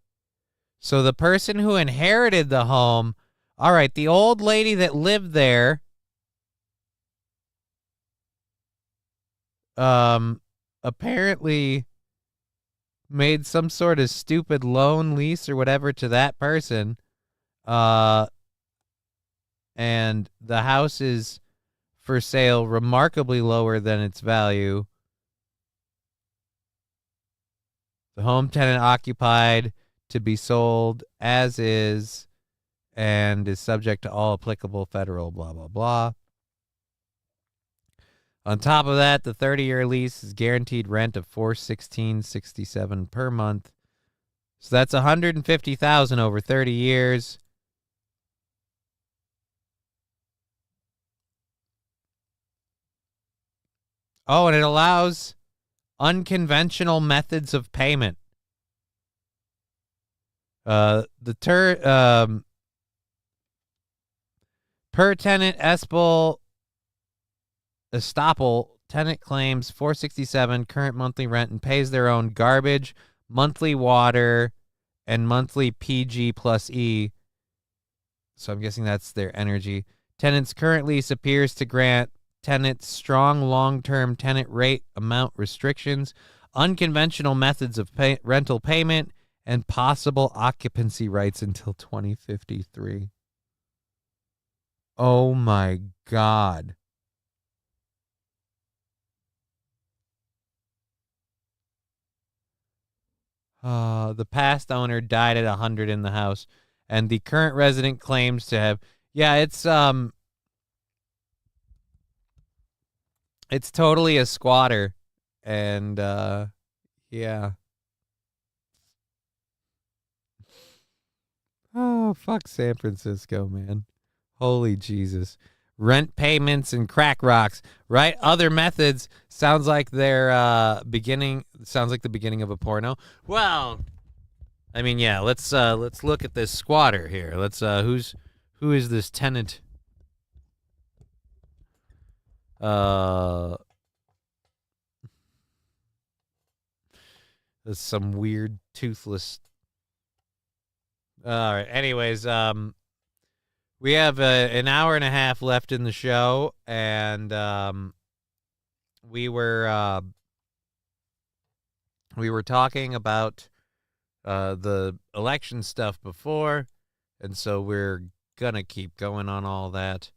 [SPEAKER 7] So the person who inherited the home, all right, the old lady that lived there, apparently made some sort of stupid loan lease or whatever to that person. And the house is for sale remarkably lower than its value. The home tenant occupied to be sold as is and is subject to all applicable federal blah, blah, blah. On top of that, the 30-year lease is guaranteed rent of $416.67 per month. So that's $150,000 over 30 years. Oh, and it allows unconventional methods of payment. Per tenant estoppel, tenant claims $467 current monthly rent and pays their own garbage, monthly water, and monthly PG plus E. So I'm guessing that's their energy. Tenant's current lease appears to grant tenants strong long-term tenant rate amount restrictions, unconventional methods of rental payment, and possible occupancy rights until 2053. Oh my God. The past owner died at 100 in the house, and the current resident claims to have, it's totally a squatter, and yeah. Oh, fuck San Francisco, man. Holy Jesus. Rent payments and crack rocks, right? Other methods. Sounds like they're sounds like the beginning of a porno. Well, I mean, yeah, let's look at this squatter here. Who is this tenant? There's some weird toothless. All right. Anyways, we have an hour and a half left in the show, and we were talking about the election stuff before, and so we're gonna keep going on all that.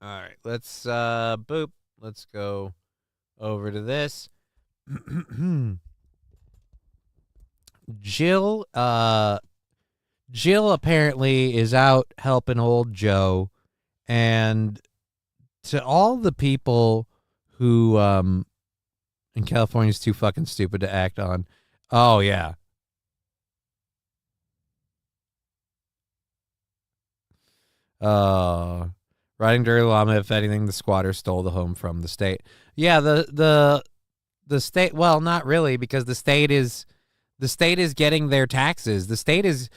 [SPEAKER 7] All right, let's boop. Let's go over to this. Jill apparently is out helping old Joe, and to all the people who in California is too fucking stupid to act on. Oh, yeah. Riding dirty llama, if anything, the squatter stole the home from the state. Yeah, the state, well, not really, because the state is getting their taxes. The state is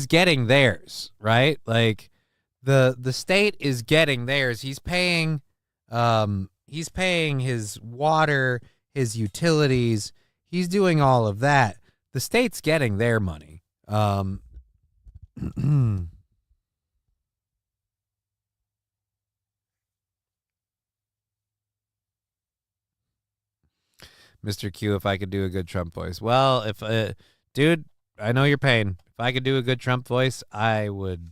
[SPEAKER 7] getting theirs, right? Like the state is getting theirs. He's paying his water, his utilities. He's doing all of that. The state's getting their money. Mr. Q, if I could do a good Trump voice. Well, if dude, I know your pain. If I could do a good Trump voice, I would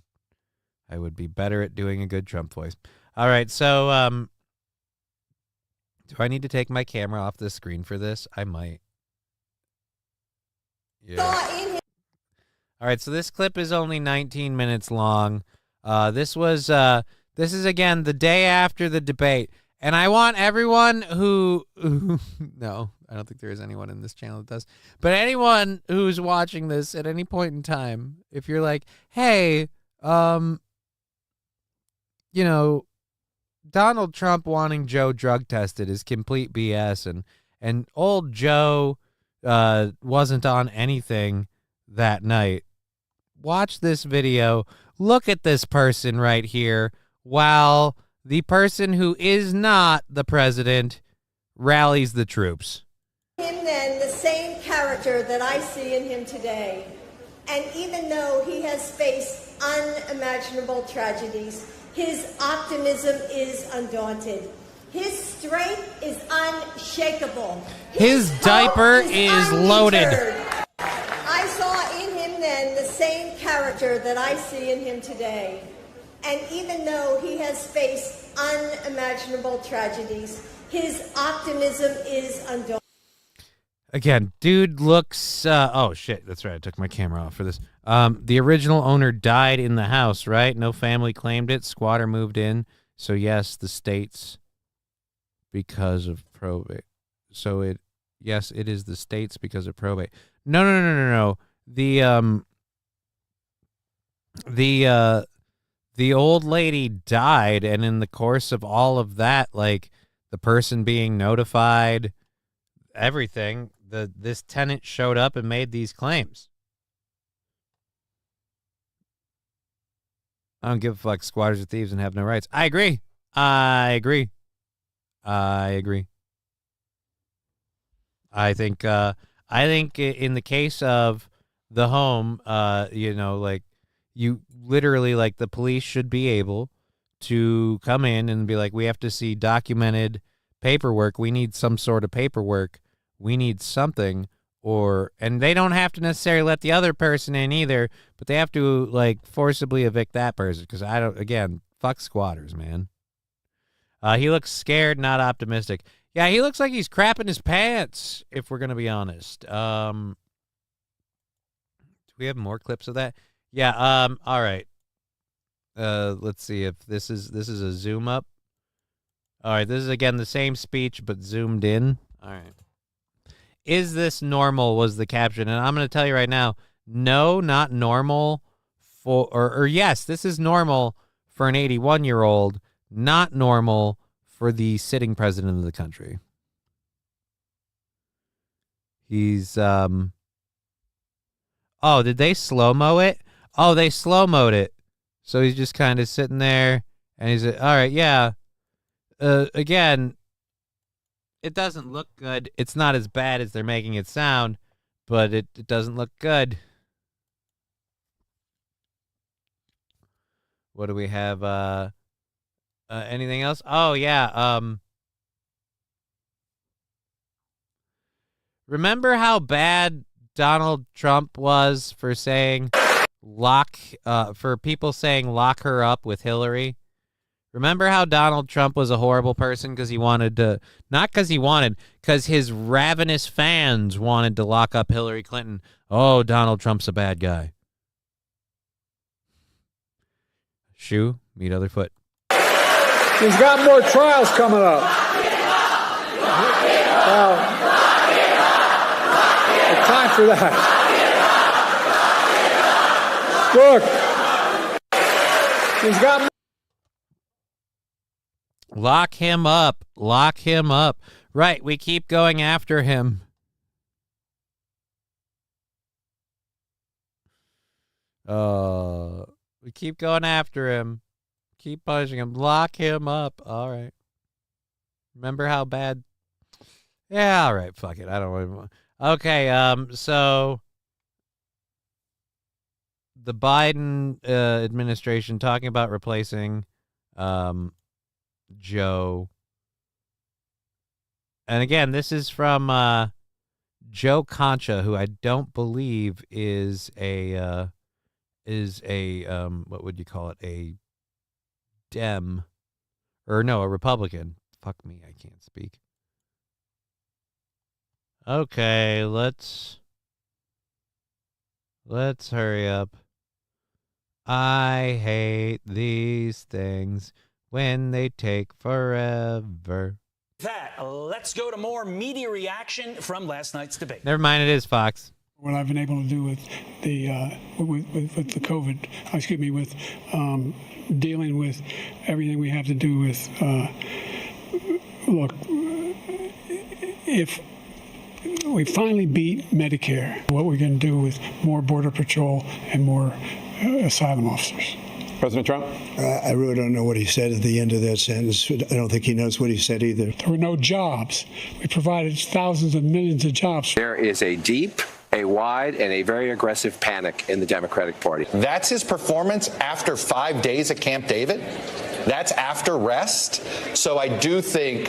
[SPEAKER 7] be better at doing a good Trump voice. All right, so do I need to take my camera off the screen for this? I might. Yeah. All right, so this clip is only 19 minutes long. This is again the day after the debate. And I want everyone who no, I don't think there is anyone in this channel that does. But anyone who's watching this at any point in time, if you're like, hey, Donald Trump wanting Joe drug tested is complete BS, and old Joe wasn't on anything that night. Watch this video. Look at this person right here while the person who is not the president rallies the troops.
[SPEAKER 1] Him then the same character that I see in him today. And even though he has faced unimaginable tragedies, his optimism is undaunted. His strength is unshakable.
[SPEAKER 7] His diaper is loaded.
[SPEAKER 1] I saw in him then the same character that I see in him today. And even though he has faced unimaginable tragedies, his optimism is undaunted.
[SPEAKER 7] Again, dude looks... oh, shit. That's right. I took my camera off for this. The original owner died in the house, right? No family claimed it. Squatter moved in. So, yes, the states, because of probate. So, yes, it is the states because of probate. No. The old lady died, and in the course of all of that, like, the person being notified, everything, this tenant showed up and made these claims. I don't give a fuck. Squatters are thieves and have no rights. I agree. I think in the case of the home, like, you literally, like, the police should be able to come in and be like, we have to see documented paperwork. We need some sort of paperwork. We need something. And they don't have to necessarily let the other person in either, but they have to, like, forcibly evict that person. Because fuck squatters, man. He looks scared, not optimistic. Yeah, he looks like he's crapping his pants, if we're going to be honest. Do we have more clips of that? Yeah, all right. Let's see if this is a zoom up. All right, this is again the same speech but zoomed in. All right. Is this normal was the caption, and I'm going to tell you right now, no, not normal or yes, this is normal for an 81-year-old, not normal for the sitting president of the country. He's oh, did they slow-mo it? Oh, they slow-moed it. So he's just kind of sitting there, and he's all right, yeah. Again, it doesn't look good. It's not as bad as they're making it sound, but it doesn't look good. What do we have? Anything else? Oh, yeah. Remember how bad Donald Trump was for saying for people saying lock her up with Hillary? Remember how Donald Trump was a horrible person because he wanted to, not because he wanted, because his ravenous fans wanted to lock up Hillary Clinton. Oh, Donald Trump's a bad guy. Shoe, meet other foot.
[SPEAKER 5] He's got more trials coming up.
[SPEAKER 15] Well, it's time for that. Look, he's got.
[SPEAKER 7] Lock him up. Lock him up. Right, we keep going after him. We keep going after him. Keep punishing him. Lock him up. All right. Remember how bad? Yeah, all right. Fuck it. I don't want. Okay, so the Biden administration talking about replacing Joe. And again, this is from Joe Concha, who I don't believe is a what would you call it? A Dem, or no, a Republican. Fuck me, I can't speak. Okay, let's hurry up. I hate these things when they take forever.
[SPEAKER 5] That, let's go to more media reaction from last night's debate.
[SPEAKER 7] Never mind, it is Fox.
[SPEAKER 15] What I've been able to do with the with the COVID, with dealing with everything we have to do with. Look, if we finally beat Medicare, what we're going to do with more Border Patrol and more asylum officers.
[SPEAKER 16] President Trump?
[SPEAKER 10] I really don't know what he said at the end of that sentence. I don't think he knows what he said either.
[SPEAKER 15] There were no jobs. We provided thousands of millions of jobs.
[SPEAKER 11] There is a deep, a wide, and a very aggressive panic in the Democratic Party.
[SPEAKER 12] That's his performance after 5 days at Camp David? That's after rest? So I do think,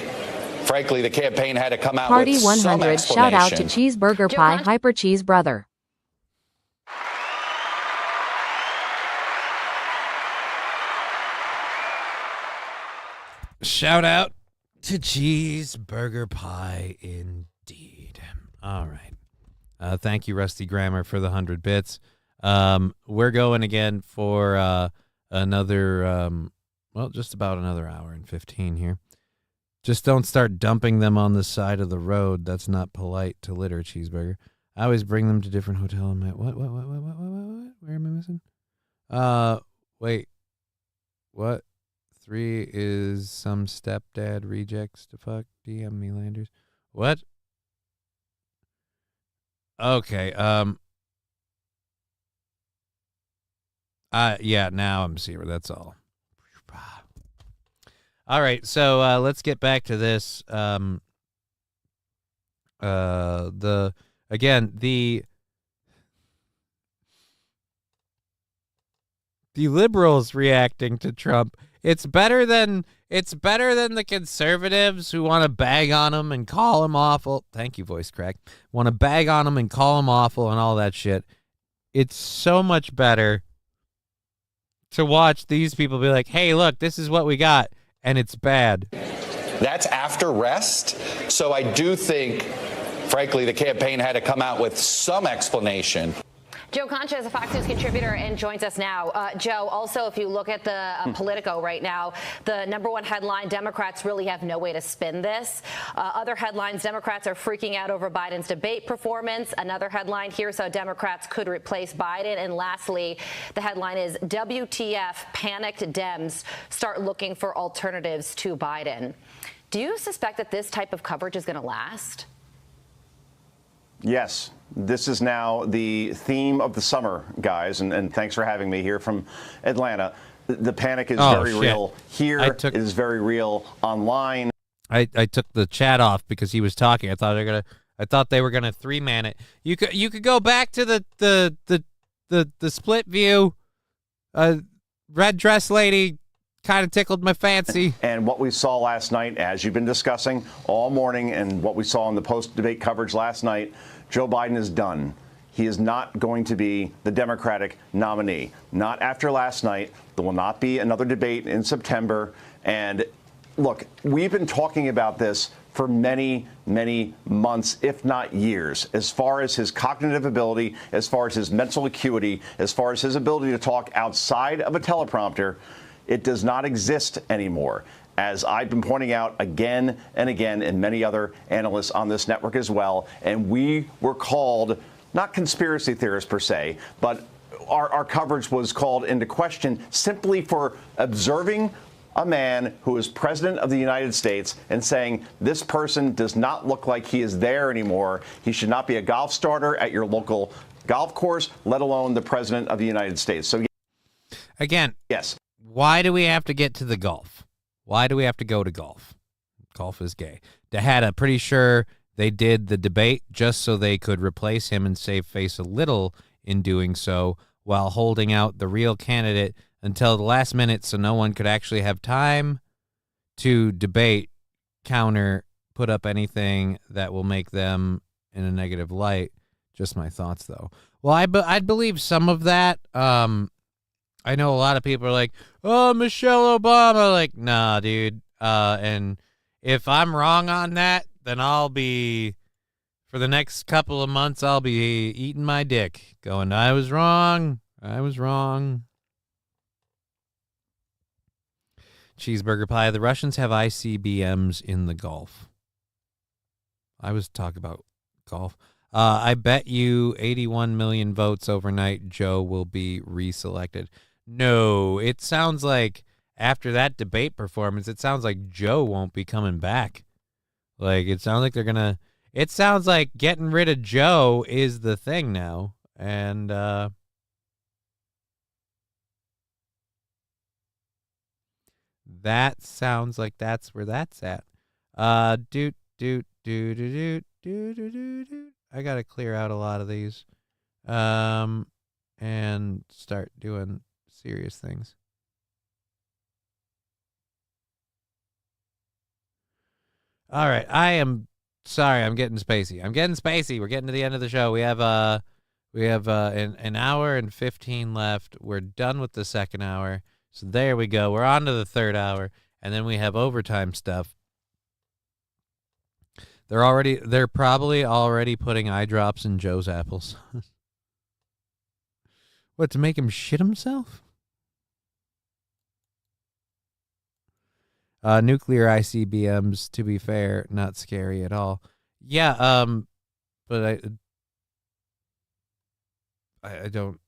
[SPEAKER 12] frankly, the campaign had to come out
[SPEAKER 2] Party
[SPEAKER 12] with some
[SPEAKER 2] 100 shout out to Cheeseburger Pie Hyper Cheese Brother.
[SPEAKER 7] Shout out to Cheeseburger Pie, indeed. All right. Thank you, Rusty Grammar, for the 100 bits. We're going again for another, just about another hour and 15 here. Just don't start dumping them on the side of the road. That's not polite to litter, Cheeseburger. I always bring them to different hotel. What? Where am I missing? Wait. What? 3 is some stepdad rejects to fuck. DM me, Landers. What? Okay. Yeah, now I'm seeing. That's all. All right, so let's get back to this. The liberals reacting to Trump. It's better than the conservatives who want to bag on him and call him awful. Thank you, voice crack. Want to bag on him and call him awful and all that shit. It's so much better to watch these people be like, "Hey, look, this is what we got," and it's bad.
[SPEAKER 12] That's after rest? So I do think, frankly, the campaign had to come out with some explanation.
[SPEAKER 13] Joe Concha is a Fox News contributor and joins us now. Joe, also, if you look at the Politico right now, the #1 headline, Democrats really have no way to spin this. Other headlines, Democrats are freaking out over Biden's debate performance. Another headline, here's how Democrats could replace Biden. And lastly, the headline is WTF, panicked Dems start looking for alternatives to Biden. Do you suspect that this type of coverage is going to last?
[SPEAKER 26] Yes. This is now the theme of the summer, guys, and thanks for having me here from Atlanta. The panic is very real here. It is very real online.
[SPEAKER 7] I took the chat off because he was talking. I thought they were gonna 3-man it. You could go back to the split view. Red dress lady kind of tickled my fancy.
[SPEAKER 26] And what we saw last night, as you've been discussing all morning, and what we saw in the post-debate coverage last night, Joe Biden is done. He is not going to be the Democratic nominee. Not after last night. There will not be another debate in September. And look, we've been talking about this for many, many months, if not years, as far as his cognitive ability, as far as his mental acuity, as far as his ability to talk outside of a teleprompter. It does not exist anymore. as I've been pointing out again and again, and many other analysts on this network as well. And we were called, not conspiracy theorists per se, but our coverage was called into question simply for observing a man who is president of the United States and saying this person does not look like he is there anymore. He should not be a golf starter at your local golf course, let alone the president of the United States. So
[SPEAKER 7] again,
[SPEAKER 26] yes.
[SPEAKER 7] Why do we have to get to the golf? Why do we have to go to golf? Golf is gay. I'm pretty sure they did the debate just so they could replace him and save face a little in doing so, while holding out the real candidate until the last minute so no one could actually have time to debate, counter, put up anything that will make them in a negative light. Just my thoughts, though. Well, I'd believe some of that. I know a lot of people are like, oh, Michelle Obama. Like, nah, dude. And if I'm wrong on that, then I'll be, for the next couple of months, I'll be eating my dick, going, I was wrong. I was wrong. Cheeseburger pie. The Russians have ICBMs in the Gulf. I was talking about golf. I bet you 81 million votes overnight, Joe will be reselected. No, it sounds like after that debate performance, it sounds like Joe won't be coming back. Like, it sounds like it sounds like getting rid of Joe is the thing now. And, that sounds like that's where that's at. Doot. I gotta clear out a lot of these, and start doing serious things. All right, I am sorry. I'm getting spacey. We're getting to the end of the show. We have an hour and 15 left. We're done with the second hour. So there we go. We're on to the third hour, and then we have overtime stuff. They're probably already putting eye drops in Joe's apples. What, to make him shit himself? Nuclear ICBMs, to be fair, not scary at all. Yeah, but I don't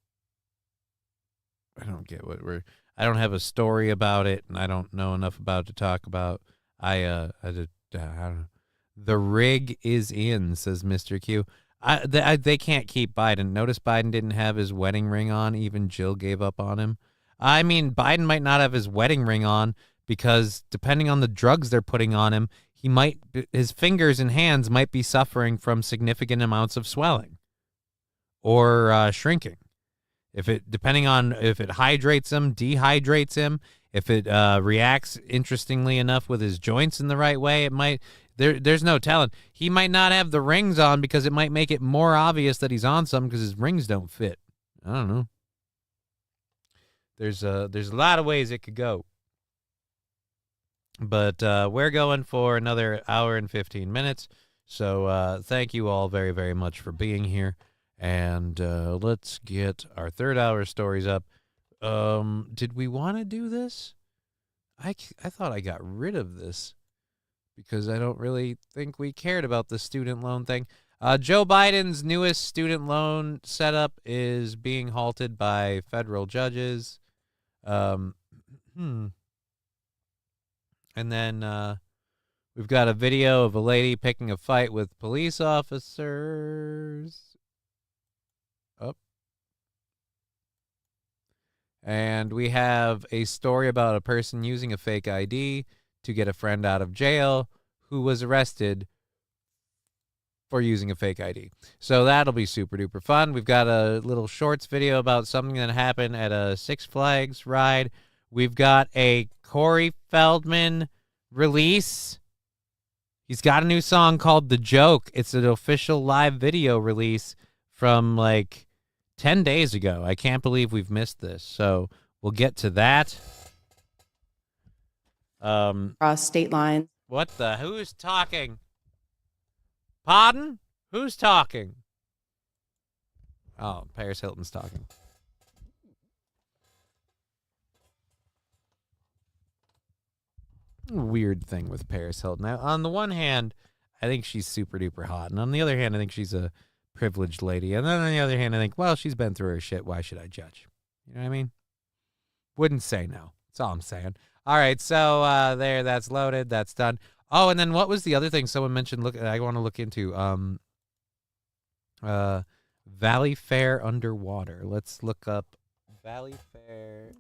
[SPEAKER 7] get what I don't have a story about it, and I don't know enough about it to talk about. I don't know. The rig is in, says Mr. Q. They can't keep Biden. Notice Biden didn't have his wedding ring on. Even Jill gave up on him. I mean, Biden might not have his wedding ring on because depending on the drugs they're putting on him, his fingers and hands might be suffering from significant amounts of swelling or shrinking. Depending on if it hydrates him, dehydrates him, if it reacts interestingly enough with his joints in the right way, it might. There's no telling. He might not have the rings on because it might make it more obvious that he's on something because his rings don't fit. I don't know. There's a lot of ways it could go. But we're going for another hour and 15 minutes. So thank you all very, very much for being here. And let's get our third hour stories up. Did we want to do this? I thought I got rid of this because I don't really think we cared about the student loan thing. Joe Biden's newest student loan setup is being halted by federal judges. And then we've got a video of a lady picking a fight with police officers. And we have a story about a person using a fake ID to get a friend out of jail who was arrested for using a fake ID. So that'll be super duper fun. We've got a little shorts video about something that happened at a Six Flags ride. We've got a Corey Feldman release. He's got a new song called The Joke. It's an official live video release from 10 days ago. I can't believe we've missed this. So we'll get to that.
[SPEAKER 14] Across state lines.
[SPEAKER 7] What the? Who's talking? Pardon? Who's talking? Oh, Paris Hilton's talking. weird thing with Paris Hilton. Now, on the one hand, I think she's super duper hot, and on the other hand, I think she's a privileged lady. And then on the other hand, I think, well, she's been through her shit. Why should I judge? You know what I mean? Wouldn't say no. That's all I'm saying. All right, so there, that's loaded. That's done. Oh, and then what was the other thing someone mentioned? Look, I want to look into Valley Fair underwater. Let's look up Valley Fair.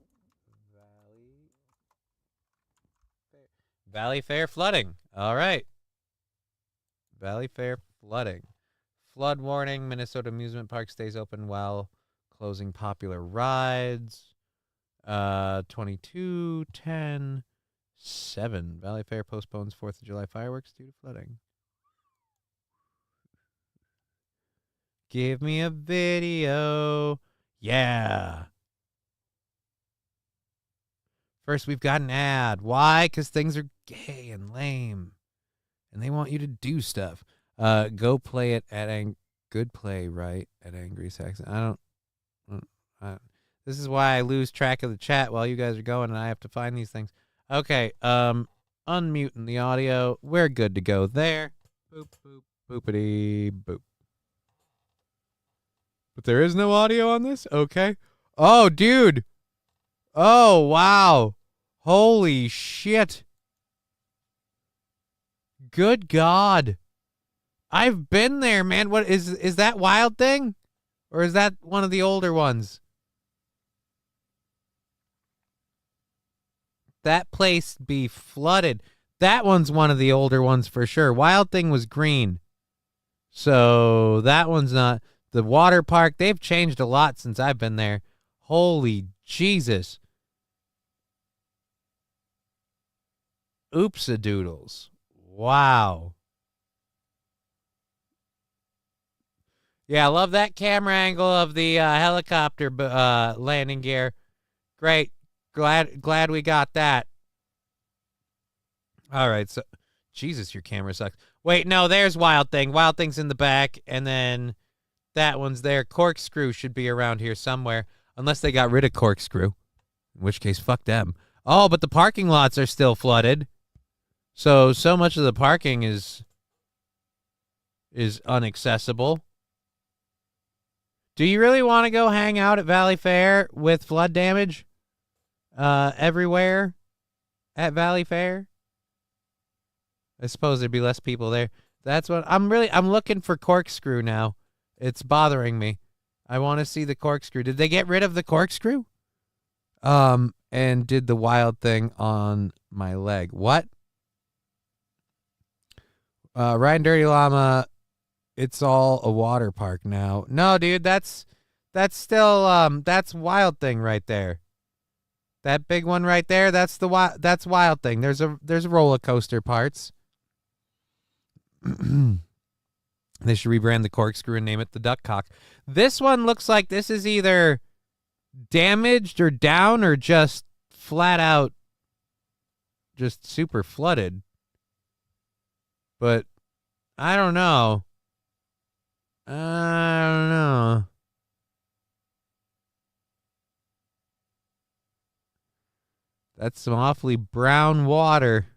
[SPEAKER 7] Valley Fair flooding. All right. Valley Fair flooding. Flood warning. Minnesota amusement park stays open while closing popular rides. 22/10/7. Valley Fair postpones 4th of July fireworks due to flooding. Give me a video. Yeah. First, we've got an ad. Why? Because things are gay and lame. And they want you to do stuff. Go play it at Good Play, right? At Angry Saxon. This is why I lose track of the chat while you guys are going, and I have to find these things. Okay, unmuting the audio. We're good to go there. Boop, boop, boopity, boop. But there is no audio on this? Okay. Oh, dude. Oh, wow. Holy shit. Good God. I've been there, man. What is that Wild Thing? Or is that one of the older ones? That place be flooded. That one's one of the older ones for sure. Wild Thing was green. So that one's not. The water park, they've changed a lot since I've been there. Holy Jesus. Oops-a-doodles. Wow. Yeah, I love that camera angle of the helicopter landing gear. Great. Glad we got that. All right, so Jesus, your camera sucks. Wait, no, there's Wild Thing. Wild Thing's in the back, and then that one's there. Corkscrew should be around here somewhere, unless they got rid of Corkscrew, in which case, fuck them. Oh, but the parking lots are still flooded. So much of the parking is inaccessible. Do you really want to go hang out at Valley Fair with flood damage everywhere at Valley Fair? I suppose there'd be less people there. That's what I'm looking for. Corkscrew now. It's bothering me. I want to see the Corkscrew. Did they get rid of the Corkscrew? And did the Wild Thing on my leg. What? Ryan Dirty Llama, it's all a water park now. No, dude, that's still that's Wild Thing right there. That big one right there, that's Wild Thing. There's roller coaster parts. They should rebrand the Corkscrew and name it the Duckcock. This one looks like this is either damaged or down or just flat out just super flooded. But I don't know. That's some awfully brown water.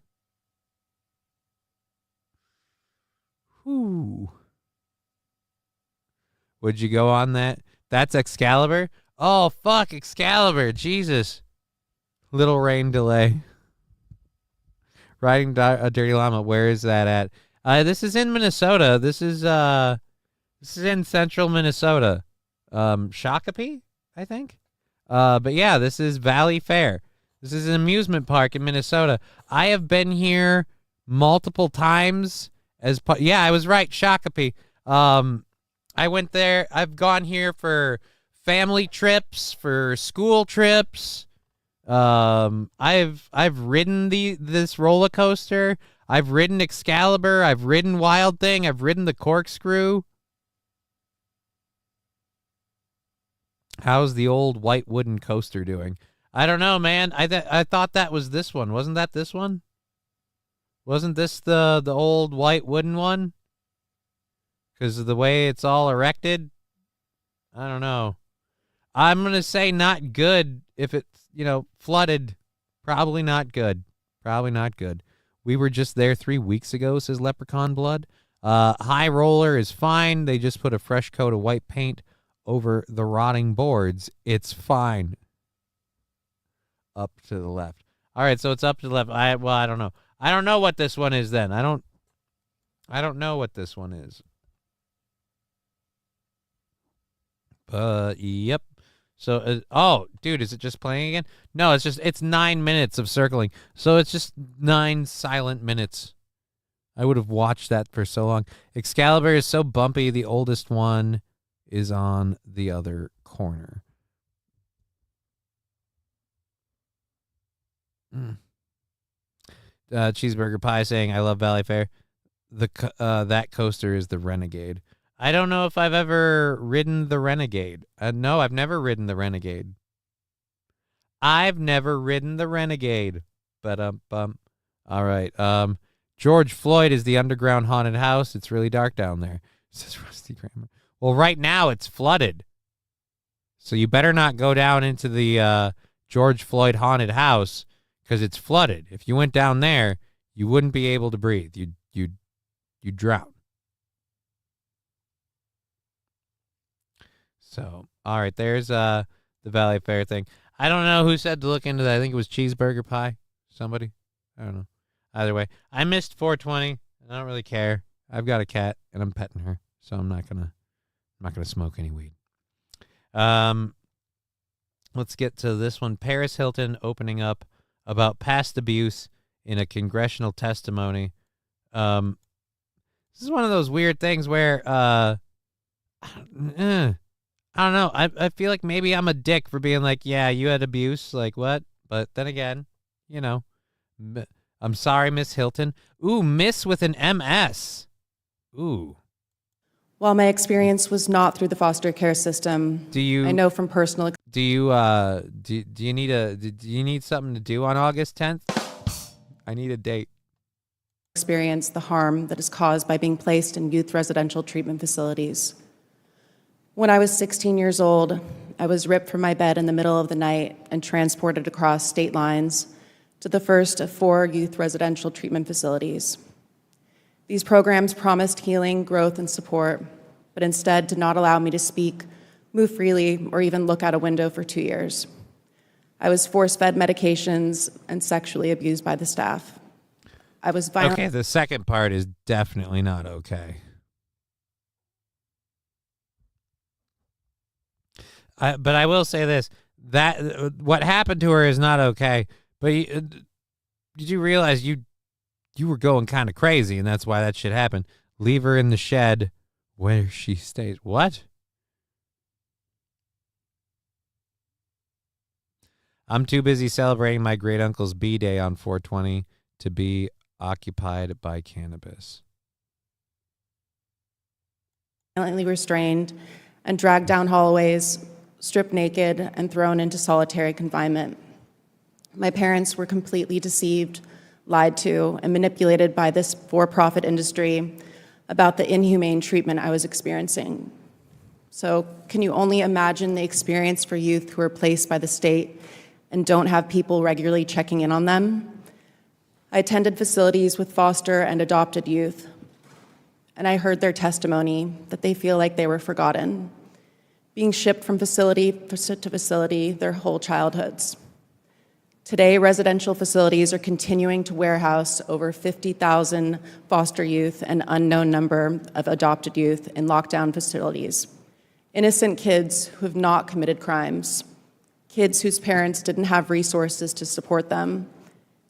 [SPEAKER 7] Whew. Would you go on that? That's Excalibur? Oh, fuck, Excalibur. Jesus. Little rain delay. Riding a Dirty Llama. Where is that at? This is in Minnesota. This is in central Minnesota. Shakopee, I think. But yeah, this is Valley Fair. This is an amusement park in Minnesota. I have been here multiple times yeah, I was right, Shakopee. I went there. I've gone here for family trips, for school trips. I've ridden this roller coaster. I've ridden Excalibur. I've ridden Wild Thing. I've ridden the Corkscrew. How's the old white wooden coaster doing? I don't know, man. I thought that was this one. Wasn't that this one? Wasn't this the old white wooden one? Because of the way it's all erected? I don't know. I'm going to say not good if it's, flooded. Probably not good. Probably not good. We were just there 3 weeks ago, says Leprechaun Blood. High Roller is fine. They just put a fresh coat of white paint over the rotting boards. It's fine. Up to the left. All right, so it's up to the left. I don't know. I don't know what this one is then. I don't know what this one is. Yep. So, oh, dude, is it just playing again? No, it's 9 minutes of circling. So it's just 9 silent minutes. I would have watched that for so long. Excalibur is so bumpy. The oldest one is on the other corner. Cheeseburger Pie saying, I love Valley Fair. That coaster is the Renegade. I don't know if I've ever ridden the Renegade. No, I've never ridden the Renegade. All right. George Floyd is the underground haunted house. It's really dark down there, says Rusty Kramer. Well, right now it's flooded. So you better not go down into the George Floyd haunted house because it's flooded. If you went down there, you wouldn't be able to breathe. You'd drown. So, all right, there's the Valley Fair thing. I don't know who said to look into that. I think it was Cheeseburger Pie. Somebody. I don't know. Either way, I missed 420. I don't really care. I've got a cat and I'm petting her, so I'm not gonna smoke any weed. Let's get to this one. Paris Hilton opening up about past abuse in a congressional testimony. This is one of those weird things where I don't know. I feel like maybe I'm a dick for being like, yeah, you had abuse. Like, what? But then again, you know, I'm sorry, Miss Hilton. Ooh, Miss with an MS. Ooh.
[SPEAKER 14] While my experience was not through the foster care system, I know from personal
[SPEAKER 7] Do you need something to do on August 10th? I need a date.
[SPEAKER 14] experience the harm that is caused by being placed in youth residential treatment facilities. When I was 16 years old, I was ripped from my bed in the middle of the night and transported across state lines to the first of 4 youth residential treatment facilities. These programs promised healing, growth, and support, but instead did not allow me to speak, move freely, or even look out a window for 2 years. I was force-fed medications and sexually abused by the staff. I was violent.
[SPEAKER 7] Okay, the second part is definitely not okay. But I will say this, that what happened to her is not okay. But did you realize you were going kind of crazy, and that's why that shit happened? Leave her in the shed where she stays. What? I'm too busy celebrating my great uncle's B-Day on 420 to be occupied by cannabis.
[SPEAKER 14] Violently restrained and dragged down hallways, stripped naked, and thrown into solitary confinement. My parents were completely deceived, lied to, and manipulated by this for-profit industry about the inhumane treatment I was experiencing. So, can you only imagine the experience for youth who are placed by the state and don't have people regularly checking in on them? I attended facilities with foster and adopted youth, and I heard their testimony that they feel like they were forgotten, being shipped from facility to facility their whole childhoods. Today, residential facilities are continuing to warehouse over 50,000 foster youth and unknown number of adopted youth in lockdown facilities. Innocent kids who have not committed crimes, kids whose parents didn't have resources to support them,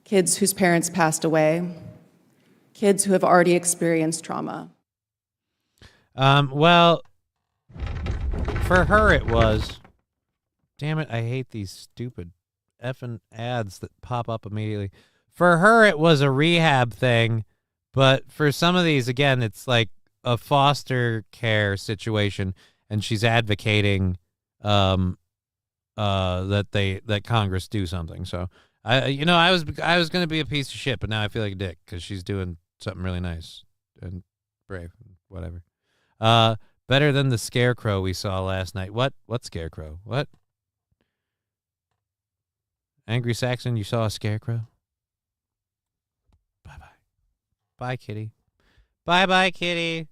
[SPEAKER 14] kids whose parents passed away, kids who have already experienced trauma.
[SPEAKER 7] Well, for her it was. Damn it, I hate these stupid effing ads that pop up immediately. For her it was a rehab thing, but for some of these, again, it's like a foster care situation, and she's advocating that Congress do something. So I was gonna be a piece of shit, but now I feel like a dick because she's doing something really nice and brave, whatever. Better than the scarecrow we saw last night. What scarecrow? What? Angry Saxon, you saw a scarecrow? Bye-bye. Bye, kitty. Bye-bye, kitty.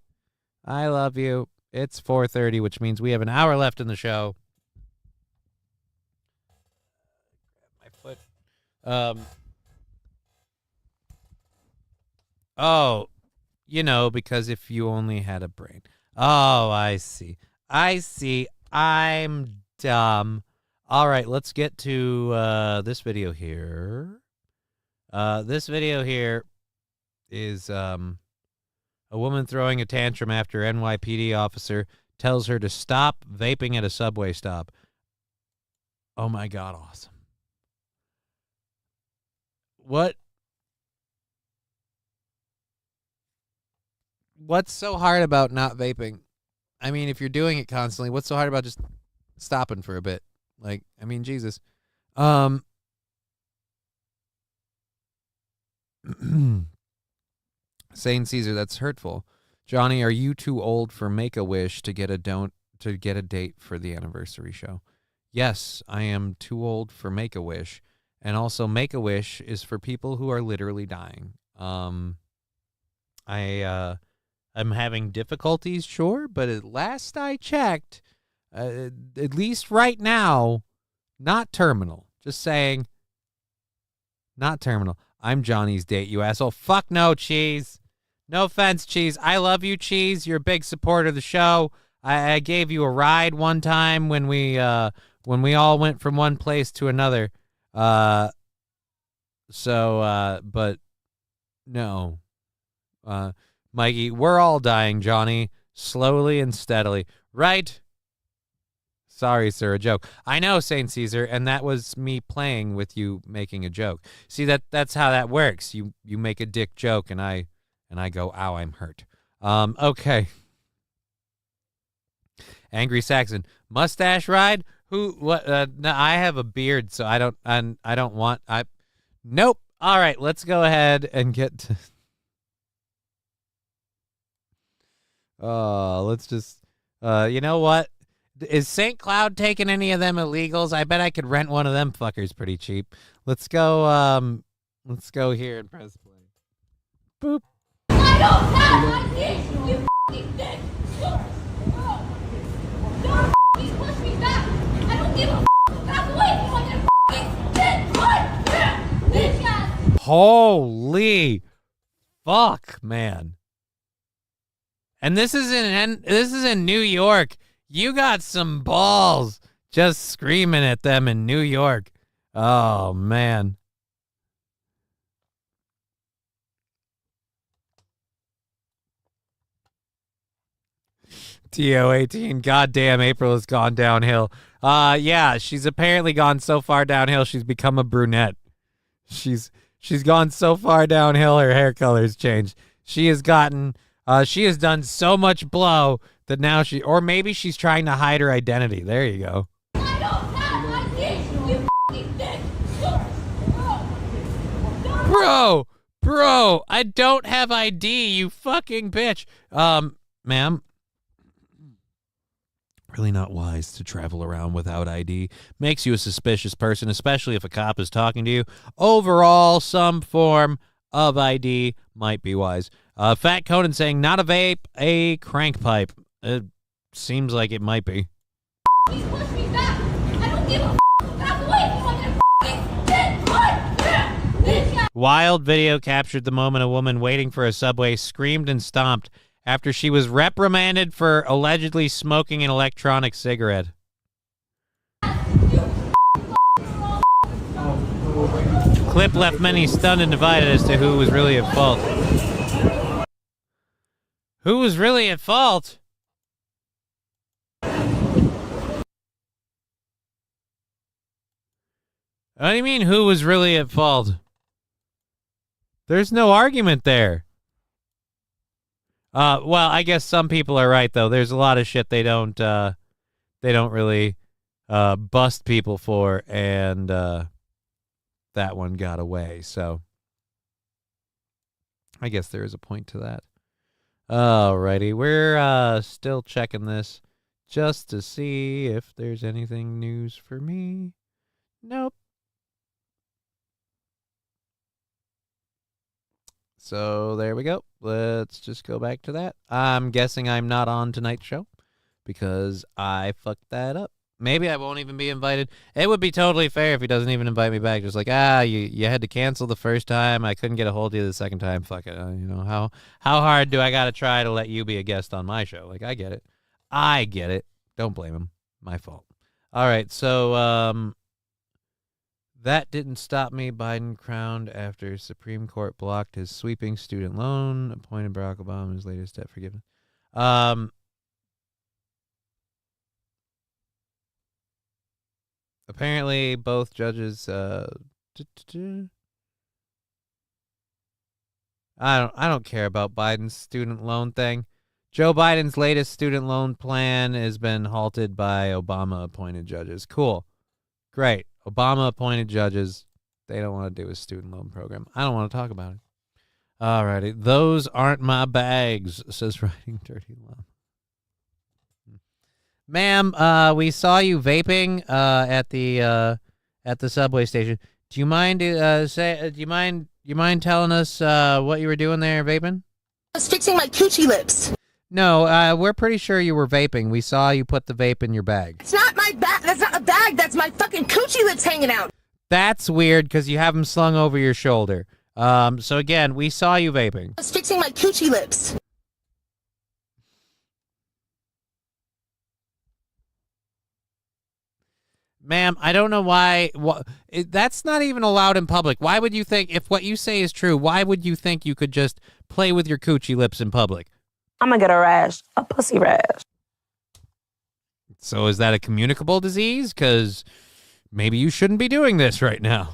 [SPEAKER 7] I love you. It's 4:30, which means we have an hour left in the show. My foot. Oh, because if you only had a brain. Oh, I see. I'm dumb. All right, let's get to this video here. This video here is a woman throwing a tantrum after NYPD officer tells her to stop vaping at a subway stop. Oh my God, awesome. What's so hard about not vaping? I mean, if you're doing it constantly, what's so hard about just stopping for a bit? Like, I mean, Jesus. Saying Caesar, that's hurtful. Johnny, are you too old for Make-A-Wish to get a date for the anniversary show? Yes, I am too old for Make-A-Wish. And also Make-A-Wish is for people who are literally dying. I'm having difficulties, sure, but at last I checked, at least right now, not terminal. Just saying, not terminal. I'm Johnny's date, you asshole. Fuck no, Cheese. No offense, Cheese. I love you, Cheese. You're a big supporter of the show. I gave you a ride one time when we all went from one place to another. But no. Mikey, we're all dying, Johnny. Slowly and steadily. Right? Sorry, sir, a joke. I know, St. Caesar, and that was me playing with you making a joke. See, that's how that works. You make a dick joke, and I go, ow, I'm hurt. Okay. Angry Saxon. Mustache ride? What? No, I have a beard, so I don't want. Nope. All right, let's go ahead and get to. Let's just. You know what? Is St. Cloud taking any of them illegals? I bet I could rent one of them fuckers pretty cheap. Let's go. Let's go here and press play. Boop.
[SPEAKER 3] I don't have my dick, you fucking dick. Don't fucking push me back. I don't give a fuck. Back away from your fucking dick. Bitch ass.
[SPEAKER 7] Holy fuck, man. And this is in New York. You got some balls just screaming at them in New York. Oh, man. TO18, goddamn, April has gone downhill. Yeah, she's apparently gone so far downhill, she's become a brunette. She's gone so far downhill, her hair color's changed. She has done so much blow that now or maybe she's trying to hide her identity. There you go.
[SPEAKER 3] I don't have my dick, you fucking dick.
[SPEAKER 7] Bro, I don't have ID, you fucking bitch. Ma'am. Really not wise to travel around without ID. Makes you a suspicious person, especially if a cop is talking to you. Overall, some form of ID might be wise. Fat Conan saying, not a vape, a crank pipe. It seems like it might be.
[SPEAKER 3] Please push me back. I don't give a back away from your fucking dick.
[SPEAKER 7] Wild video captured the moment a woman waiting for a subway screamed and stomped after she was reprimanded for allegedly smoking an electronic cigarette. Clip left many stunned and divided as to who was really at fault. Who was really at fault? What do you mean, who was really at fault? There's no argument there. Well, I guess some people are right though. There's a lot of shit they don't really bust people for, and that one got away. So I guess there is a point to that. Alrighty, we're still checking this just to see if there's anything news for me. Nope. So there we go. Let's just go back to that. I'm guessing I'm not on tonight's show because I fucked that up. Maybe I won't even be invited. It would be totally fair if he doesn't even invite me back. Just like, you had to cancel the first time. I couldn't get a hold of you the second time. Fuck it. How hard do I got to try to let you be a guest on my show? Like, I get it. I get it. Don't blame him. My fault. All right. So, that didn't stop me. Biden crowned after Supreme Court blocked his sweeping student loan, appointed Barack Obama his latest debt forgiveness. Apparently, both judges. I don't care about Biden's student loan thing. Joe Biden's latest student loan plan has been halted by Obama-appointed judges. Cool, great. Obama-appointed judges. They don't want to do a student loan program. I don't want to talk about it. All righty, those aren't my bags. Says Riding Dirty Llama. Ma'am, we saw you vaping at the subway station. Do you mind you mind telling us what you were doing there vaping?
[SPEAKER 17] I was fixing my coochie lips.
[SPEAKER 7] No, we're pretty sure you were vaping. We saw you put the vape in your bag.
[SPEAKER 17] It's not my bag. That's not a bag. That's my fucking coochie lips hanging out.
[SPEAKER 7] That's weird because you have them slung over your shoulder. So again, we saw you vaping.
[SPEAKER 17] I was fixing my coochie lips.
[SPEAKER 7] Ma'am, I don't know why. That's not even allowed in public. Why would you think, if what you say is true, why would you think you could just play with your coochie lips in public?
[SPEAKER 17] I'm gonna get a rash, a pussy rash.
[SPEAKER 7] So is that a communicable disease? Because maybe you shouldn't be doing this right now.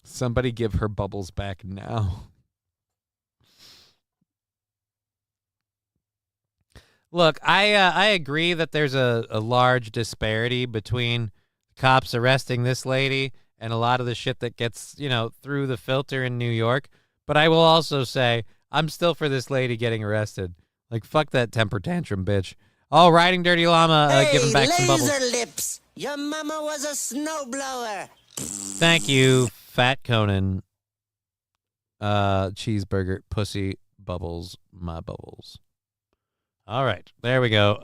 [SPEAKER 7] Somebody give her bubbles back now. Look, I agree that there's a large disparity between cops arresting this lady and a lot of the shit that gets, through the filter in New York. But I will also say I'm still for this lady getting arrested. Like, fuck that temper tantrum, bitch. Oh, Riding Dirty Llama, giving back some bubbles.
[SPEAKER 18] Laser lips. Your mama was a snowblower.
[SPEAKER 7] Thank you, Fat Conan. Cheeseburger, pussy, bubbles, my bubbles. All right, there we go.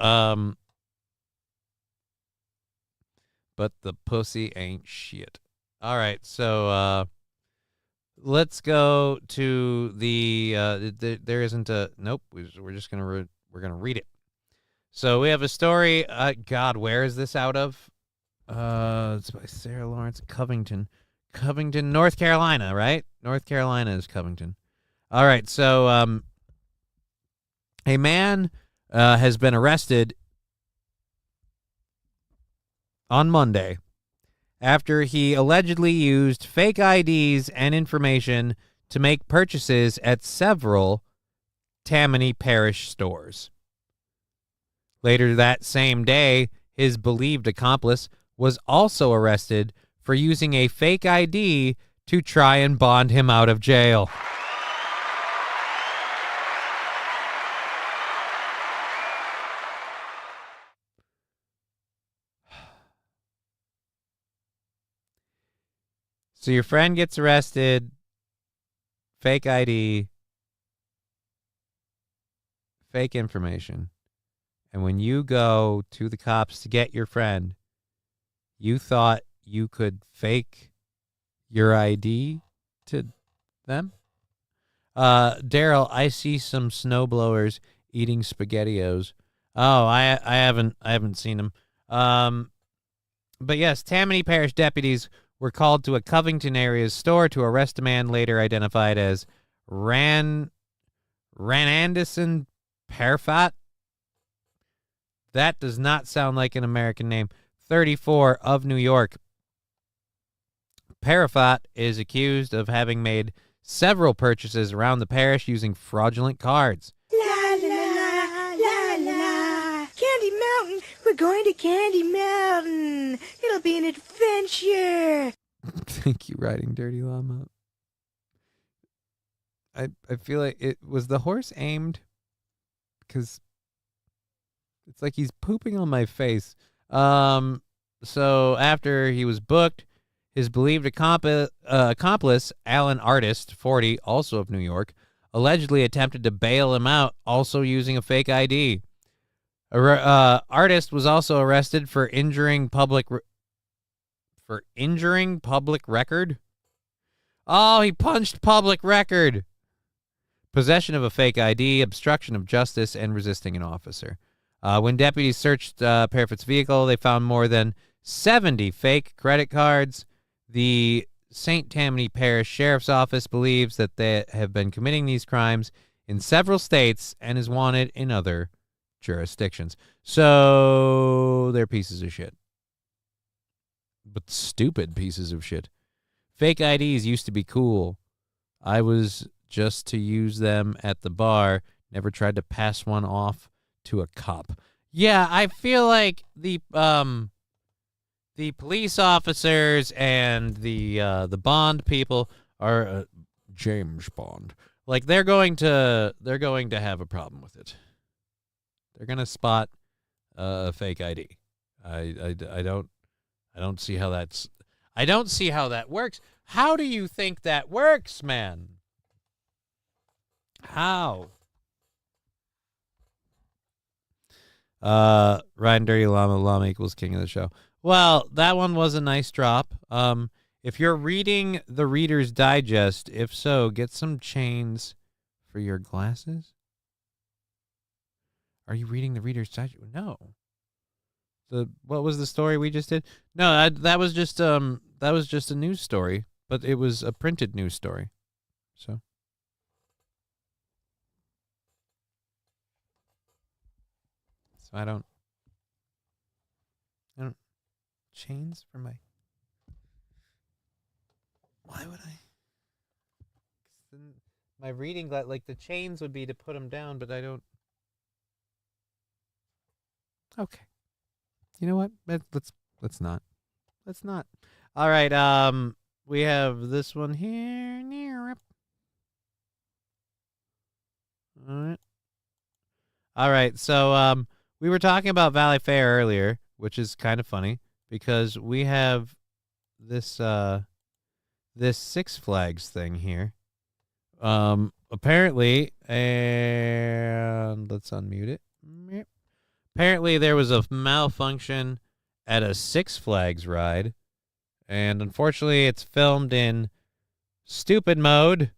[SPEAKER 7] But the pussy ain't shit. All right, so let's go to the. There isn't a. Nope. We're just gonna we're gonna read it. So we have a story. God, where is this out of? It's by Sarah Lawrence Covington, North Carolina, right? North Carolina is Covington. All right, so a man has been arrested on Monday after he allegedly used fake IDs and information to make purchases at several Tammany Parish stores. Later that same day, his believed accomplice was also arrested for using a fake ID to try and bond him out of jail. So your friend gets arrested, fake ID, fake information. And when you go to the cops to get your friend, you thought you could fake your ID to them? Daryl, I see some snowblowers eating SpaghettiOs. Oh, I haven't seen them. But yes, Tammany Parish deputies were called to a Covington area store to arrest a man later identified as Ranandison Parfat. That does not sound like an American name. 34 of New York. Parafat is accused of having made several purchases around the parish using fraudulent cards.
[SPEAKER 19] La la la la la. Candy Mountain. We're going to Candy Mountain. It'll be an adventure.
[SPEAKER 7] Thank you, Riding Dirty Llama. I feel like it was the horse aimed because it's like he's pooping on my face. So after he was booked, his believed accomplice, Alan Artist, 40, also of New York, allegedly attempted to bail him out, also using a fake ID. Artist was also arrested for injuring public record. Oh, he punched public record. Possession of a fake ID, obstruction of justice, and resisting an officer. When deputies searched Parfitt's vehicle, they found more than 70 fake credit cards. The St. Tammany Parish Sheriff's Office believes that they have been committing these crimes in several states and is wanted in other jurisdictions. So they're pieces of shit. But stupid pieces of shit. Fake IDs used to be cool. I was just to use them at the bar. Never tried to pass one off to a cop. Yeah, I feel like the police officers and the Bond people are James Bond. Like they're going to have a problem with it. They're gonna spot a fake ID. I don't see how that's. I don't see how that works. How do you think that works, man? How? Ryan Dirty Llama equals king of the show. Well, that one was a nice drop. If you're reading the Reader's Digest, if so, get some chains for your glasses. Are you reading the Reader's Digest? No. What was the story we just did? No, that was just a news story, but it was a printed news story. So I don't chains for my. Why would I? My reading like the chains would be to put them down, but I don't. Okay. You know what? Let's not. Let's not. All right. We have this one here. All right. So we were talking about Valley Fair earlier, which is kind of funny because we have this this Six Flags thing here. Apparently, and let's unmute it. Apparently, there was a malfunction at a Six Flags ride, and unfortunately, it's filmed in stupid mode.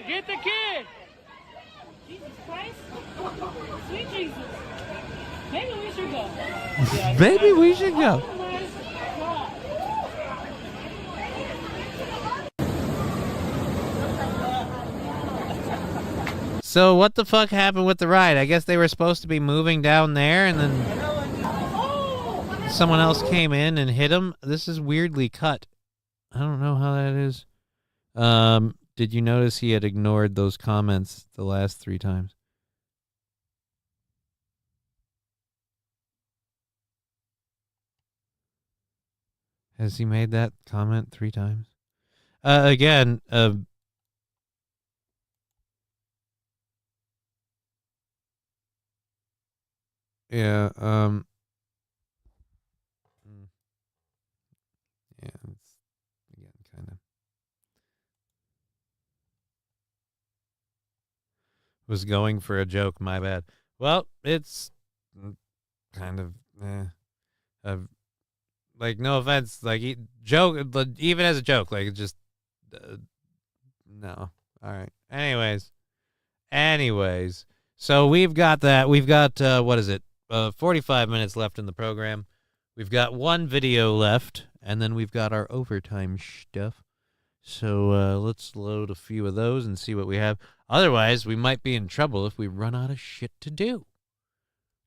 [SPEAKER 3] Get the kid! Jesus Christ. Sweet Jesus. Maybe we should go.
[SPEAKER 7] Maybe we should go. So what the fuck happened with the ride? I guess they were supposed to be moving down there, and then someone else came in and hit them. This is weirdly cut. I don't know how that is. Did you notice he had ignored those comments the last 3 times? Has he made that comment 3 times? Again, yeah, yeah, it's, again, kind of. Was going for a joke, my bad. Well, it's kind of, like, no offense, like, joke, even as a joke, like, just, no. All right. Anyways, so we've got that. We've got, what is it? 45 minutes left in the program. We've got 1 video left, and then we've got our overtime stuff. So let's load a few of those and see what we have. Otherwise, we might be in trouble if we run out of shit to do.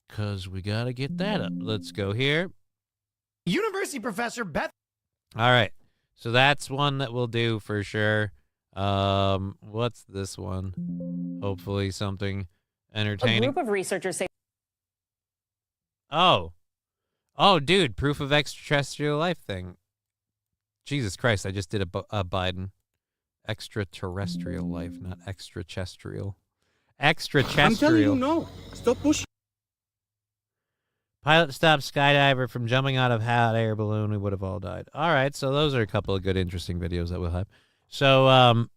[SPEAKER 7] Because we got to get that up. Let's go here.
[SPEAKER 4] University professor Beth.
[SPEAKER 7] All right. So that's one that we'll do for sure. What's this one? Hopefully something entertaining.
[SPEAKER 8] A group of researchers say...
[SPEAKER 7] Oh. Oh, dude, proof of extraterrestrial life thing. Jesus Christ, I just did a Biden. Extraterrestrial life, not extraterrestrial. Extraterrestrial.
[SPEAKER 8] I'm telling you, no. Stop pushing.
[SPEAKER 7] Pilot stopped skydiver from jumping out of hot air balloon. We would have all died. All right, so those are a couple of good, interesting videos that we'll have. So,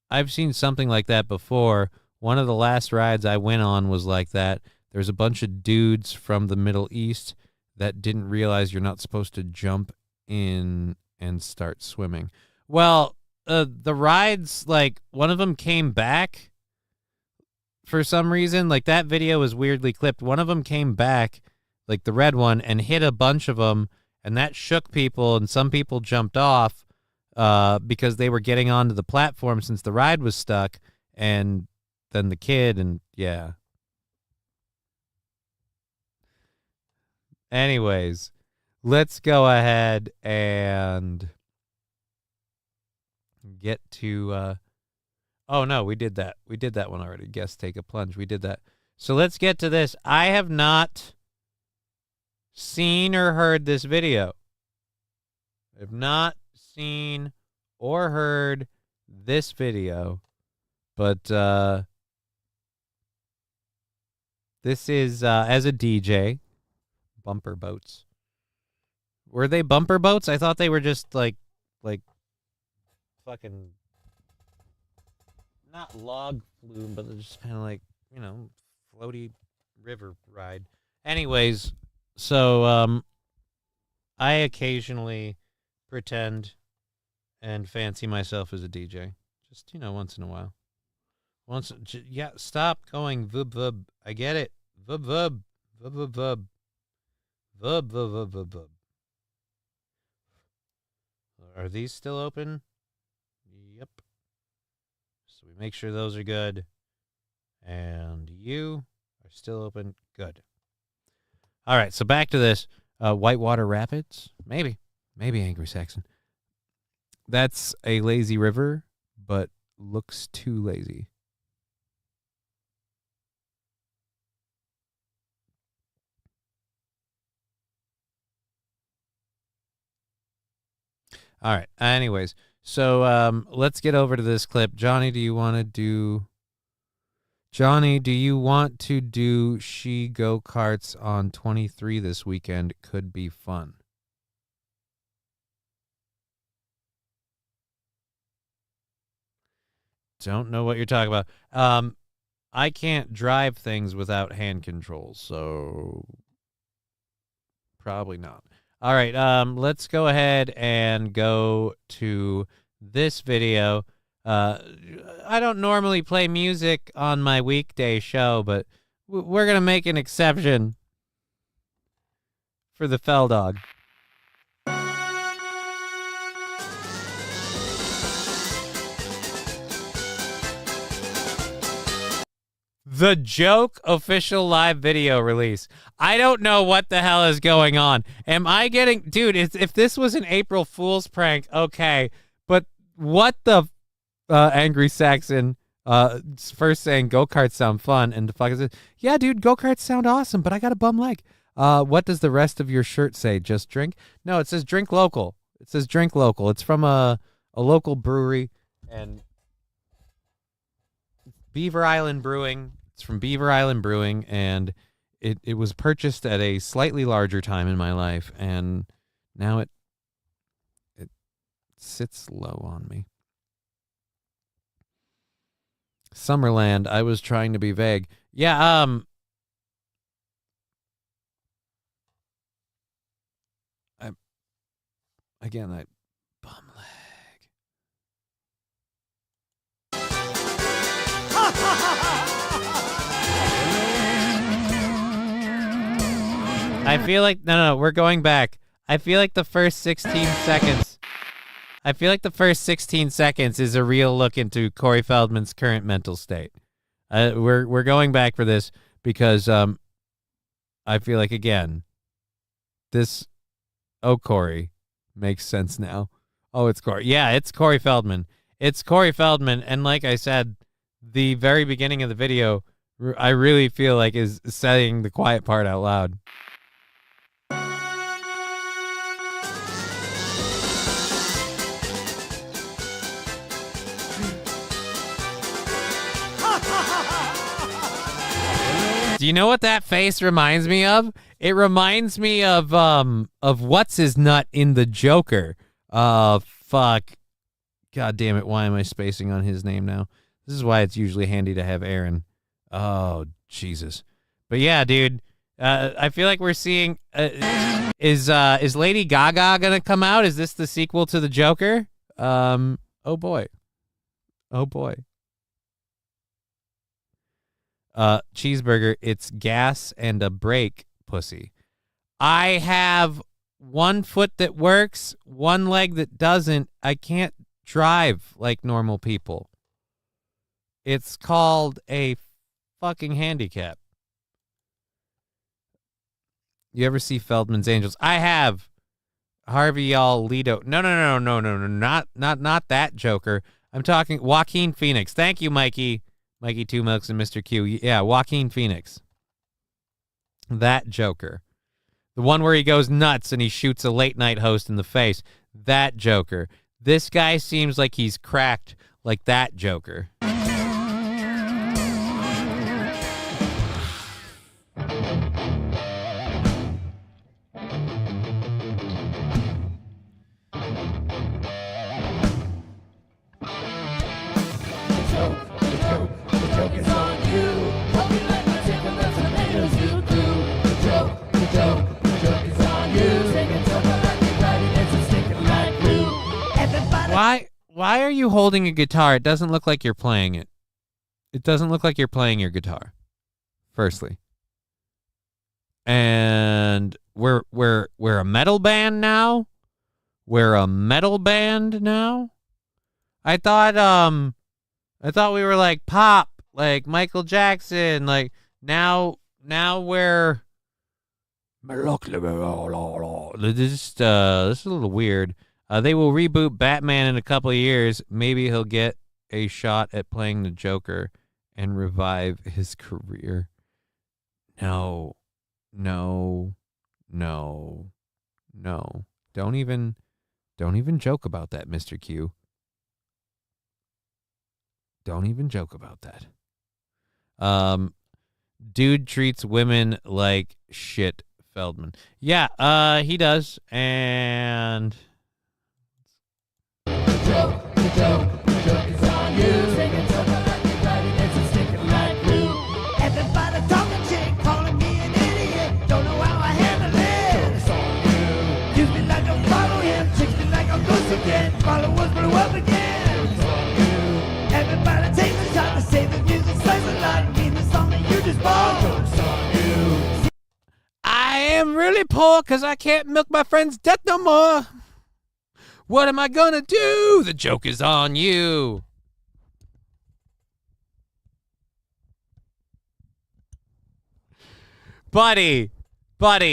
[SPEAKER 7] I've seen something like that before. One of the last rides I went on was like that. There's a bunch of dudes from the Middle East that didn't realize you're not supposed to jump in and start swimming. Well, the rides, like, one of them came back for some reason. Like, that video was weirdly clipped. One of them came back, like the red one, and hit a bunch of them, and that shook people, and some people jumped off because they were getting onto the platform since the ride was stuck, and then the kid, and yeah. Anyways, let's go ahead and get to oh no, we did that. We did that one already. Guess take a plunge. We did that. So let's get to this. I have not seen or heard this video. I have not seen or heard this video, but this is as a DJ, bumper boats. Were they bumper boats? I thought they were just like fucking not log flume, but they're just kind of like, you know, floaty river ride. Anyways, so I occasionally pretend and fancy myself as a DJ. Just, you know, once in a while. Yeah, stop going vub vub. I get it. Vub vub. Vub vub vub. Vub vub vub vub vub. Are these still open? Yep. So we make sure those are good. And you are still open. Good. All right, so back to this. Whitewater Rapids? Maybe. Maybe Angry Saxon. That's a lazy river, but looks too lazy. All right. Anyways, so let's get over to this clip. Johnny, do you want to do she go-karts on 23 this weekend? Could be fun. Don't know what you're talking about. I can't drive things without hand controls, so probably not. All right, let's go ahead and go to this video. I don't normally play music on my weekday show, but we're going to make an exception for the Fell Dog. The Joke official live video release. I don't know what the hell is going on. Am I getting... Dude, if this was an April Fool's prank, okay. But what the... Angry Saxon first saying go-karts sound fun, and the fuck is it? Yeah, dude, go-karts sound awesome, but I got a bum leg. What does the rest of your shirt say? Just drink? No, it says drink local. It says drink local. It's from a local brewery, and Beaver Island Brewing. It's from Beaver Island Brewing, and it was purchased at a slightly larger time in my life, and now it sits low on me. Summerland, I was trying to be vague. Yeah, I bum leg. I feel like no, we're going back. I feel like the first 16 seconds. I feel like the first 16 seconds is a real look into Corey Feldman's current mental state. We're going back for this because I feel like, again, this Corey makes sense now. Oh, it's Corey. Yeah, it's Corey Feldman. It's Corey Feldman, and like I said, the very beginning of the video, I really feel like is saying the quiet part out loud. Do you know what that face reminds me of? It reminds me of what's his nut in the Joker. Fuck. God damn it, why am I spacing on his name now? This is why it's usually handy to have Aaron. Oh, Jesus. But yeah, dude, I feel like we're seeing is Lady Gaga gonna come out? Is this the sequel to the Joker? Oh boy. Oh boy. Cheeseburger, it's gas and a brake, pussy. I have one foot that works, one leg that doesn't. I can't drive like normal people. It's called a fucking handicap. You ever see Feldman's Angels? I have. Harvey Alito. No, not that Joker. I'm talking Joaquin Phoenix. Thank you, Mikey. Mikey Two Milks and Mr. Q. Yeah, Joaquin Phoenix. That Joker. The one where he goes nuts and he shoots a late night host in the face. That Joker. This guy seems like he's cracked like that Joker. Why are you holding a guitar? It doesn't look like you're playing it. It doesn't look like you're playing your guitar. Firstly. And we're a metal band now? We're a metal band now? I thought we were like pop, like Michael Jackson, like now we're this is a little weird. They will reboot Batman in a couple of years. Maybe he'll get a shot at playing the Joker and revive his career. No. Don't even joke about that, Mr. Q. Don't even joke about that. Dude treats women like shit, Feldman. Yeah, he does. And the joke is on you. Taking joke like you got it, it's sticking like glue. Everybody talking shit, calling me an idiot. Don't know how I handle it. Joke's on you. Use me like I follow him, chicks me like I'm loose again. Followers blew up again. Joke's on you. Everybody takes a shot to say the music says a lot. Mean the song that you just bought. Joke's on you. I am really poor because I can't milk my friend's death no more. What am I gonna do? The joke is on you. Buddy,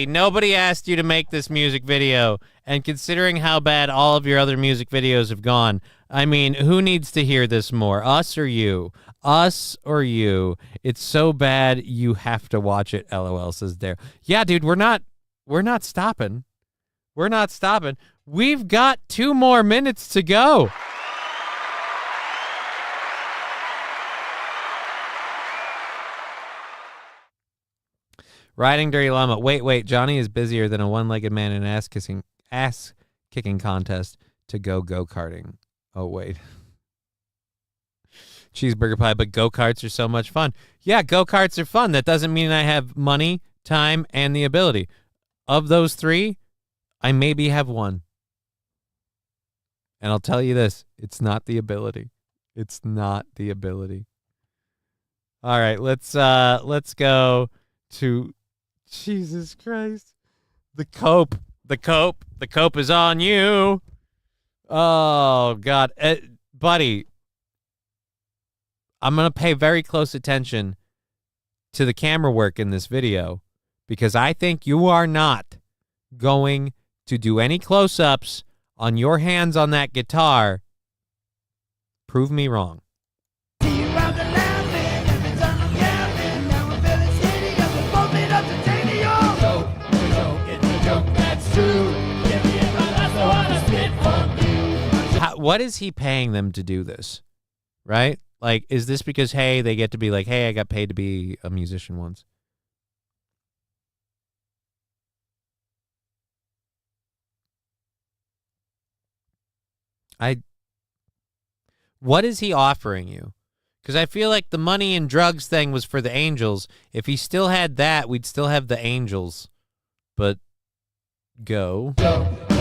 [SPEAKER 7] nobody asked you to make this music video. And considering how bad all of your other music videos have gone, I mean, who needs to hear this more? Us or you? Us or you? It's so bad you have to watch it, LOL, says Dare. Yeah, dude, we're not stopping. We're not stopping. We've got 2 more minutes to go. Riding Dirty Llama. Wait. Johnny is busier than a one-legged man in an ass-kicking contest to go-karting. Oh, wait. Cheeseburger pie, but go-karts are so much fun. Yeah, go-karts are fun. That doesn't mean I have money, time, and the ability. Of those 3, I maybe have 1. And I'll tell you this, it's not the ability. It's not the ability. All right, let's go to Jesus Christ. The cope is on you. Oh God, buddy. I'm going to pay very close attention to the camera work in this video because I think you are not going to do any close-ups on your hands on that guitar. Prove me wrong. What is he paying them to do this? Right? Like, is this because, hey, they get to be like, hey, I got paid to be a musician once? What is he offering you? Because I feel like the money and drugs thing was for the Angels. If he still had that, we'd still have the Angels. But go.
[SPEAKER 9] The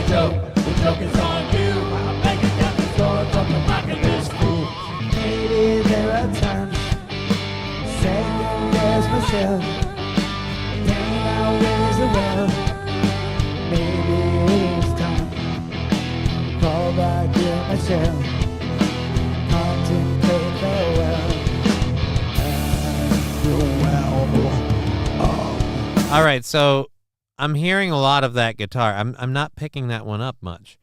[SPEAKER 9] joke is on you. I'm making down the store from the market this fool. Maybe there are times second guess myself. Then I raise the well. Maybe it's time. Call back to myself. Contemplate farewell.
[SPEAKER 7] All right, so I'm hearing a lot of that guitar. I'm not picking that one up much.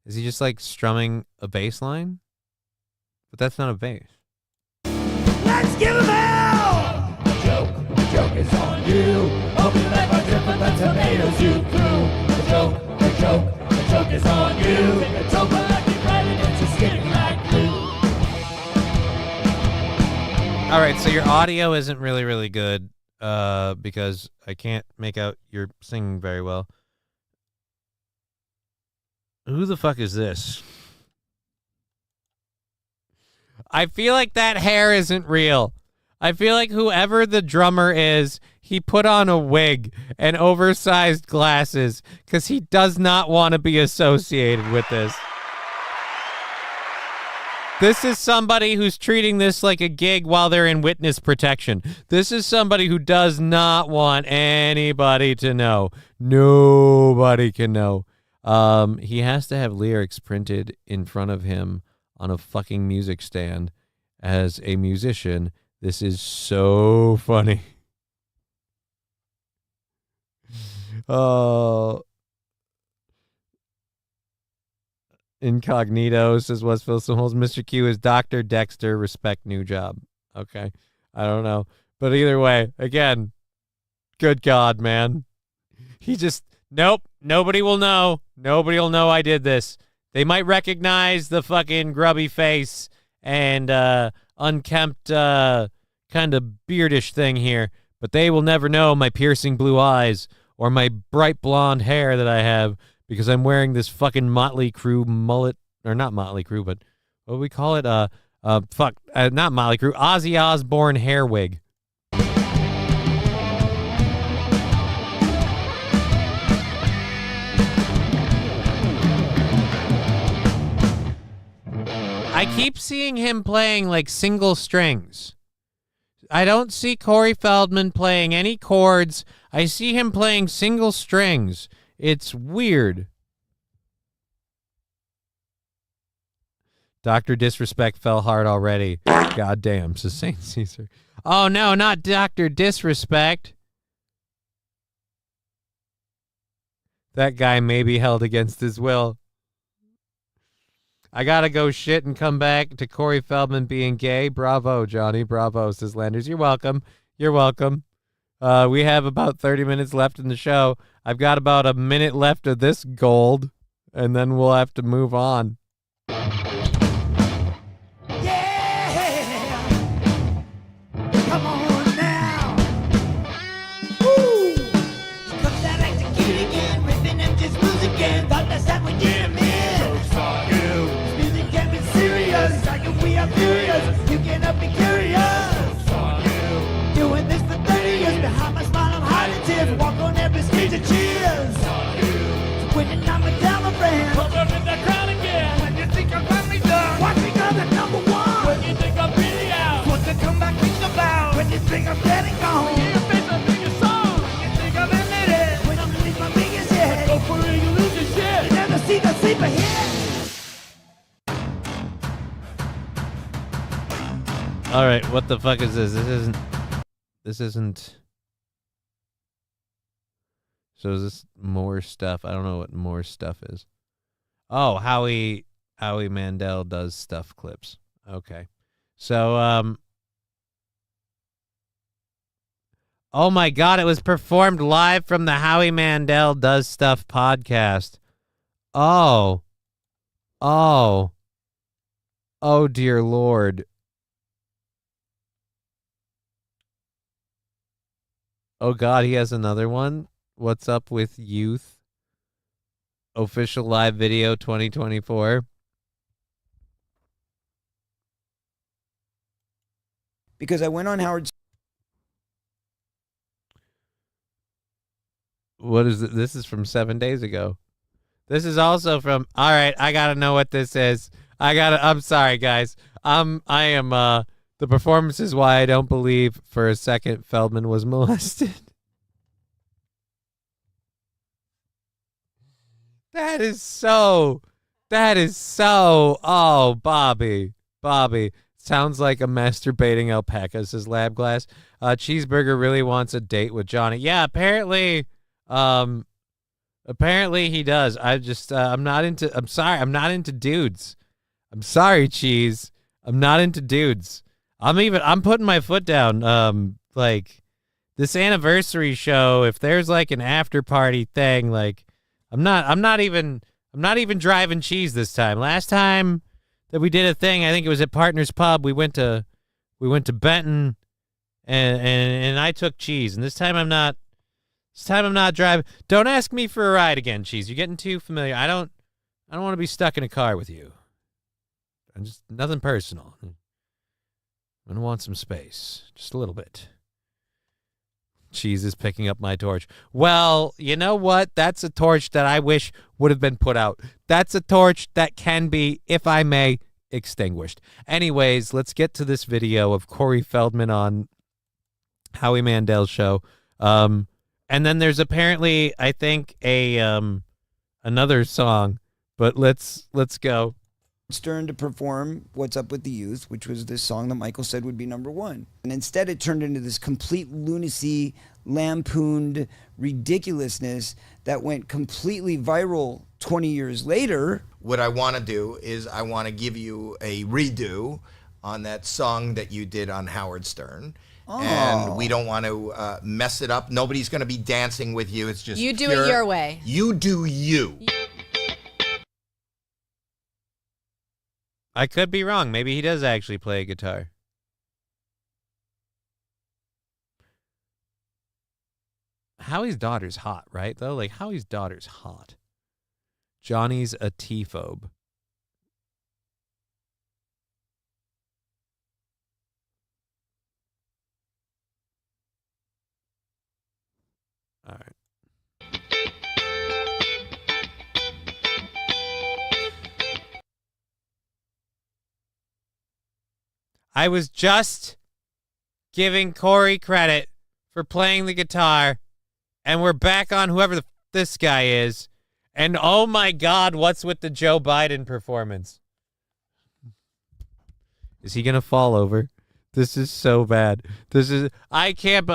[SPEAKER 7] Is he just like strumming a bass line? But that's not a bass.
[SPEAKER 9] Let's give him hell! The joke is on you. Hope you like my different than tomatoes you threw. The joke is on you. It's over like you write it, it's just sticking like glue.
[SPEAKER 7] All right, so your audio isn't really good because I can't make out your singing very well. Who the fuck is this? I feel like that hair isn't real. I feel like whoever the drummer is, he put on a wig and oversized glasses because he does not want to be associated with this. This is somebody who's treating this like a gig while they're in witness protection. This is somebody who does not want anybody to know. Nobody can know. He has to have lyrics printed in front of him on a fucking music stand as a musician. This is so funny. Oh. Incognito says West Wilson Holmes. Mr. Q is Dr. Dexter. Respect new job. Okay. I don't know. But either way, again, good God, man. He just, nope. Nobody will know. Nobody will know I did this. They might recognize the fucking grubby face and unkempt kind of beardish thing here, but they will never know my piercing blue eyes or my bright blonde hair that I have because I'm wearing this fucking Motley Crue mullet, or not Motley Crue, but what do we call it? Not Motley Crue, Ozzy Osbourne hair wig. I keep seeing him playing like single strings. I don't see Corey Feldman playing any chords. I see him playing single strings. It's weird. Dr. Disrespect fell hard already. Goddamn, says St. Caesar. Oh, no, not Dr. Disrespect. That guy may be held against his will. I gotta go shit and come back to Corey Feldman being gay. Bravo, Johnny. Bravo, says Landers. You're welcome. You're welcome. We have about 30 minutes left in the show. I've got about a minute left of this gold, and then we'll have to move on.
[SPEAKER 9] Come on now. Woo! Comes that like the kid again, ripping them just blues again. Thought that's how we get him in. Joke's on you. This music can be serious. Like if we are furious, you cannot be curious. Joke's on you. Doing this for 30 years. Behind my smile, I'm hiding tears. Walk on every stage of cheers. Joke's on you. So when you knock me down, my friend, put up in that crowd again. When you think I'm finally done, watch me go to number one. When you think I'm really out, what's the comeback think about? When you think I'm getting gone, when you face my biggest song. When you think I'm admitted, when I'm releasing my biggest hit. Go for it, you lose your shit. You never see the sleeper hit.
[SPEAKER 7] All right, what the fuck is this? This isn't. So is this more stuff? I don't know what more stuff is. Oh, Howie Mandel does stuff clips. Okay. So, oh my God, it was performed live from the Howie Mandel Does Stuff podcast. Oh, dear Lord. Oh God, he has another one. What's up with youth? Official live video 2024.
[SPEAKER 20] because I went on Howard.
[SPEAKER 7] What is it? This is from 7 days ago. This is also from. All right, I gotta know what this is. I'm sorry, guys. I am. The performance is why I don't believe for a second Feldman was molested. That is so. Oh, Bobby. Sounds like a masturbating alpaca, says Lab Glass. Cheeseburger really wants a date with Johnny. Yeah, apparently he does. I'm sorry, I'm not into dudes. I'm sorry, Cheese. I'm not into dudes. I'm putting my foot down. Like this anniversary show, if there's like an after party thing, like I'm not even driving Cheese this time. Last time that we did a thing, I think it was at Partners Pub. We went to Benton, and I took Cheese. And this time I'm not driving. Don't ask me for a ride again, Cheese. You're getting too familiar. I don't want to be stuck in a car with you. I'm just nothing personal. I'm gonna want some space, just a little bit. Cheese is picking up my torch. Well, you know what? That's a torch that I wish would have been put out. That's a torch that can be, if I may, extinguished. Anyways, let's get to this video of Corey Feldman on Howie Mandel's show. And then there's apparently, I think, another song, but let's go.
[SPEAKER 20] Stern to perform What's Up with the Youth, which was this song that Michael said would be #1. And instead it turned into this complete lunacy, lampooned ridiculousness that went completely viral 20 years later.
[SPEAKER 21] What I want to do is I want to give you a redo on that song that you did on Howard Stern.
[SPEAKER 20] Oh.
[SPEAKER 21] And we don't want to mess it up. Nobody's going to be dancing with you. It's just
[SPEAKER 22] You do it your way.
[SPEAKER 21] You do you.
[SPEAKER 7] I could be wrong. Maybe he does actually play a guitar. Howie's daughter's hot, right? Though, like Howie's daughter's hot. Johnny's a T-phobe. All right. I was just giving Corey credit for playing the guitar, and we're back on whoever this guy is. And oh my God, what's with the Joe Biden performance? Is he gonna fall over? This is so bad. I can't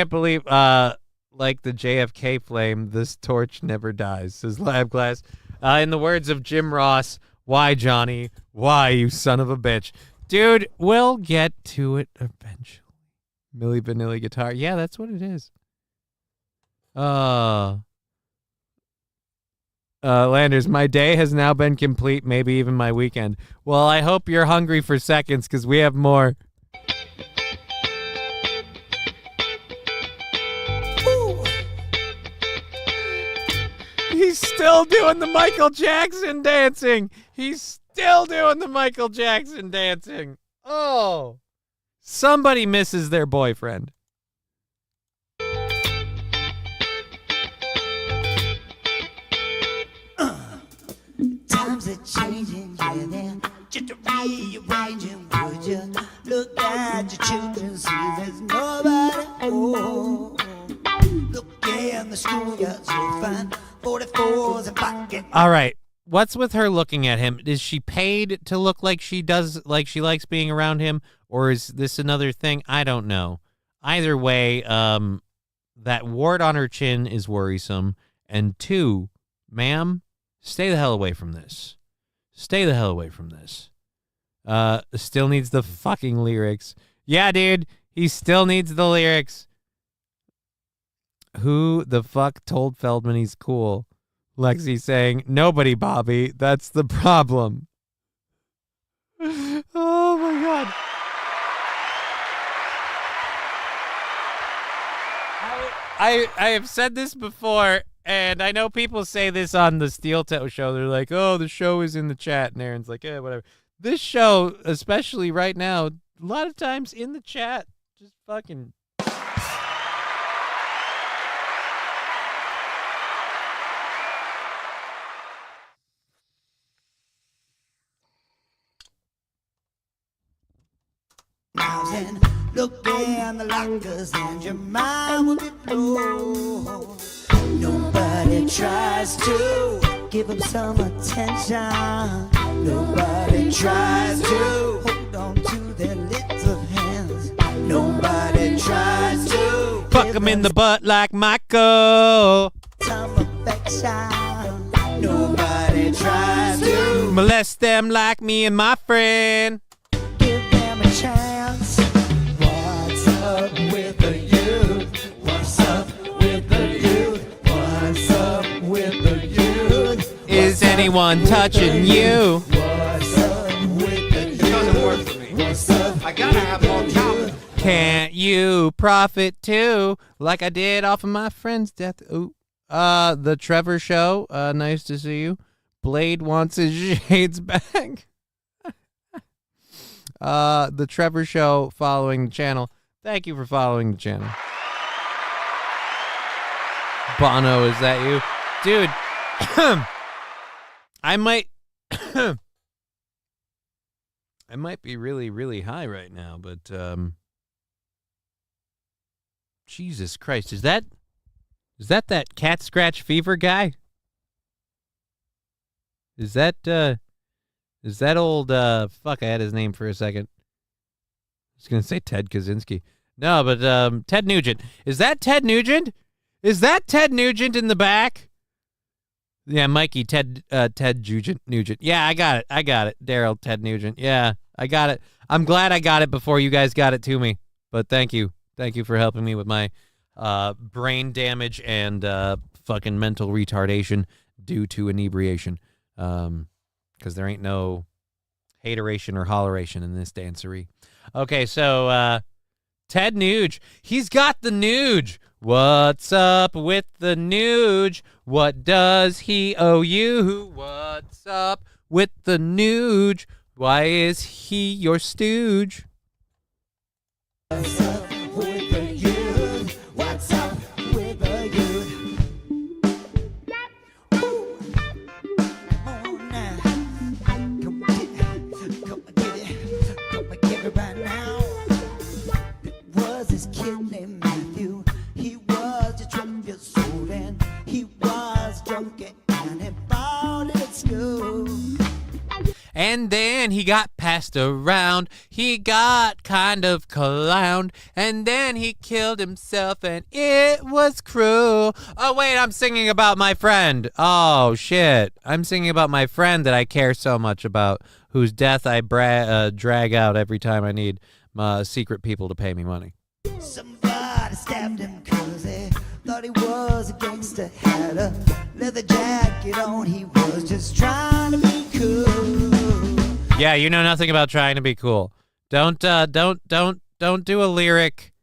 [SPEAKER 7] believe like the JFK flame, this torch never dies, says Lab Glass. In the words of Jim Ross, why, Johnny? Why, you son of a bitch? Dude, we'll get to it eventually. Milli Vanilli guitar. Yeah, that's what it is. Landers, my day has now been complete, maybe even my weekend. Well, I hope you're hungry for seconds, because we have more. He's still doing the Michael Jackson dancing. He's still doing the Michael Jackson dancing. Oh, somebody misses their boyfriend.
[SPEAKER 9] Times are changing, yeah, they're just rearranging. Would you look at your children, see there's nobody home? Look in the schoolyards, you'll find 44s and pocket.
[SPEAKER 7] All right. What's with her looking at him? Is she paid to look like she does, like she likes being around him? Or is this another thing? I don't know. Either way, that wart on her chin is worrisome. And 2, ma'am, stay the hell away from this. Stay the hell away from this. Still needs the fucking lyrics. Yeah, dude, he still needs the lyrics. Who the fuck told Feldman he's cool? Lexi saying, nobody, Bobby. That's the problem. Oh, my God. I have said this before, and I know people say this on the Steel Toe show. They're like, oh, the show is in the chat. And Aaron's like, whatever. This show, especially right now, a lot of times in the chat, just fucking.
[SPEAKER 9] And look in the lockers and your mind will be blown. Nobody tries to give them some attention. Nobody tries to hold on to their little hands. Nobody tries to
[SPEAKER 7] fuck them in the butt like Michael.
[SPEAKER 9] Some affection. Nobody tries to
[SPEAKER 7] molest them like me and my friend.
[SPEAKER 9] Give them a chance. What's up with the youth? What's up with the youth? What's up with the youth?
[SPEAKER 7] Is anyone touching you?
[SPEAKER 9] What's up with the youth? It doesn't work for me. What's up? I gotta have more talent.
[SPEAKER 7] Can't you profit too? Like I did off of my friend's death. Ooh. The Trevor Show. Nice to see you. Blade wants his shades back. The Trevor Show following the channel. Thank you for following the channel. Bono, is that you? Dude, I might I might be really, really high right now, but Jesus Christ, is that cat scratch fever guy? Is that old, fuck, I had his name for a second. I was going to say Ted Kaczynski. No, but Ted Nugent. Is that Ted Nugent? Is that Ted Nugent in the back? Yeah, Mikey, Ted Nugent. Yeah, I got it. Daryl, Ted Nugent. Yeah, I got it. I'm glad I got it before you guys got it to me. But thank you. Thank you for helping me with my brain damage and fucking mental retardation due to inebriation. Because there ain't no hateration or holleration in this dancery. Okay, so Ted Nuge. He's got the Nuge. What's up with the Nuge? What does he owe you? What's up with the Nuge? Why is he your stooge?
[SPEAKER 9] What's up with the youth? What's up with the youth? Ooh. Oh, now. Come get it right now. It was this kid named Matthew. He was just 12 years old and he was drunk and he bought it at school.
[SPEAKER 7] And then he got passed around. He got kind of clowned. And then he killed himself and it was cruel. Oh, wait, I'm singing about my friend. Oh, shit. I'm singing about my friend that I care so much about, whose death I drag out every time I need secret people to pay me money.
[SPEAKER 9] Somebody stabbed him cause they thought he was a gangster. Had a leather jacket on. He was just trying to be cool.
[SPEAKER 7] Yeah, you know nothing about trying to be cool. Don't do a lyric.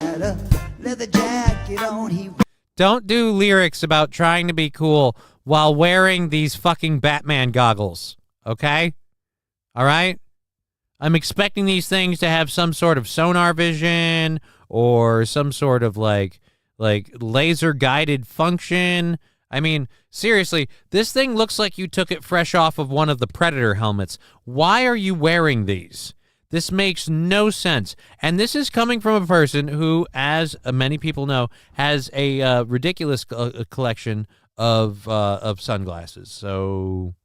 [SPEAKER 9] Had a leather jacket on.
[SPEAKER 7] Don't do lyrics about trying to be cool while wearing these fucking Batman goggles. Okay? All right? I'm expecting these things to have some sort of sonar vision or some sort of like laser guided function. I mean, seriously, this thing looks like you took it fresh off of one of the Predator helmets. Why are you wearing these? This makes no sense. And this is coming from a person who, as many people know, has a ridiculous collection of sunglasses. So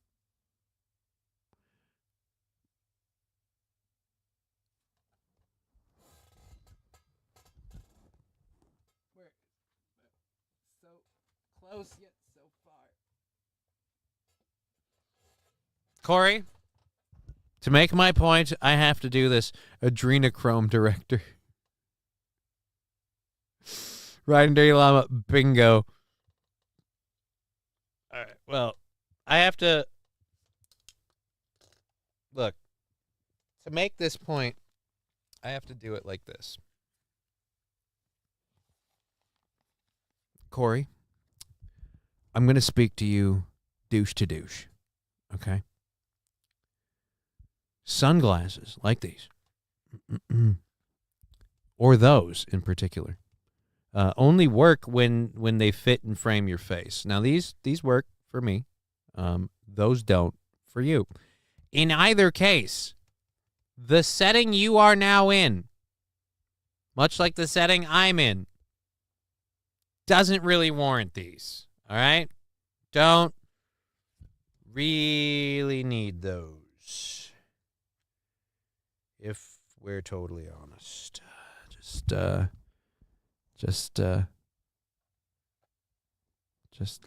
[SPEAKER 7] close yet so far. Corey, to make my point, I have to do this. Adrenochrome director. Riding Dirty Llama, bingo. All right, well, I have to... Look, to make this point, I have to do it like this. Corey, I'm going to speak to you douche to douche, okay? Sunglasses like these, or those in particular. Only work when they fit and frame your face. Now these work for me. Those don't for you. In either case, the setting you are now in, much like the setting I'm in, doesn't really warrant these. All right? Don't really need those. If we're totally honest. Just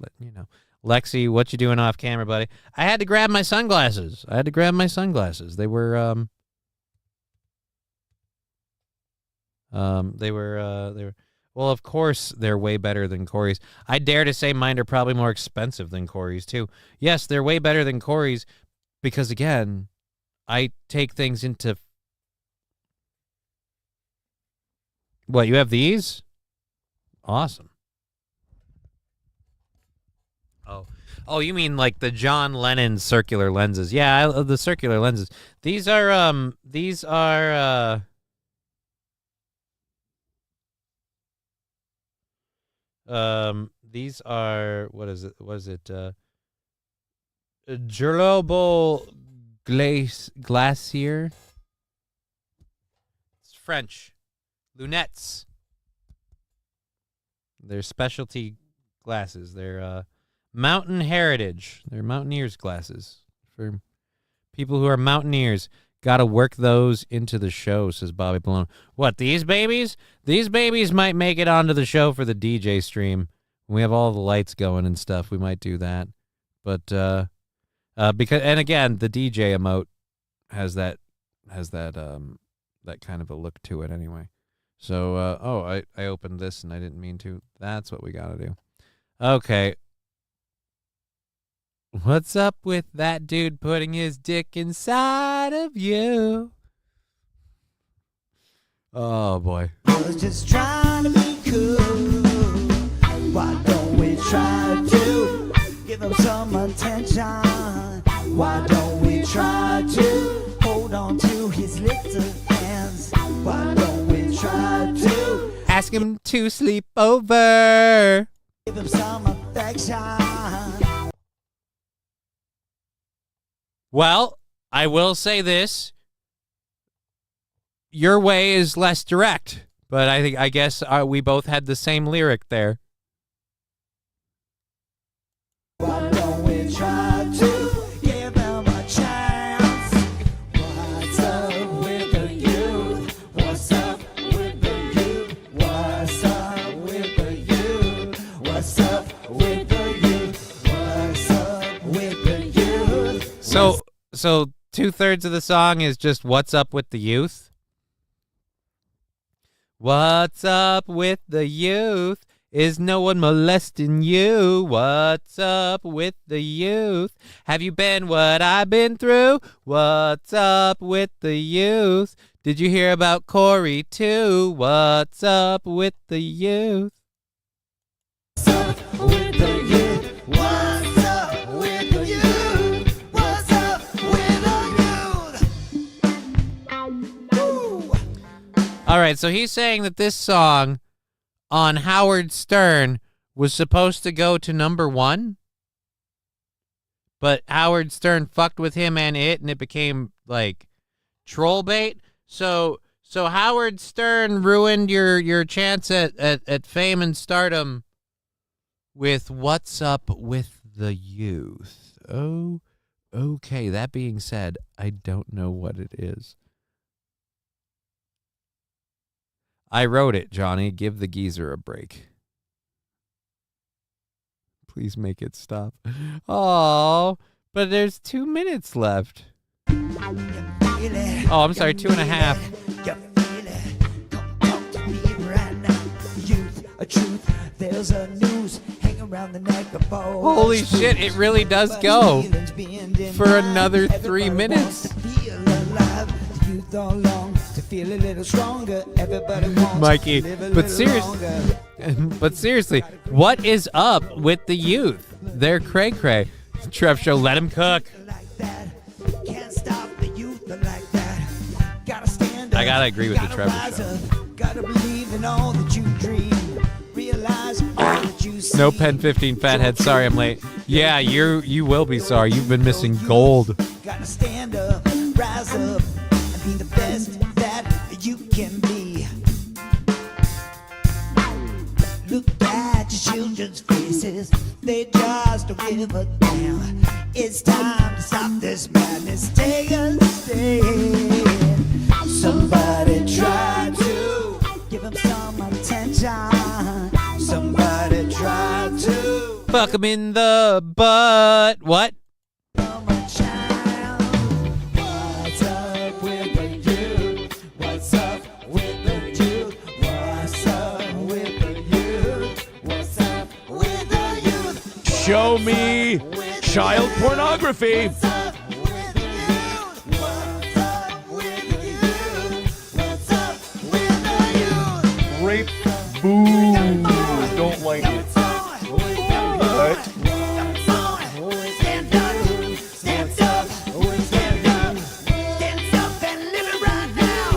[SPEAKER 7] letting you know. Lexi, what you doing off camera, buddy? I had to grab my sunglasses. They were well, of course they're way better than Corey's. I dare to say mine are probably more expensive than Corey's too. Yes, they're way better than Corey's because again, I take things into What, you have these? Awesome. Oh, you mean like the John Lennon circular lenses? Yeah, the circular lenses. These are what is it? Was it Gerlobel Glacier? It's French. Lunettes. They're specialty glasses. They're Mountain Heritage. They're Mountaineers glasses. For people who are mountaineers, got to work those into the show, says Bobby Malone. What, these babies? These babies might make it onto the show for the DJ stream. When we have all the lights going and stuff, we might do that. But because, and again, the DJ emote has that kind of a look to it anyway. So, I opened this and I didn't mean to. That's what we got to do. Okay. What's up with that dude putting his dick inside of you? Oh, boy.
[SPEAKER 9] I was just trying to be cool. Why don't we try to give him some attention? Why don't we try to hold on to his little hands? Why don't we try to
[SPEAKER 7] ask him to sleep over?
[SPEAKER 9] Give him some affection.
[SPEAKER 7] Well, I will say this. Your way is less direct, but I guess we both had the same lyric there.
[SPEAKER 9] Why don't we try to give him a chance? What's up with the youth? What's up with the youth? What's up with the youth? What's up with the youth? What's up with the youth?
[SPEAKER 7] So 2/3 of the song is just what's up with the youth? What's up with the youth? Is no one molesting you? What's up with the youth? Have you been what I've been through? What's up with the youth? Did you hear about Corey too? What's up with the youth?
[SPEAKER 9] What's up with the youth? What's up with the youth? What's up with the youth? Woo!
[SPEAKER 7] All right, so he's saying that this song on Howard Stern was supposed to go to #1, but Howard Stern fucked with him and it became like troll bait. So Howard Stern ruined your chance at fame and stardom with What's Up with the Youth. Oh, okay. That being said, I don't know what it is. I wrote it, Johnny. Give the geezer a break. Please make it stop. Oh, but there's 2 minutes left. Oh, I'm sorry, 2.5.
[SPEAKER 9] There's a noose hang around the neck of both.
[SPEAKER 7] Holy shit, it really does go for another 3 minutes.
[SPEAKER 9] Feel a little stronger. Everybody wants
[SPEAKER 7] Mikey,
[SPEAKER 9] to live a
[SPEAKER 7] but
[SPEAKER 9] little
[SPEAKER 7] seriously, what is up with the youth? They're cray-cray. Trev Show, let him cook.
[SPEAKER 9] Can't stop the youth like that. Gotta stand
[SPEAKER 7] I gotta agree with the Trevor Show.
[SPEAKER 9] Gotta believe in all that you dream. Realize all that you see.
[SPEAKER 7] No Pen 15 Fathead. Sorry I'm late. Yeah, you will be sorry. You've been missing gold.
[SPEAKER 9] Gotta stand up, rise up, and be the best that you can be. Look at your children's faces. They just don't give a damn. It's time to stop this madness. Take a stand. Somebody try to give them some attention. Somebody try to
[SPEAKER 7] fuck him in the butt. What?
[SPEAKER 9] What's up with the youth? What's up with the youth? What's up with the youth? What's up with the youth?
[SPEAKER 1] Show me child pornography. Rape, boo, don't like it. What?
[SPEAKER 9] Stand up and live it right now.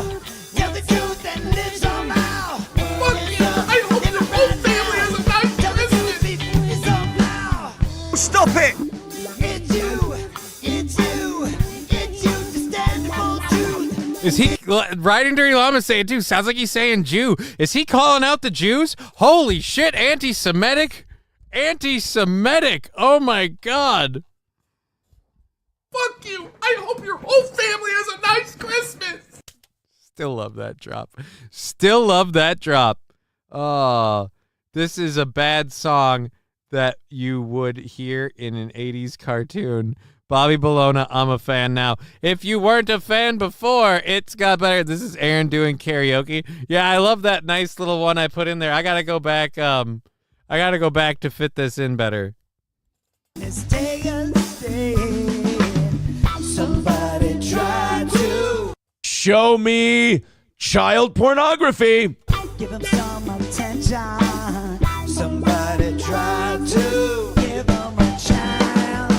[SPEAKER 9] Tell the truth and live somehow. Fuck yeah, I hope your whole family has a nice Christmas.
[SPEAKER 1] Stop it!
[SPEAKER 9] It's you, the stand-up truth.
[SPEAKER 7] Is he riding dirty llama saying too? Sounds like he's saying Jew. Is he calling out the Jews? Holy shit, anti-Semitic. Anti-Semitic. Oh my God.
[SPEAKER 1] Fuck you! I hope your whole family has a nice Christmas!
[SPEAKER 7] Still love that drop. Still love that drop. Oh, this is a bad song that you would hear in an 80s cartoon. Bobby Bologna, I'm a fan now. If you weren't a fan before, it's got better. This is Aaron doing karaoke. Yeah, I love that nice little one I put in there. I gotta go back. I gotta go back to fit this in better.
[SPEAKER 9] Let's take a stand. Somebody try to
[SPEAKER 1] Show me child pornography.
[SPEAKER 9] give them some attention. Somebody try to give them a child.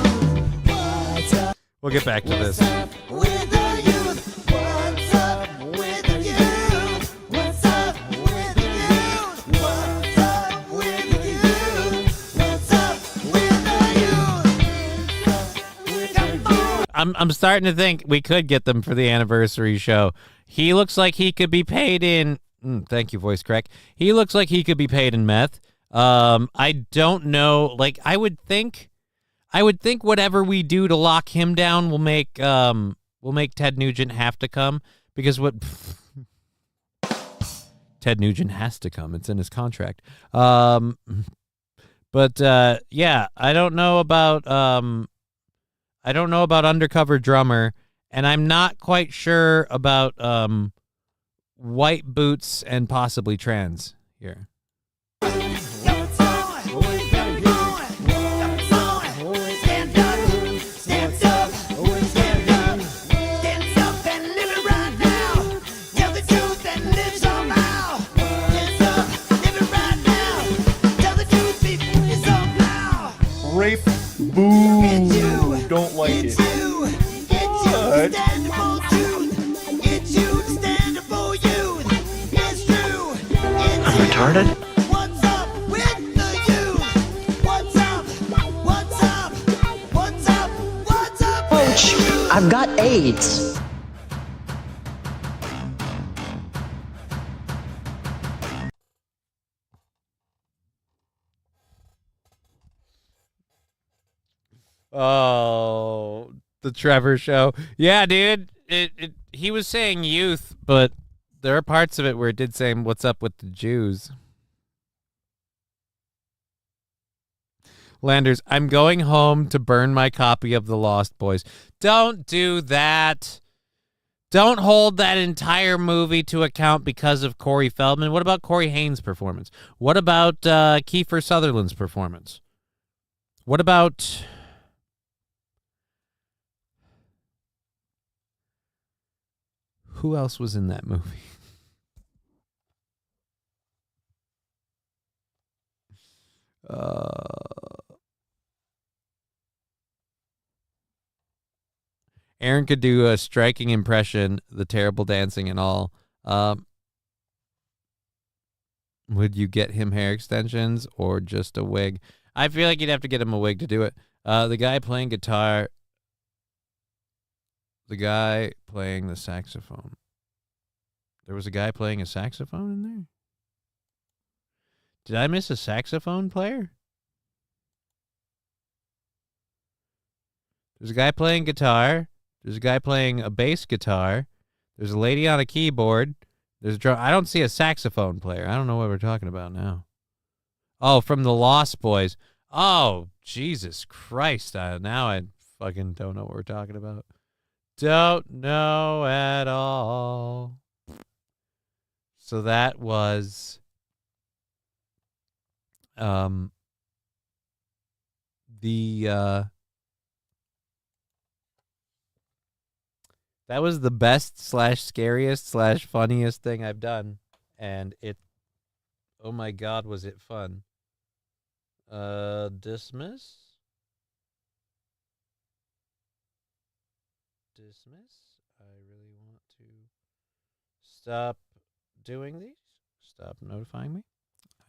[SPEAKER 9] What's up
[SPEAKER 7] We'll get back to this.
[SPEAKER 9] with the youth? What's up with the youth? What's up with the youth? What's up with the youth? What's up with the youth? Come on.
[SPEAKER 7] I'm starting to think we could get them for the anniversary show. He looks like he could be paid in. Thank you, voice crack. He looks like he could be paid in meth. I don't know. Like I would think whatever we do to lock him down will make Ted Nugent have to come, because what Ted Nugent has to come. It's in his contract. But yeah, I don't know about Undercover Drummer, and I'm not quite sure about White Boots and possibly Trans here.
[SPEAKER 1] Rape, boo, don't like it. What?
[SPEAKER 9] I'm
[SPEAKER 1] retarded?
[SPEAKER 9] What's up with the youth? What's up? What's up? What's up? What's up?
[SPEAKER 18] Coach, I've got AIDS.
[SPEAKER 7] Oh, the Trevor Show. Yeah, dude. He was saying youth, but there are parts of it where it did say, "What's up with the Jews?" Landers, I'm going home to burn my copy of The Lost Boys. Don't do that. Don't hold that entire movie to account because of Corey Feldman. What about Corey Haim's performance? What about Kiefer Sutherland's performance? What about... Who else was in that movie? Aaron could do a striking impression, the terrible dancing and all. Would you get him hair extensions or just a wig? I feel like you'd have to get him a wig to do it. The guy playing guitar. The guy playing the saxophone. There was a guy playing a saxophone in there? Did I miss a saxophone player? There's a guy playing guitar. There's a guy playing a bass guitar. There's a lady on a keyboard. There's a drum. I don't see a saxophone player. I don't know what we're talking about now. Oh, from the Lost Boys. Oh, Jesus Christ. Now I fucking don't know what we're talking about. Don't know at all. So that was that was the best / scariest / funniest thing I've done. And it, oh my God, was it fun. Dismiss. I really want to stop doing these. Stop notifying me.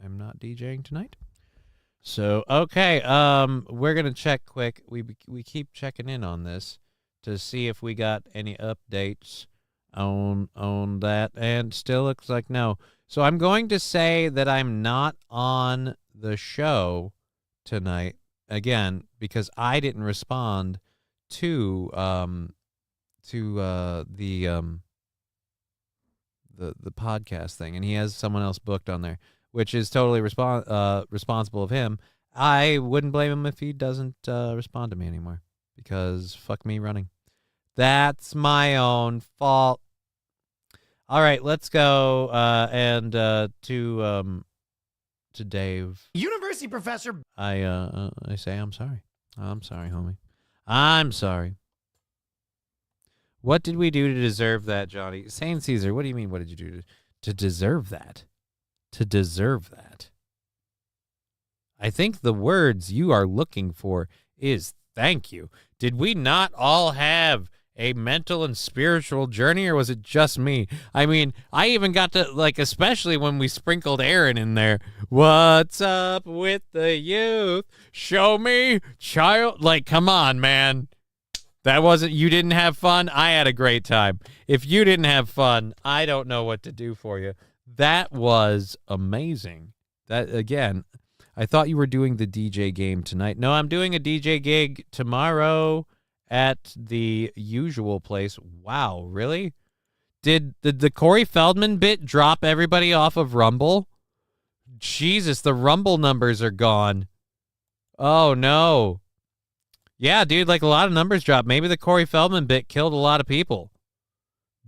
[SPEAKER 7] I'm not DJing tonight. So, okay, we're going to check quick. We keep checking in on this to see if we got any updates on that, and still looks like no. So I'm going to say that I'm not on the show tonight again because I didn't respond to the podcast thing, and he has someone else booked on there, which is totally responsible of him. I wouldn't blame him if he doesn't respond to me anymore, because fuck me running. That's my own fault. All right, let's go to Dave.
[SPEAKER 4] University professor.
[SPEAKER 7] I say I'm sorry. I'm sorry, homie. I'm sorry. What did we do to deserve that, Johnny? Saint Caesar, what do you mean, what did you do to deserve that? To deserve that. I think the words you are looking for is thank you. Did we not all have a mental and spiritual journey, or was it just me? I mean, I even got to, like, especially when we sprinkled Aaron in there. What's up with the youth? Show me, child. Like, come on, man. That wasn't, you didn't have fun? I had a great time. If you didn't have fun, I don't know what to do for you. That was amazing. That, again, I thought you were doing the DJ game tonight. No, I'm doing a DJ gig tomorrow at the usual place. Wow, really? Did the Corey Feldman bit drop everybody off of Rumble? Jesus, the Rumble numbers are gone. Oh, no. Yeah, dude, like a lot of numbers dropped. Maybe the Corey Feldman bit killed a lot of people.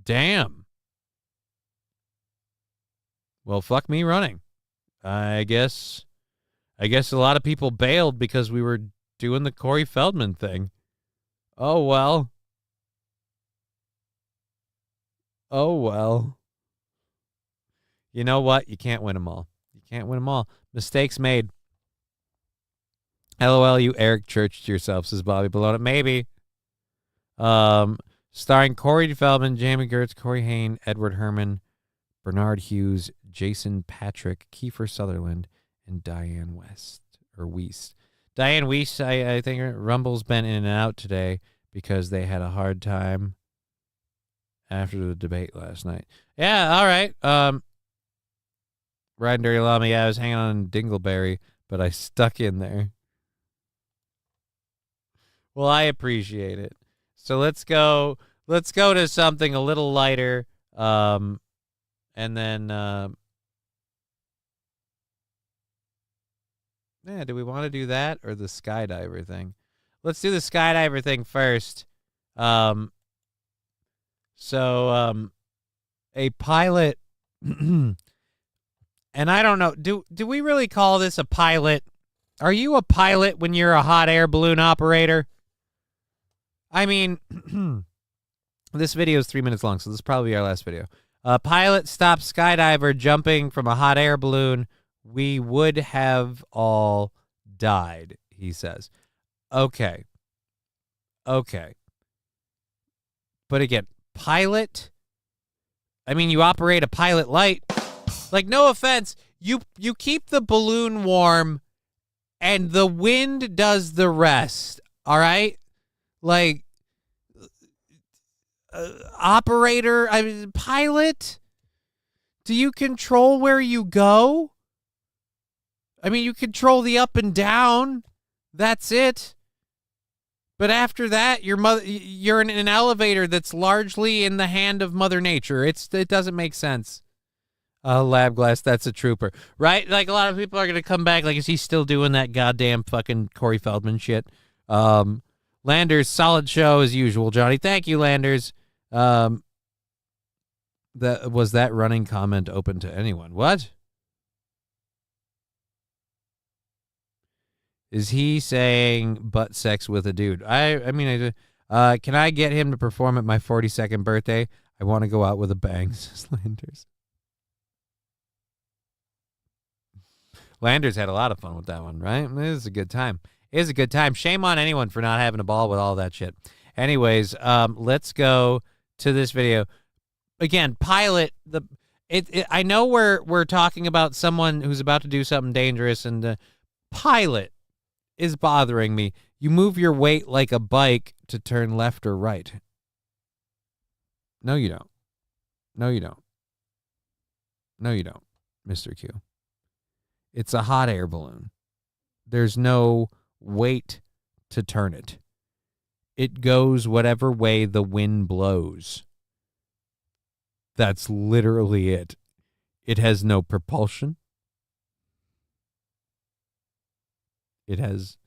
[SPEAKER 7] Damn. Well, fuck me running. I guess a lot of people bailed because we were doing the Corey Feldman thing. Oh, well. Oh, well. You know what? You can't win them all. You can't win them all. Mistakes made. LOL, you Eric Churched yourself, says Bobby Bologna. Maybe. Starring Corey Feldman, Jamie Gertz, Corey Haim, Edward Herman, Bernard Hughes, Jason Patrick, Kiefer Sutherland, and Diane West. Diane Weiss, I think Rumble's been in and out today because they had a hard time after the debate last night. Yeah, all right. Riding Dirty Llama, yeah, I was hanging on Dingleberry, but I stuck in there. Well, I appreciate it. So let's go to something a little lighter. And then do we want to do that or the skydiver thing? Let's do the skydiver thing first. So a pilot and I don't know, do we really call this a pilot? Are you a pilot when you're a hot air balloon operator? I mean, this video is 3 minutes long, so this is probably our last video. Pilot stops skydiver jumping from a hot air balloon. We would have all died, he says. Okay. But again, pilot. I mean, you operate a pilot light. Like, no offense, you keep the balloon warm, and the wind does the rest. All right, like operator, pilot. Do you control where you go? I mean, you control the up and down. That's it. But after that, you're in an elevator that's largely in the hand of Mother Nature. It doesn't make sense. Lab Glass, that's a trooper, right? Like, a lot of people are gonna come back. Like, is he still doing that goddamn fucking Corey Feldman shit? Landers, solid show as usual, Johnny. Thank you, Landers. That running comment open to anyone? What? Is he saying butt sex with a dude? I mean, can I get him to perform at my 42nd birthday? I want to go out with a bang, says Landers. Landers had a lot of fun with that one, right? It was a good time. It was a good time. Shame on anyone for not having a ball with all that shit. Anyways, let's go to this video. Again, pilot. I know we're talking about someone who's about to do something dangerous, and the pilot is bothering me. You move your weight like a bike to turn left or right. No, you don't. No, you don't. No, you don't, Mr. Q. It's a hot air balloon. There's no weight to turn it. It goes whatever way the wind blows. That's literally it. It has no propulsion. It has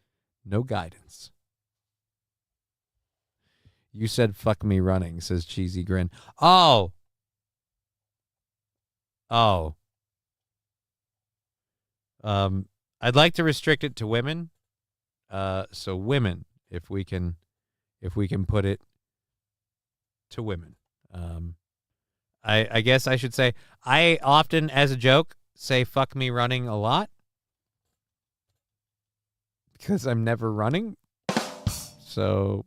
[SPEAKER 7] no guidance. You said fuck me running, says Cheesy Grin. Oh. I'd like to restrict it to women. So women, if we can put it to women. I guess I should say, I often, as a joke, say fuck me running a lot. Because I'm never running. So.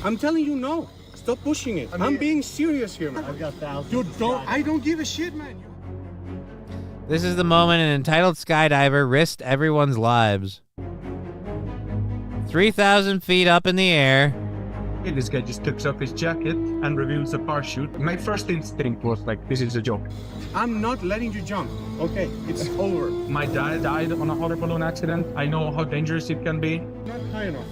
[SPEAKER 8] I'm telling you no. Stop pushing it. I'm being serious here, man. I've got thousands. Dude, I don't give a shit, man.
[SPEAKER 7] This is the moment an entitled skydiver risked everyone's lives. 3,000 feet up in the air.
[SPEAKER 8] This guy just takes off his jacket and reveals a parachute. My first instinct was like, this is a joke. I'm not letting you jump. Okay, it's over. My dad died on a hot balloon accident. I know how dangerous it can be. Not high enough.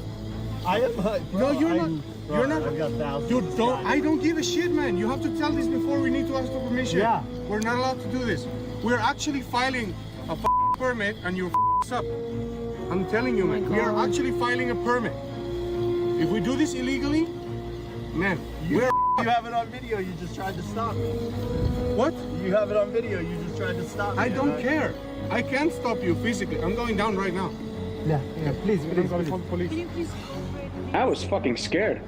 [SPEAKER 8] I am high. No, you're not. You're not. I've got thousands. Dude, I don't give a shit, man. You have to tell this before we need to ask for permission. Yeah. We're not allowed to do this. We're actually filing a permit and you're up. I'm telling you, man. We are actually filing a permit. If we do this illegally, man, you have it on video. You just tried to stop me. What? You have it on video. You just tried to stop me. I don't care. I can't stop you physically. I'm going down right now. Yeah, please.
[SPEAKER 5] I was fucking scared.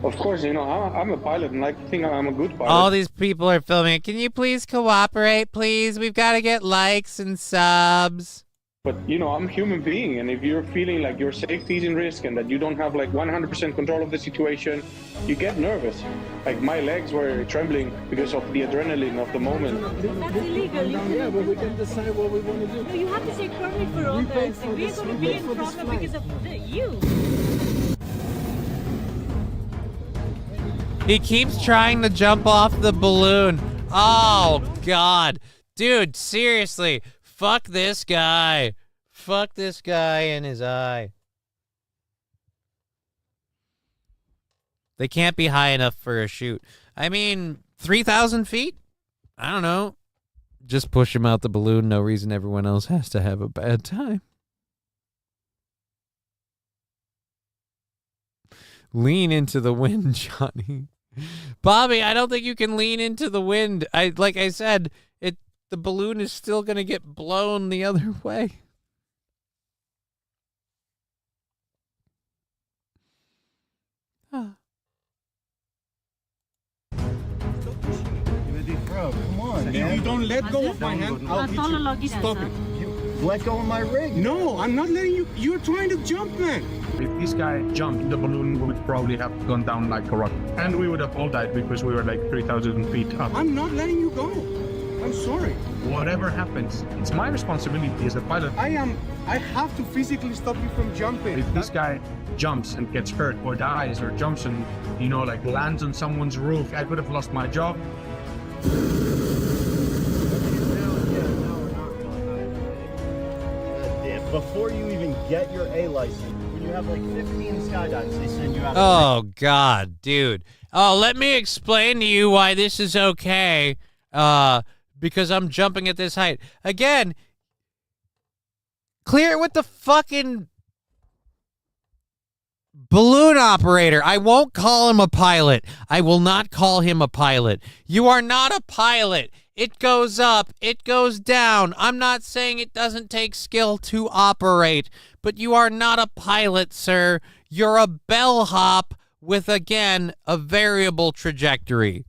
[SPEAKER 5] Of course, you know, I'm a pilot and I think I'm a good pilot.
[SPEAKER 7] All these people are filming. Can you please cooperate, please? We've got to get likes and subs.
[SPEAKER 5] But, you know, I'm a human being, and if you're feeling like your safety is in risk and that you don't have like 100% control of the situation, you get nervous. Like, my legs were trembling because of the adrenaline of the moment.
[SPEAKER 19] That's illegal. Yeah, but we can decide what we want to do. No, you have to take permit for all this. We're going to be in problem because of you.
[SPEAKER 7] He keeps trying to jump off the balloon. Oh, God. Dude, seriously. Fuck this guy. Fuck this guy in his eye. They can't be high enough for a shoot. I mean, 3,000 feet? I don't know. Just push him out the balloon. No reason everyone else has to have a bad time. Lean into the wind, Johnny. Bobby, I don't think you can lean into the wind. Like I said, the balloon is still going to get blown the other way.
[SPEAKER 8] Bro, come on, man. If you don't let go of my hand, I'll hit you. Stop it. You let go of my rig. No, I'm not letting you. You're trying to jump, man. If this guy jumped, the balloon would probably have gone down like a rock. And we would have all died because we were like 3,000 feet up.
[SPEAKER 15] I'm not letting you go. I'm sorry.
[SPEAKER 8] Whatever happens, it's my responsibility as a pilot.
[SPEAKER 15] I have to physically stop you from jumping.
[SPEAKER 8] If this guy jumps and gets hurt or dies or jumps and, like lands on someone's roof, I could have lost my job.
[SPEAKER 6] Before you even get your A license, when you have like 15 skydives, they send you out.
[SPEAKER 7] Oh, God, dude. Oh, let me explain to you why this is okay. Because I'm jumping at this height. Again, clear it with the fucking balloon operator. I won't call him a pilot. I will not call him a pilot. You are not a pilot. It goes up. It goes down. I'm not saying it doesn't take skill to operate, but you are not a pilot, sir. You're a bellhop with, again, a variable trajectory.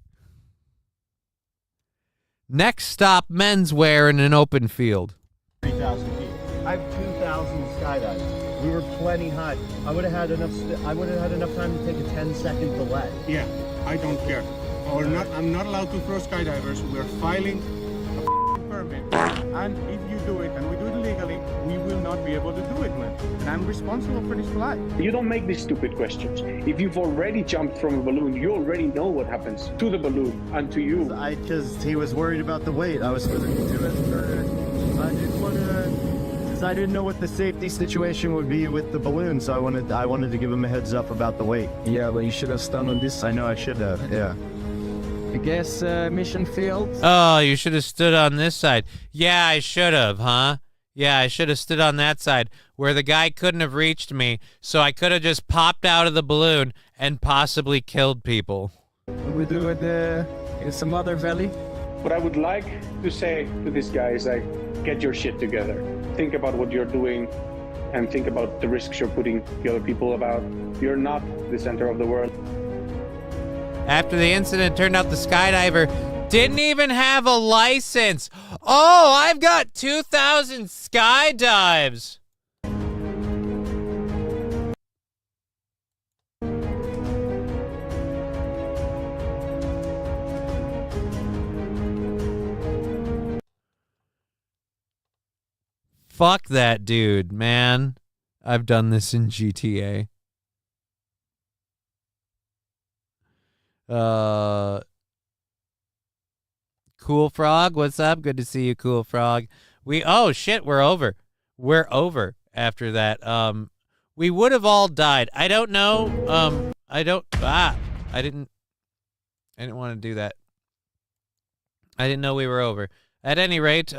[SPEAKER 7] Next stop, menswear in an open field.
[SPEAKER 6] 3,000 feet. I have 2,000 skydives. We were plenty high. I would have had enough. I would have had enough time to take a 10-second delay.
[SPEAKER 15] Yeah, I don't care. I'm not allowed to throw skydivers. We're filing a permit. And if you do it, and we do it legally, we will not be able to do it, man. And I'm responsible for this flight.
[SPEAKER 5] You don't make these stupid questions. If you've already jumped from a balloon, you already know what happens to the balloon and to you.
[SPEAKER 6] He was worried about the weight. I was willing to do it for. I didn't want to, because I didn't know what the safety situation would be with the balloon, so I wanted to give him a heads up about the weight.
[SPEAKER 16] Yeah, but you should have stood on this.
[SPEAKER 6] I know I should have. Yeah.
[SPEAKER 16] I guess mission failed.
[SPEAKER 7] Oh, you should have stood on this side. Yeah, I should have, huh? Yeah, I should have stood on that side where the guy couldn't have reached me, so I could have just popped out of the balloon and possibly killed people.
[SPEAKER 16] We do it in some other valley.
[SPEAKER 5] What I would like to say to this guy is like, get your shit together. Think about what you're doing and think about the risks you're putting the other people about. You're not the center of the world.
[SPEAKER 7] After the incident, turned out the skydiver didn't even have a license. Oh, I've got 2,000 skydives. Fuck that dude, man. I've done this in GTA. Cool Frog, what's up? Good to see you, Cool Frog. Oh shit, we're over. We're over after that. We would have all died. I don't know. I didn't want to do that. I didn't know we were over. At any rate,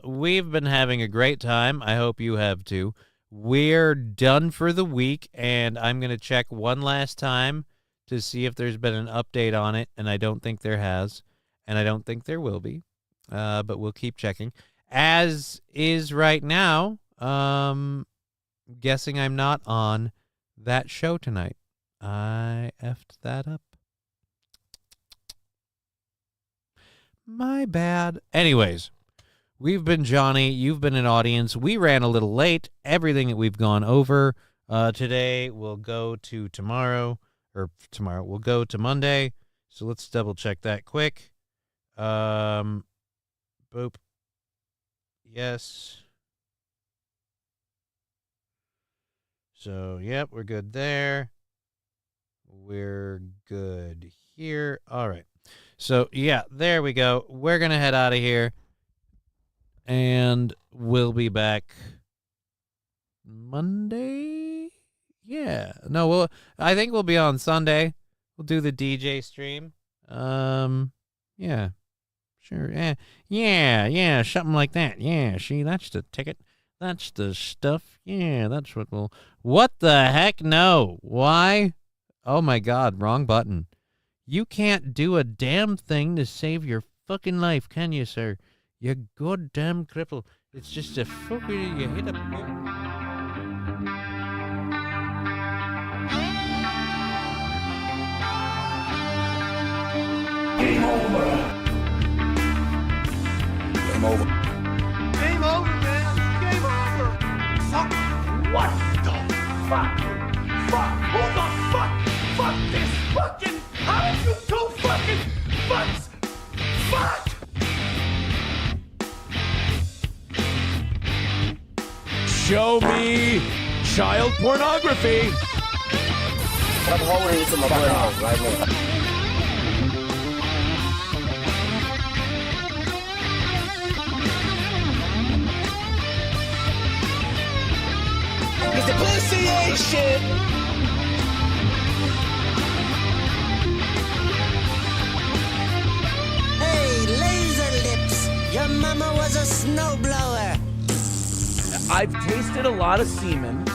[SPEAKER 7] we've been having a great time. I hope you have too. We're done for the week, and I'm going to check one last time to see if there's been an update on it, and I don't think there has, and I don't think there will be, but we'll keep checking. As is right now, guessing I'm not on that show tonight. I effed that up. My bad. Anyways, we've been Johnny. You've been an audience. We ran a little late. Everything that we've gone over today will go to tomorrow. Or tomorrow. We'll go to Monday. So let's double check that quick. Boop. Yes. So, yep, we're good there. We're good here. All right. So, yeah, there we go. We're going to head out of here. And we'll be back Monday? Yeah. No, I think we'll be on Sunday. We'll do the DJ stream. Yeah. Sure. Yeah, something like that. Yeah, see, that's the ticket. That's the stuff. Yeah, that's what we'll... What the heck? No. Why? Oh, my God. Wrong button. You can't do a damn thing to save your fucking life, can you, sir? You goddamn cripple. It's just a fucking... You hit a...
[SPEAKER 9] Game over. Game over. Game over, man. Game over. Fuck. What the fuck? fuck? Who the fuck? Fuck this fucking. How did you two fucking fucks? Fuck!
[SPEAKER 10] Show me child pornography.
[SPEAKER 11] I'm holding to my brain right now.
[SPEAKER 9] Cause the pussy ain't shit.
[SPEAKER 18] Hey, laser lips, your mama was a snowblower.
[SPEAKER 10] I've tasted a lot of semen.